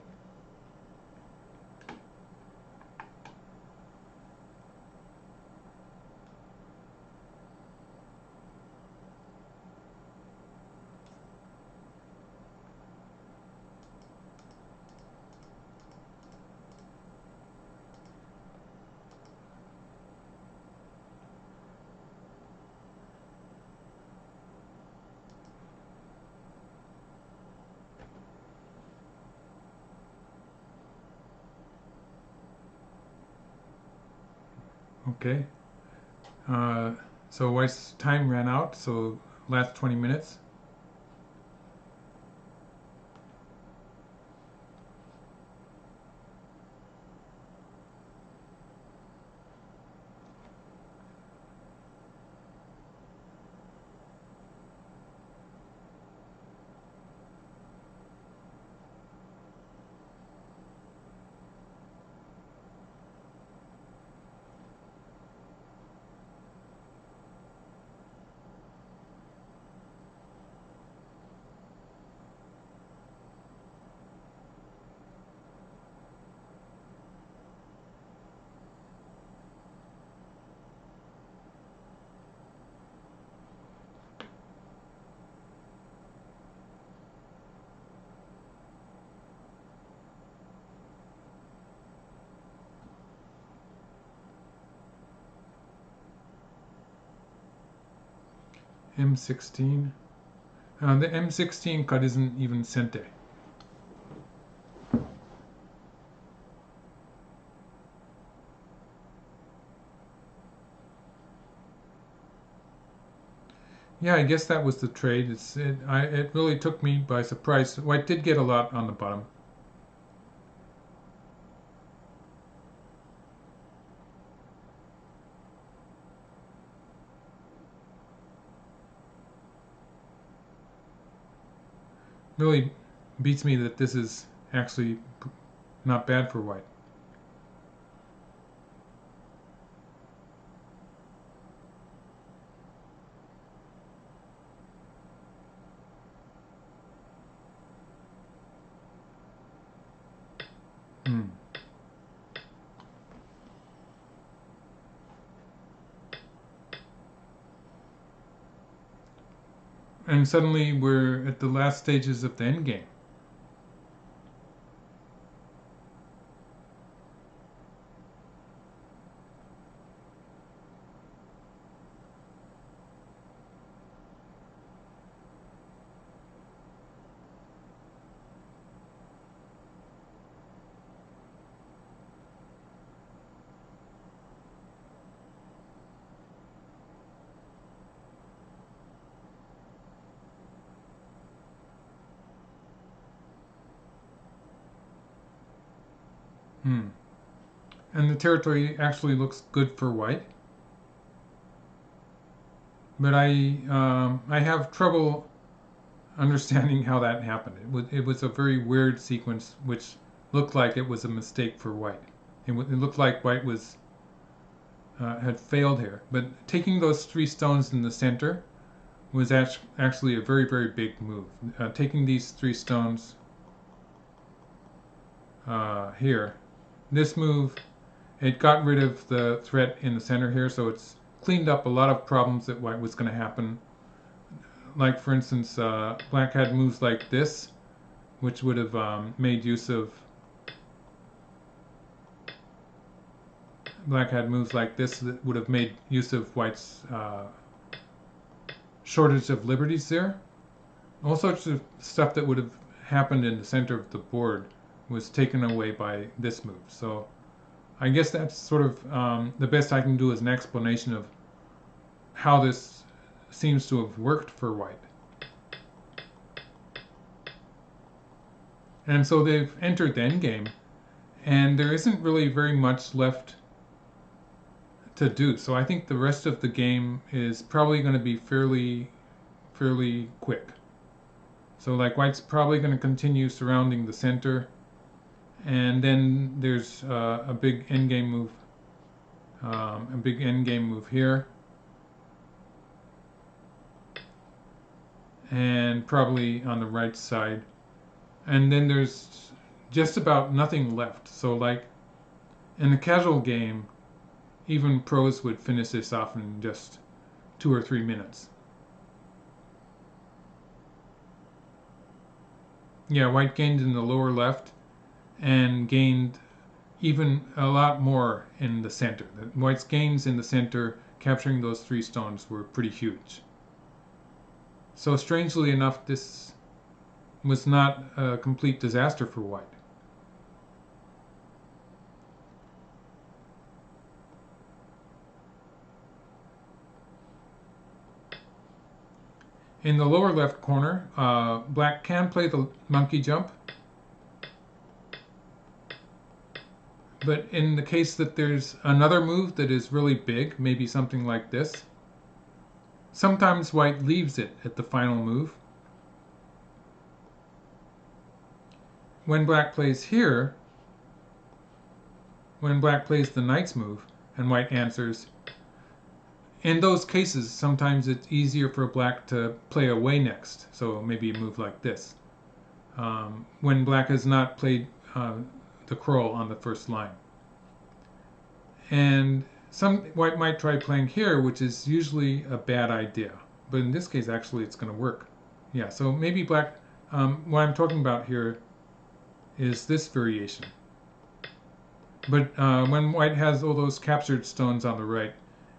Okay. So white's time ran out, so last 20 minutes. M16. The M16 cut isn't even sente. Yeah, I guess that was the trade. It really took me by surprise. White did get a lot on the bottom. Really beats me that this is actually not bad for white. Hmm. And suddenly we're at the last stages of the endgame. Hmm. And the territory actually looks good for white. But I have trouble understanding how that happened. It was a very weird sequence, which looked like it was a mistake for white. It looked like white was had failed here. But taking those 3 stones in the center was actually a very, very big move. Taking these 3 stones here, this move, it got rid of the threat in the center here, so it's cleaned up a lot of problems that white was going to happen. Like, for instance, black had moves like this, which would have made use of... Black had moves like this that would have made use of white's shortage of liberties there. All sorts of stuff that would have happened in the center of the board was taken away by this move. So I guess that's sort of the best I can do as an explanation of how this seems to have worked for white. And so they've entered the endgame, and there isn't really very much left to do. So I think the rest of the game is probably going to be fairly quick. So like white's probably going to continue surrounding the center, and then there's a big endgame move, here, and probably on the right side, and then there's just about nothing left. So like in a casual game, even pros would finish this off in just 2 or 3 minutes. Yeah, white gained in the lower left and gained even a lot more in the center. White's gains in the center, capturing those 3 stones, were pretty huge. So strangely enough, this was not a complete disaster for white. In the lower left corner, black can play the monkey jump. But in the case that there's another move that is really big, maybe something like this, sometimes white leaves it at the final move. When black plays here, when black plays the knight's move and white answers, in those cases, sometimes it's easier for black to play away next, so maybe a move like this, when black has not played the crow on the first line. And white might try playing here, which is usually a bad idea, but in this case, actually, it's going to work. Yeah, so maybe black, what I'm talking about here is this variation. But when white has all those captured stones on the right,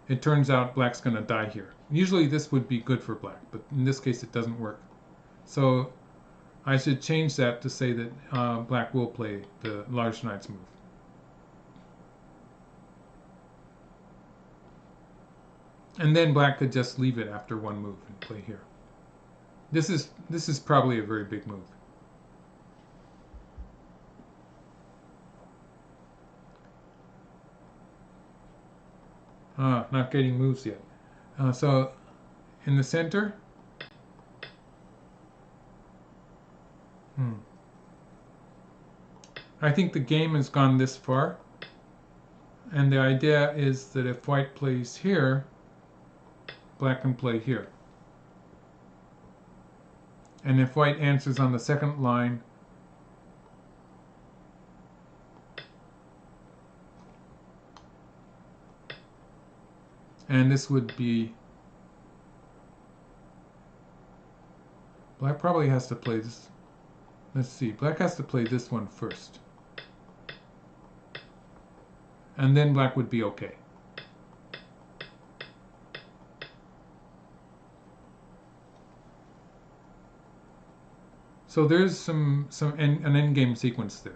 it turns out black's going to die here. Usually this would be good for black, but in this case it doesn't work. So I should change that to say that black will play the large knights move. And then black could just leave it after one move and play here. This is probably a very big move. Not getting moves yet. So in the center, I think the game has gone this far. And the idea is that if white plays here, black can play here. And if white answers on the second line, and this would be, black probably has to play this. Let's see, black has to play this one first. And then black would be okay. So there's an endgame sequence there.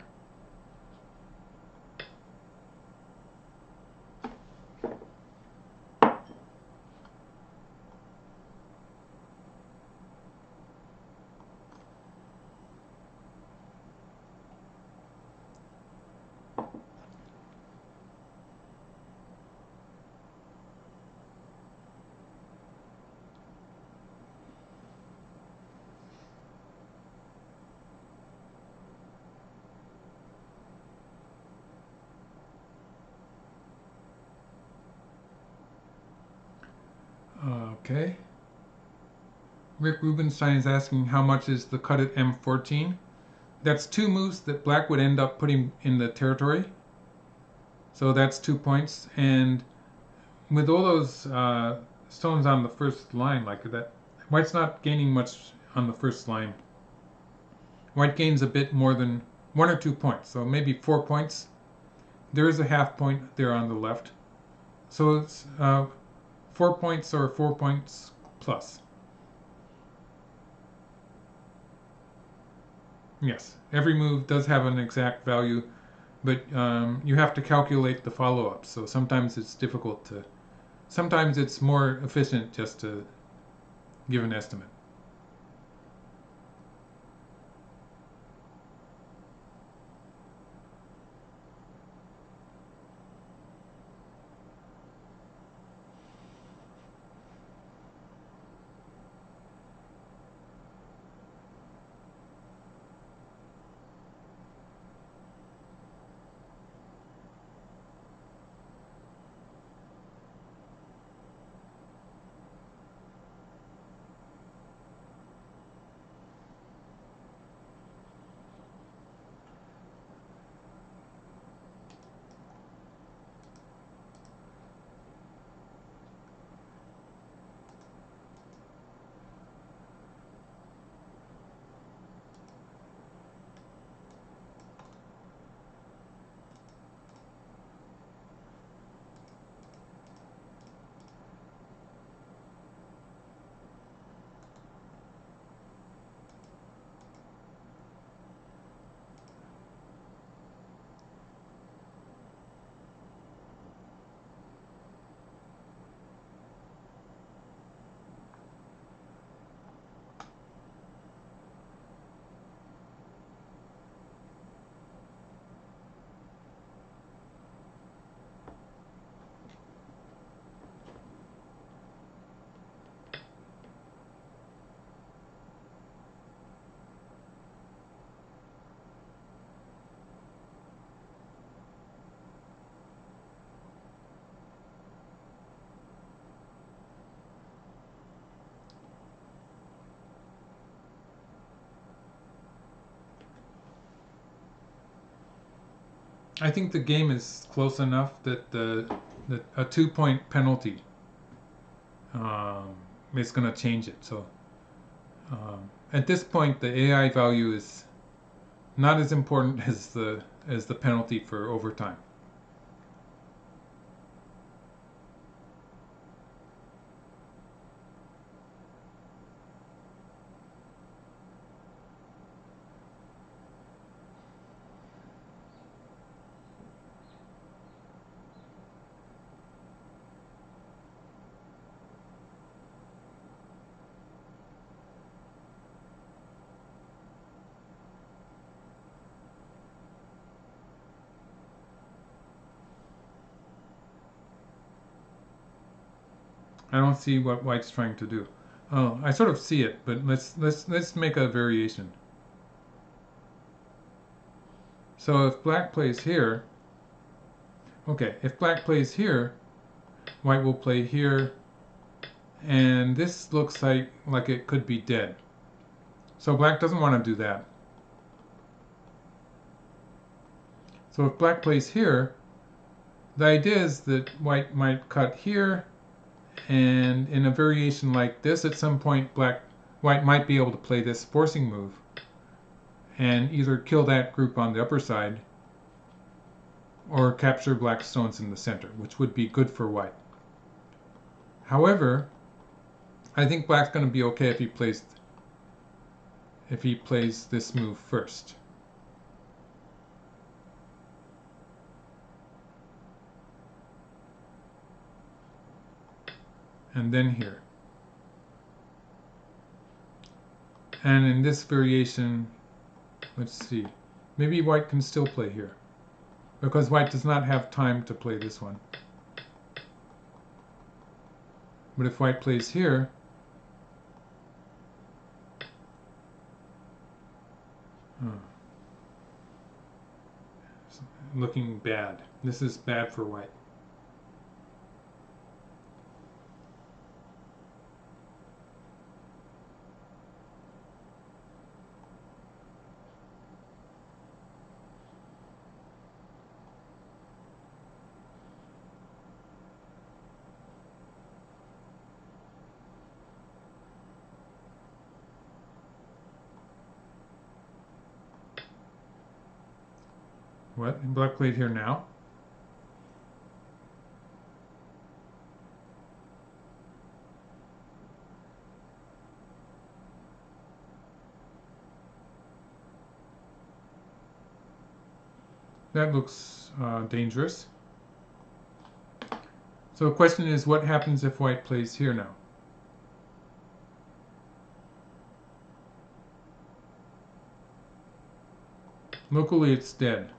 Okay. Rick Rubenstein is asking how much is the cut at M14. That's two moves that black would end up putting in the territory. So that's 2 points. And with all those stones on the first line like that, white's not gaining much on the first line. White gains a bit more than 1 or 2 points, so maybe 4 points. There is a half point there on the left. So it's 4 points or 4 points plus. Yes, every move does have an exact value, but you have to calculate the follow-up. So sometimes it's difficult to, sometimes it's more efficient just to give an estimate. I think the game is close enough that a 2-point penalty is going to change it. So at this point, the AI value is not as important as the penalty for overtime. I don't see what white's trying to do. Oh, I sort of see it, but let's make a variation. So if black plays here, okay, if black plays here, white will play here, and this looks like it could be dead. So black doesn't want to do that. So if black plays here, the idea is that white might cut here, and in a variation like this, at some point white might be able to play this forcing move and either kill that group on the upper side or capture black stones in the center, which would be good for white. However, I think black's going to be okay if he plays this move first. And then here. And in this variation, let's see, maybe white can still play here, because white does not have time to play this one. But if white plays here, looking bad. This is bad for white. What? Black played here now? That looks dangerous. So the question is, what happens if white plays here now? Locally, it's dead.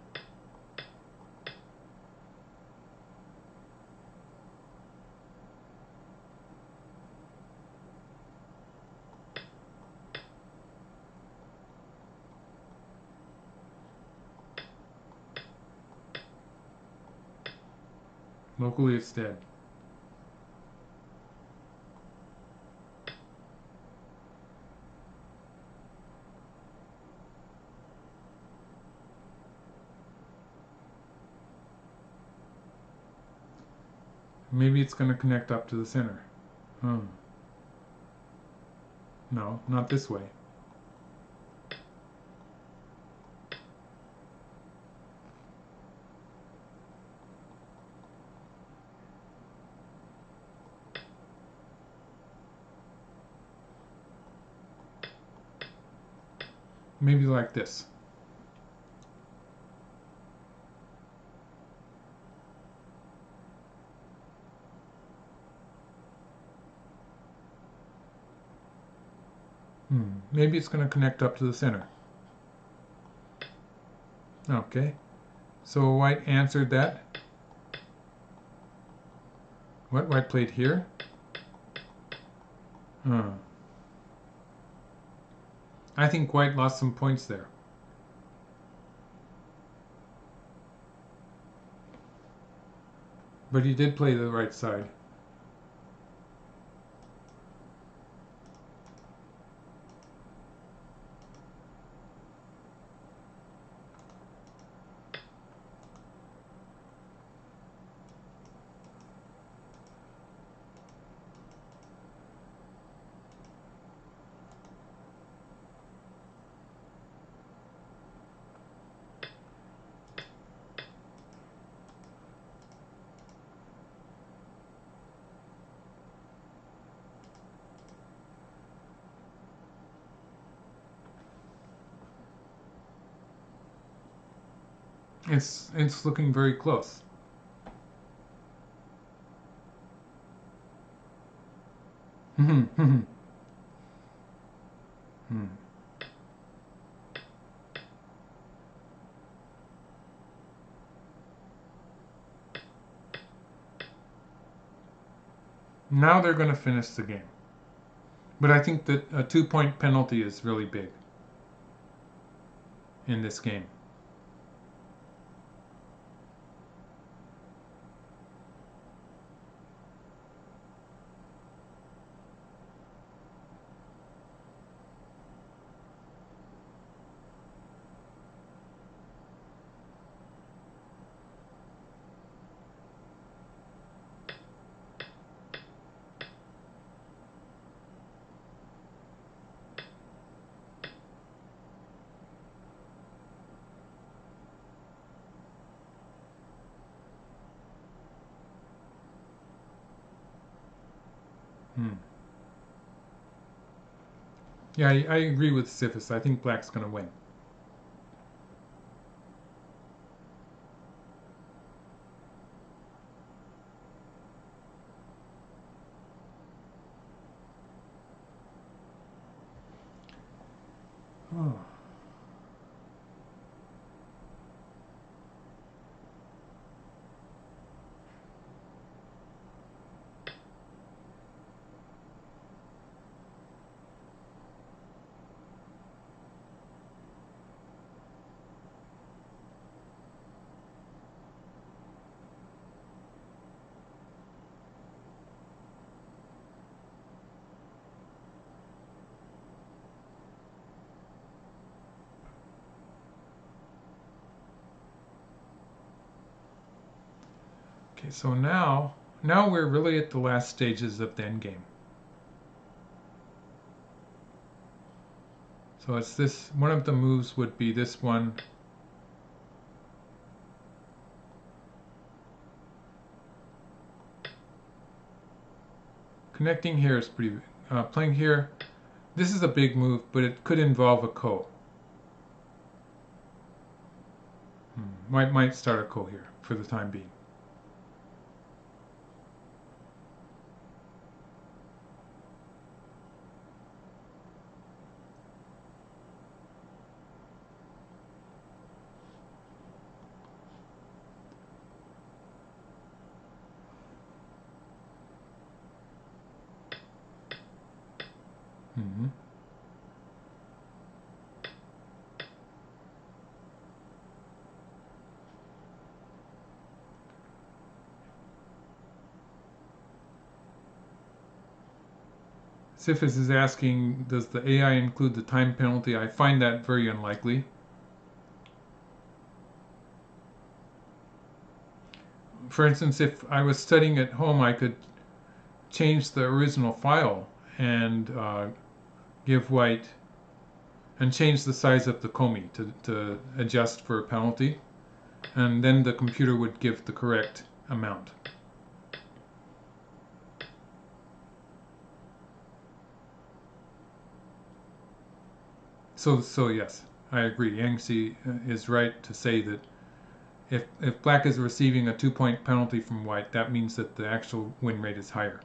Locally, it's dead. Maybe it's going to connect up to the center. No, not this way. Maybe like this. Maybe it's going to connect up to the center. Okay. So white answered that. What? White played here? I think white lost some points there. But he did play the right side. It's looking very close. Now they're going to finish the game. But I think that a 2-point penalty is really big in this game. Yeah, I agree with Siphus. I think black's going to win. Oh. Okay, so now we're really at the last stages of the endgame. So it's this, one of the moves would be this one. Connecting here is pretty, playing here, this is a big move, but it could involve a ko. Might start a ko here for the time being. Mm-hmm. Siphus is asking, does the AI include the time penalty? I find that very unlikely. For instance, if I was studying at home, I could change the original file and give white and change the size of the komi to adjust for a penalty, and then the computer would give the correct amount. So yes, I agree. Yangtze is right to say that if black is receiving a 2-point penalty from white, that means that the actual win rate is higher.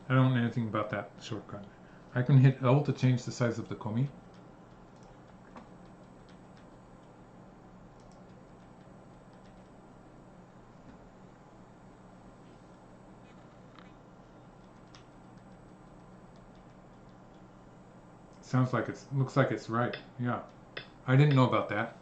I don't know anything about that shortcut. I can hit L to change the size of the komi. Looks like it's right. Yeah. I didn't know about that.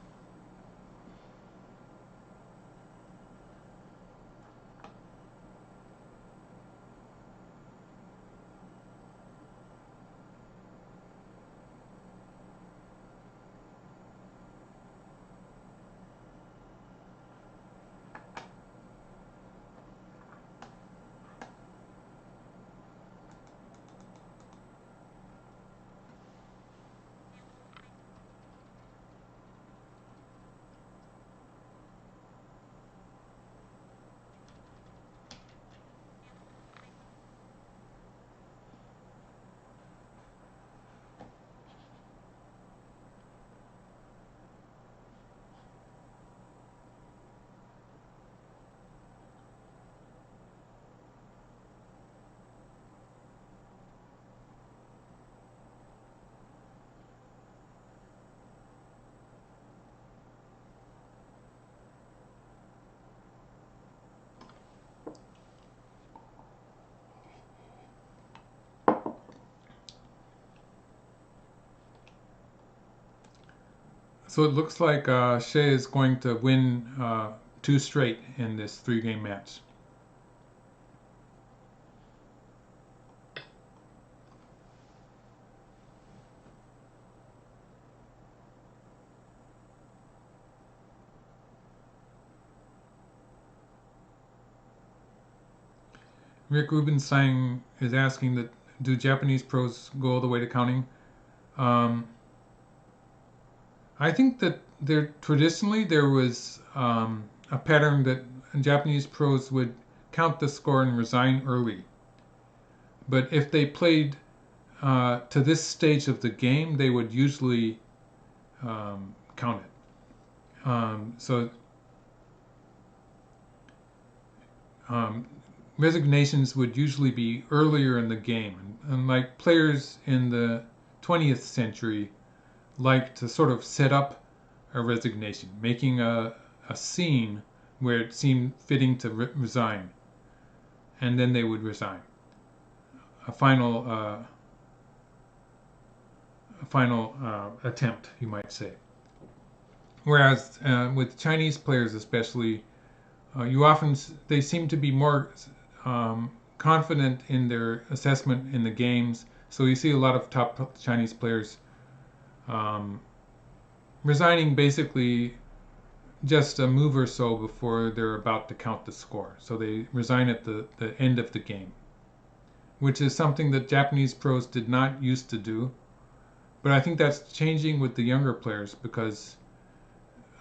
So it looks like Shea is going to win 2 straight in this 3-game match. Rick Rubenstein is asking that do Japanese pros go all the way to counting? Um, I think that traditionally there was a pattern that Japanese pros would count the score and resign early. But if they played to this stage of the game, they would usually count it. So um, resignations would usually be earlier in the game. And like players in the 20th century like to sort of set up a resignation, making a scene where it seemed fitting to resign. And then they would resign. A final attempt, you might say. Whereas with Chinese players especially, they seem to be more confident in their assessment in the games. So you see a lot of top Chinese players resigning basically just a move or so before they're about to count the score. So they resign at the end of the game, which is something that Japanese pros did not used to do. But I think that's changing with the younger players because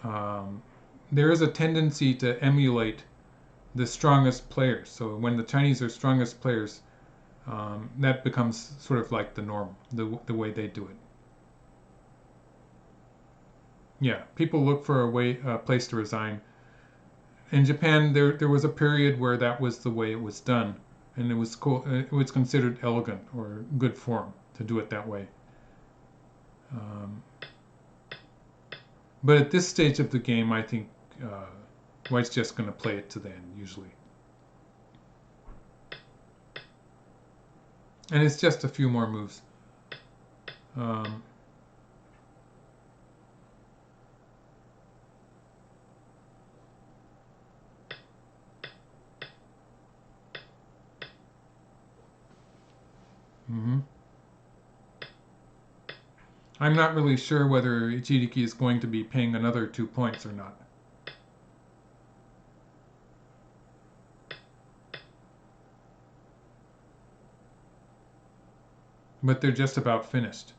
there is a tendency to emulate the strongest players. So when the Chinese are strongest players, that becomes sort of like the norm, the way they do it. Yeah, people look for a place to resign. In Japan, there was a period where that was the way it was done, and it was cool. It was considered elegant or good form to do it that way. Um, but at this stage of the game, I think White's just going to play it to the end usually, and it's just a few more moves. Um, mm-hmm. I'm not really sure whether Ichiriki is going to be paying another 2 points or not. But they're just about finished.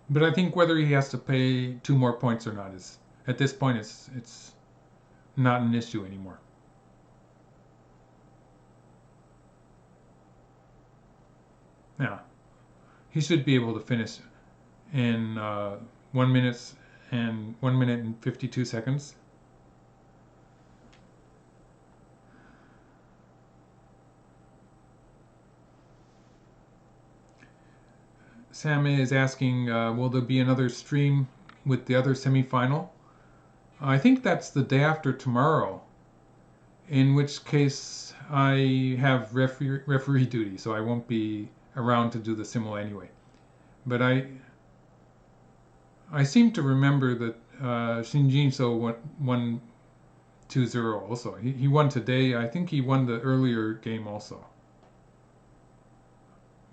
But I think whether he has to pay 2 more points or not is, at this point, it's not an issue anymore. Now, he should be able to finish in 1 minute and 1 minute and 52 seconds. Sam is asking, will there be another stream with the other semifinal? I think that's the day after tomorrow, in which case I have referee duty, so I won't be around to do the simul anyway. But I seem to remember that Shinjinso won 2-0 also. He won today. I think he won the earlier game also.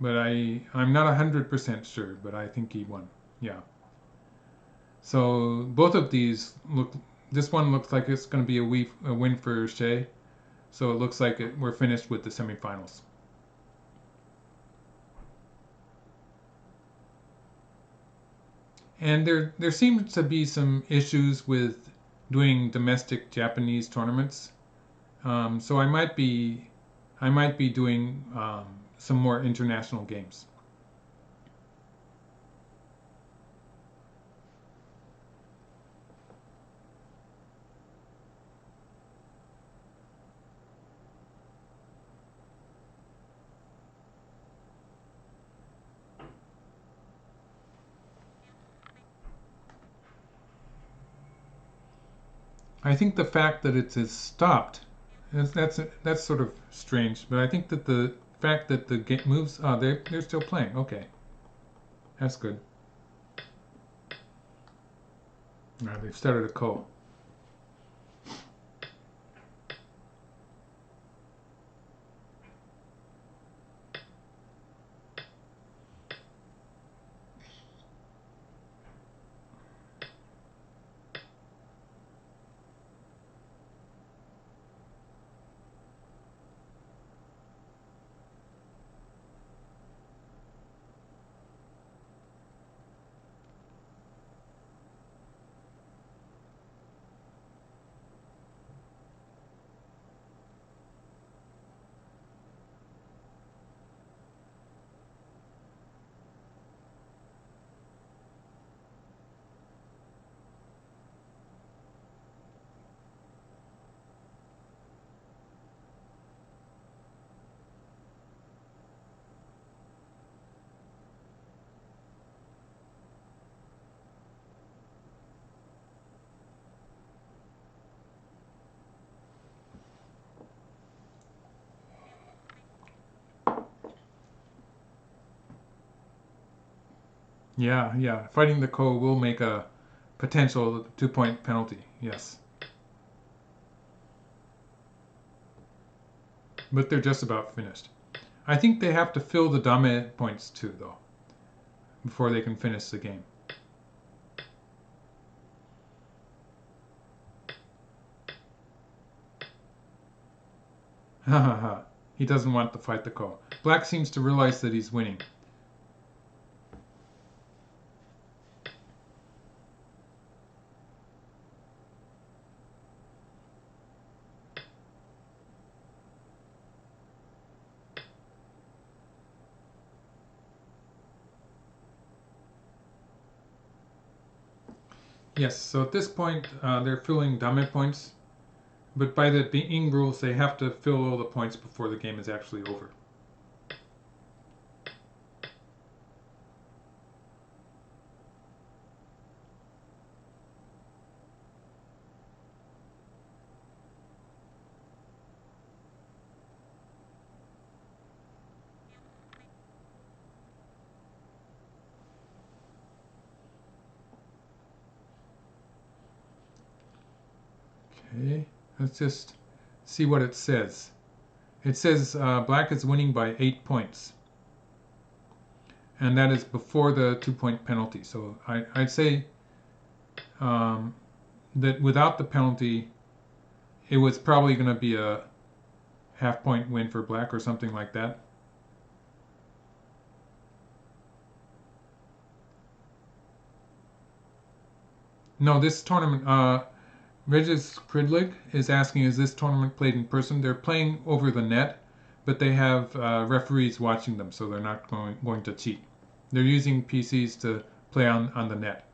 But I'm not 100% sure, but I think he won. Yeah. So both of these this one looks like it's going to be a win for Shea. So it looks like we're finished with the semifinals. And there seems to be some issues with doing domestic Japanese tournaments. So I might be doing some more international games. I think the fact that it is stopped, that's sort of strange. But I think that the fact that the game moves, they're still playing. Okay, that's good. They've started a call. Yeah. Fighting the ko will make a potential 2-point penalty. Yes. But they're just about finished. I think they have to fill the dame points too, though, before they can finish the game. Ha ha ha. He doesn't want to fight the ko. Black seems to realize that he's winning. Yes, so at this point, they're filling dame points. But by the Bing rules, they have to fill all the points before the game is actually over. Okay, let's just see what it says. It says Black is winning by 8 points. And that is before the 2-point penalty. So I'd say that without the penalty, it was probably going to be a half-point win for Black or something like that. No, this tournament, Regis Kridlig is asking, is this tournament played in person? They're playing over the net, but they have referees watching them, so they're not going to cheat. They're using PCs to play on the net.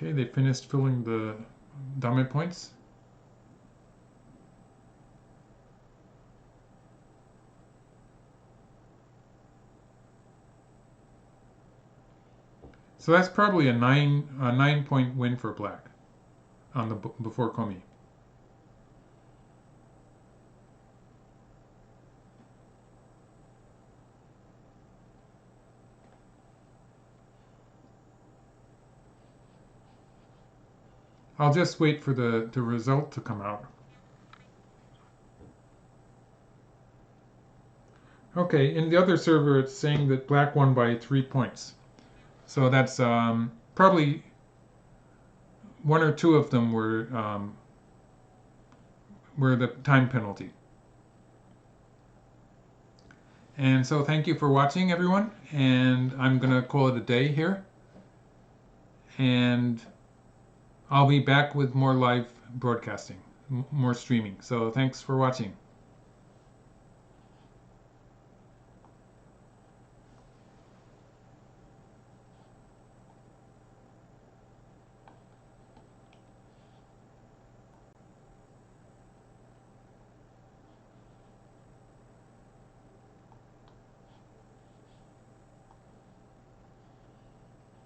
Okay, they finished filling the dame points. So that's probably a 9-point win for Black on the before Komi. I'll just wait for the result to come out. Okay, in the other server, it's saying that Black won by 3 points. So that's probably 1 or 2 of them were the time penalty. And so thank you for watching, everyone. And I'm going to call it a day here. And I'll be back with more live broadcasting. more streaming. So thanks for watching.